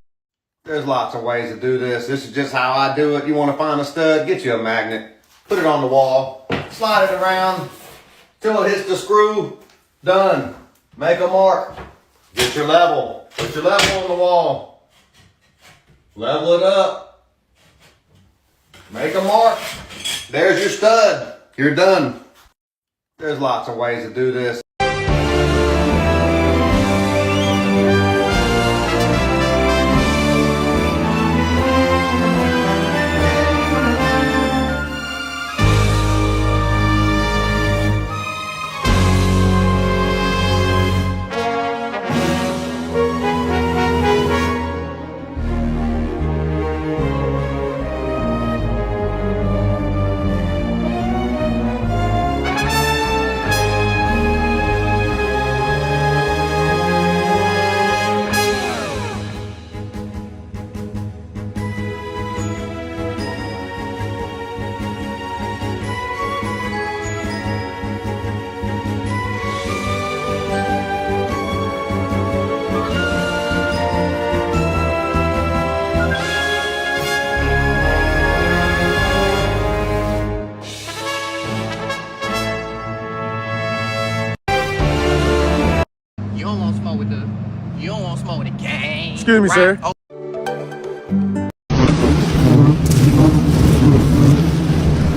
There's lots of ways to do this. This is just how I do it. You want to find a stud, get you a magnet, put it on the wall, slide it around till it hits the screw. Done. Make a mark. Get your level. Put your level on the wall. Level it up. Make a mark. There's your stud. You're done. There's lots of ways to do this. Excuse me, sir.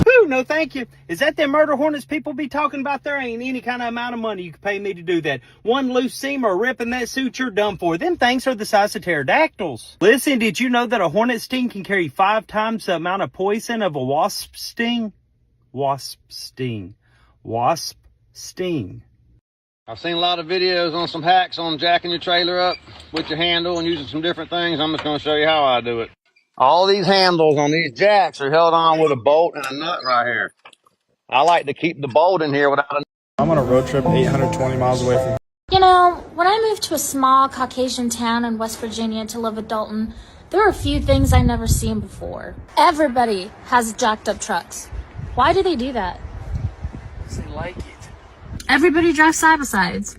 Whew, no thank you. Is that them murder hornets people be talking about? There ain't any kind of amount of money you can pay me to do that. One loose seam or a rip in that suit, you're done for. Them things are the size of pterodactyls. Listen, did you know that a hornet sting can carry 5 times the amount of poison of a wasp sting? Wasp sting. Wasp sting. I've seen a lot of videos on some hacks on jacking your trailer up with your handle and using some different things. I'm just going to show you how I do it. All these handles on these jacks are held on with a bolt and a nut right here. I like to keep the bolt in here without a... I'm on a road trip 820 miles away from... You know, when I moved to a small Caucasian town in West Virginia to live with Dalton, there were a few things I'd never seen before. Everybody has jacked up trucks. Why do they do that? Because they like it. Everybody drives side-by-sides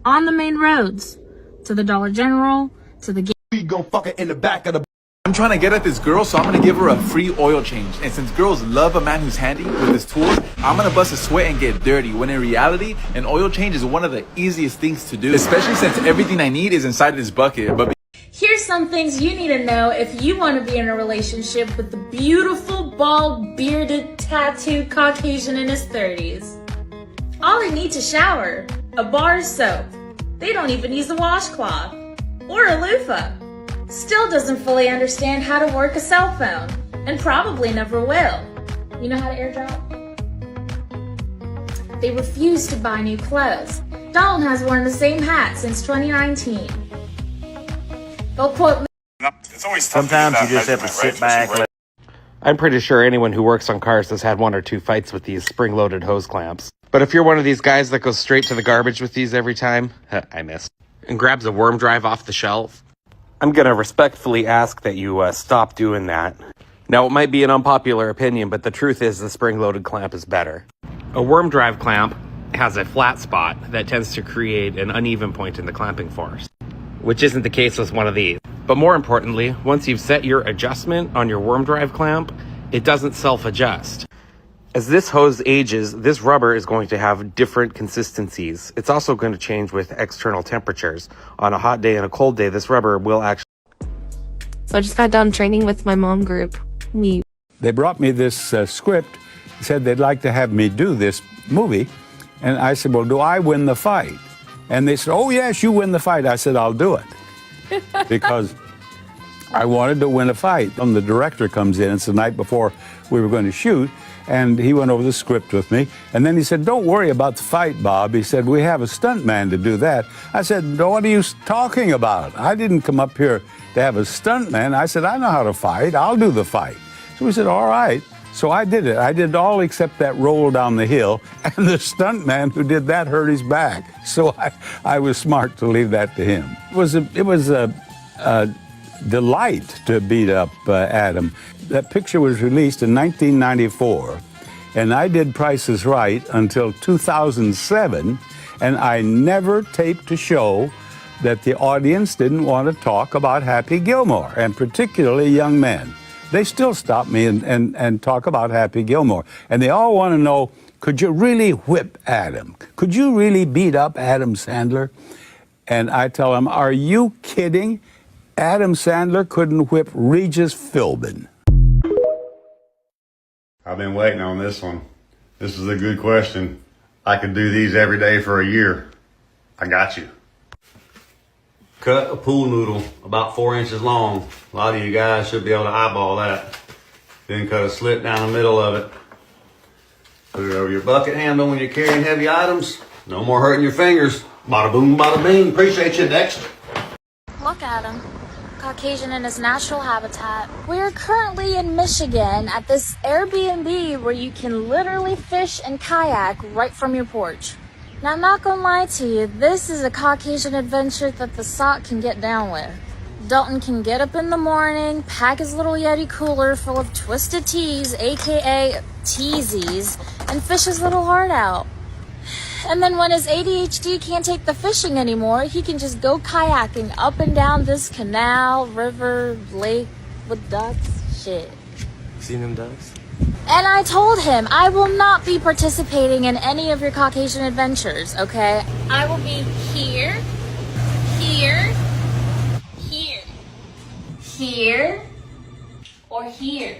on the main roads, to the Dollar General, to the... We gon' fuck it in the back of the... I'm trying to get at this girl, so I'm gonna give her a free oil change. And since girls love a man who's handy with his tools, I'm gonna bust a sweat and get dirty. When in reality, an oil change is one of the easiest things to do. Especially since everything I need is inside of this bucket. But Here's some things you need to know if you want to be in a relationship with the beautiful, bald, bearded, tattooed Caucasian in his 30s. All they need to shower, a bar of soap. They don't even use a washcloth or a loofah. Still doesn't fully understand how to work a cell phone, and probably never will. You know how to airdrop? They refuse to buy new clothes. Dalton has worn the same hat since 2019. They'll quote me. It's always sometimes you just have to sit back. I'm pretty sure anyone who works on cars has had one or two fights with these spring-loaded hose clamps. But if you're one of these guys that goes straight to the garbage with these every time, I miss, and grabs a worm drive off the shelf, I'm gonna respectfully ask that you stop doing that. Now, it might be an unpopular opinion, but the truth is the spring-loaded clamp is better. A worm drive clamp has a flat spot that tends to create an uneven point in the clamping force, which isn't the case with one of these. But more importantly, once you've set your adjustment on your worm drive clamp, it doesn't self-adjust. As this hose ages, this rubber is going to have different consistencies. It's also going to change with external temperatures. On a hot day and a cold day, this rubber will actually... So I just got done training with my mom group. They brought me this script, said they'd like to have me do this movie. And I said, well, do I win the fight? And they said, oh, yes, you win the fight. I said, I'll do it. Because I wanted to win a fight. And the director comes in. It's the night before we were going to shoot. And he went over the script with me. And then he said, don't worry about the fight, Bob. He said, we have a stuntman to do that. I said, what are you talking about? I didn't come up here to have a stuntman. I said, I know how to fight. I'll do the fight. So we said, all right. So I did it. I did all except that roll down the hill. And the stuntman who did that hurt his back. So I was smart to leave that to him. It was a delight to beat up Adam. That picture was released in 1994, and I did Price is Right until 2007, and I never taped a show that the audience didn't want to talk about Happy Gilmore, and particularly young men. They still stop me and talk about Happy Gilmore, and they all want to know, could you really whip Adam? Could you really beat up Adam Sandler? And I tell them, are you kidding? Adam Sandler couldn't whip Regis Philbin. I've been waiting on this one. This is a good question. I could do these every day for a year. I got you. Cut a pool noodle about 4 inches long. A lot of you guys should be able to eyeball that. Then cut a slit down the middle of it. Put it over your bucket handle when you're carrying heavy items. No more hurting your fingers. Bada boom, bada bing. Appreciate you, Dexter. Look at him. Caucasian in his natural habitat. We're currently in Michigan at this Airbnb where you can literally fish and kayak right from your porch. Now, I'm not gonna lie to you, this is a Caucasian adventure that the sock can get down with. Dalton can get up in the morning, pack his little Yeti cooler full of twisted teas, aka teasies, and fish his little heart out. And then when his ADHD can't take the fishing anymore, he can just go kayaking up and down this canal, river, lake with ducks. Shit. Seen them ducks? And I told him I will not be participating in any of your Caucasian adventures, okay? I will be here, here, here, here, or here.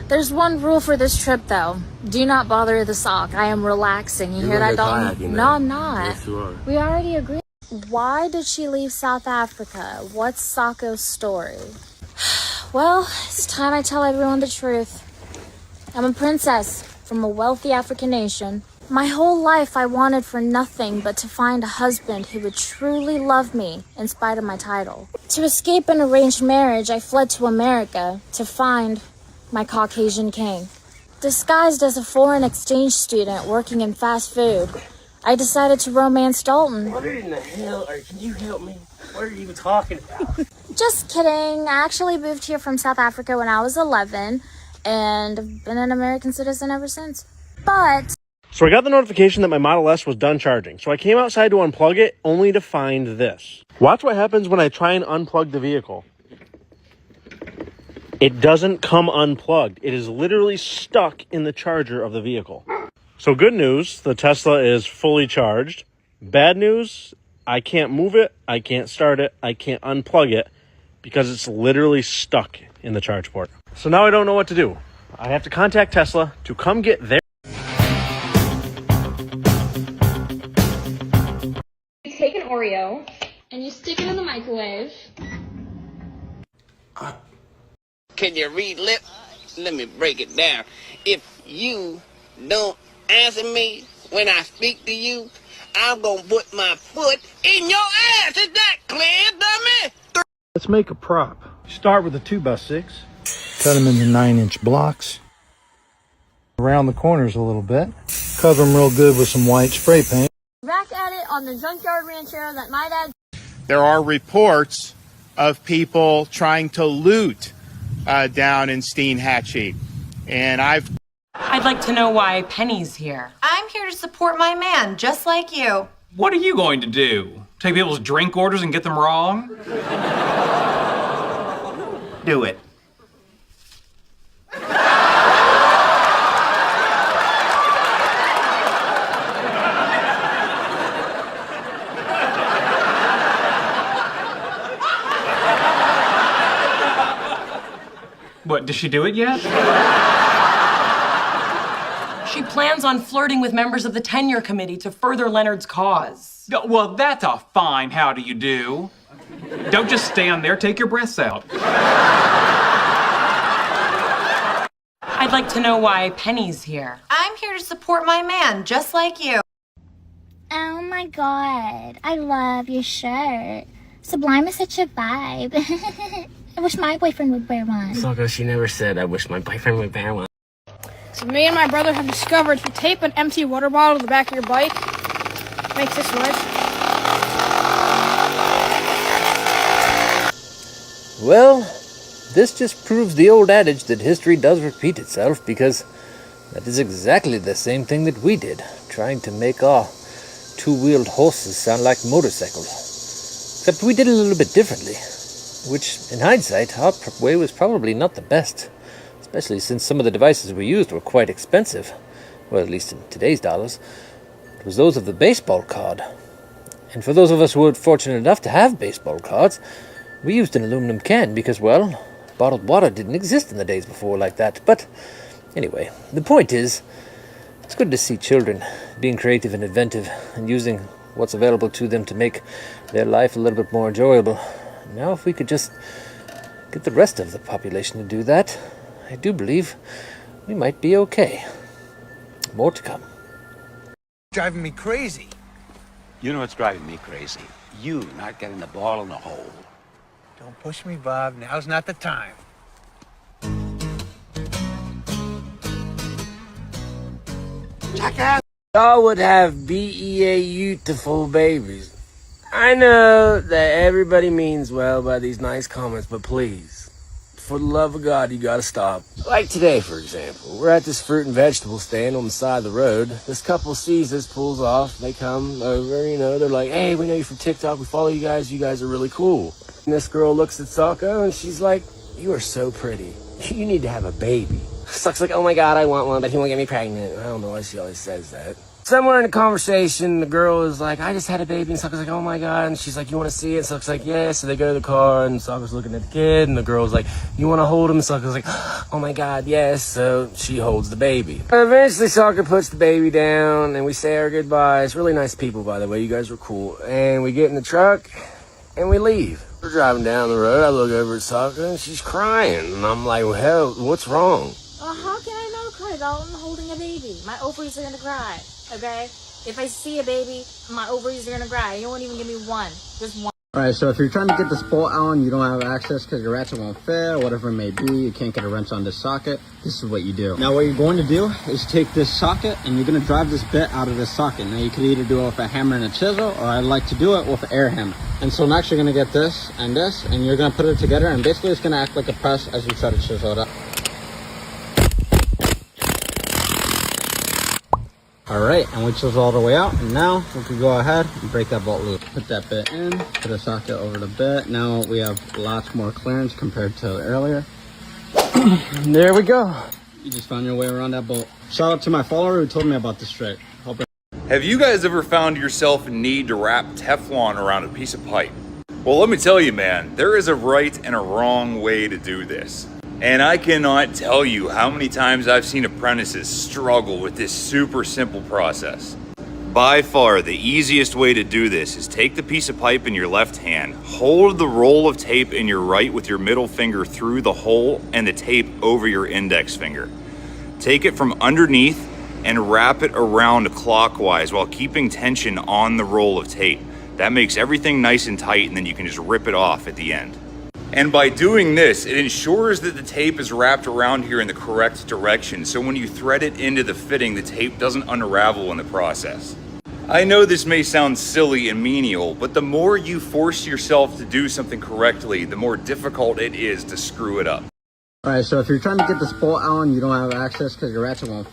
There's one rule for this trip, though. Do not bother the sock. I am relaxing. You hear that, Dalton? No, I'm not. Yes, you are. We already agreed. Why did she leave South Africa? What's Sako's story? Well, it's time I tell everyone the truth. I'm a princess from a wealthy African nation. My whole life I wanted for nothing but to find a husband who would truly love me in spite of my title. To escape an arranged marriage, I fled to America to find my Caucasian king. Disguised as a foreign exchange student working in fast food, I decided to romance Dalton. What in the hell can you help me? What are you even talking about? Just kidding. I actually moved here from South Africa when I was 11, and I've been an American citizen ever since. But so I got the notification that my Model S was done charging, so I came outside to unplug it, only to find this. Watch what happens when I try and unplug the vehicle. It doesn't come unplugged. It is literally stuck in the charger of the vehicle. So good news, the Tesla is fully charged. Bad news, I can't move it, I can't start it, I can't unplug it, because it's literally stuck in the charge port. So now I don't know what to do. I have to contact Tesla to come get their... You take an Oreo and you stick it in the microwave. Can you read lip? Let me break it down. If you don't answer me when I speak to you, I'm gonna put my foot in your ass. Is that clear, dummy? Let's make a prop. Start with a 2x6. Cut them into 9-inch blocks. Around the corners a little bit. Cover them real good with some white spray paint. back at it on the junkyard rancher that my dad... There are reports of people trying to loot down in Steinhatchee. And I'd like to know why Penny's here. I'm here to support my man, just like you. What are you going to do? Take people's drink orders and get them wrong? do it. What, did she do it yet? She plans on flirting with members of the tenure committee to further Leonard's cause. Well, that's a fine how do you do. Don't just stand there, take your breaths out. I'd like to know why Penny's here. I'm here to support my man, just like you. Oh my god, I love your shirt. Sublime is such a vibe. I wish my boyfriend would wear one. Socko, she never said I wish my boyfriend would wear one. So me and my brother have discovered if you tape an empty water bottle to the back of your bike, it makes this noise. Well, this just proves the old adage that history does repeat itself, because that is exactly the same thing that we did, trying to make our two-wheeled horses sound like motorcycles. Except we did it a little bit differently, which, in hindsight, our way was probably not the best, especially since some of the devices we used were quite expensive, well, at least in today's dollars. It was those of the baseball card. And for those of us who were fortunate enough to have baseball cards, we used an aluminum can because, well, bottled water didn't exist in the days before like that. But anyway, the point is, it's good to see children being creative and inventive and using what's available to them to make their life a little bit more enjoyable. Now, if we could just get the rest of the population to do that, I do believe we might be okay. More to come. Driving me crazy. You know what's driving me crazy? You not getting the ball in the hole. Don't push me, Bob. Now's not the time. Jackass! Y'all would have beautiful babies. I know that everybody means well by these nice comments, but please, for the love of God, you gotta stop. Like today, for example, we're at this fruit and vegetable stand on the side of the road. This couple sees us, pulls off, they come over, you know, they're like, hey, we know you from TikTok, we follow you guys are really cool. And this girl looks at Socko and she's like, you are so pretty. You need to have a baby. Socko's like, oh my God, I want one, but he won't get me pregnant. I don't know why she always says that. Somewhere in the conversation, the girl is like, I just had a baby, and Socko's like, oh my God, and she's like, you want to see it? Socko's like, yeah, so they go to the car, and Socko's looking at the kid, and the girl's like, you want to hold him? And Socko's like, oh my God, yes, so she holds the baby. Eventually, Socko puts the baby down, and we say our goodbyes. Really nice people, by the way, you guys were cool. And we get in the truck, and we leave. We're driving down the road, I look over at Socko, and she's crying, and I'm like, well, hell, what's wrong? How can I not cry, Dalton, holding a baby? My ovaries are gonna cry. okay? If I see a baby, my ovaries are gonna cry. You won't even give me one, just one. Alright, so if you're trying to get this bolt out and you don't have access because your ratchet won't fit or whatever it may be, you can't get a wrench on this socket, this is what you do. Now what you're going to do is take this socket and you're going to drive this bit out of this socket. Now you could either do it with a hammer and a chisel, or I like to do it with an air hammer. And so next you're going to get this and you're going to put it together, and basically it's going to act like a press as you try to chisel it up. Alright, and we chisel all the way out, and now we can go ahead and break that bolt loose. Put that bit in, put a socket over the bit. Now we have lots more clearance compared to earlier. There we go. You just found your way around that bolt. Shout out to my follower who told me about this trick. Have you guys ever found yourself in need to wrap Teflon around a piece of pipe? Well, let me tell you, man, there is a right and a wrong way to do this. And I cannot tell you how many times I've seen apprentices struggle with this super simple process. By far, the easiest way to do this is take the piece of pipe in your left hand, hold the roll of tape in your right with your middle finger through the hole and the tape over your index finger. Take it from underneath and wrap it around clockwise while keeping tension on the roll of tape. That makes everything nice and tight, and then you can just rip it off at the end. And by doing this, it ensures that the tape is wrapped around here in the correct direction, so when you thread it into the fitting, the tape doesn't unravel in the process. I know this may sound silly and menial, but the more you force yourself to do something correctly, the more difficult it is to screw it up. Alright, so if you're trying to get this bolt out and you don't have access because your ratchet won't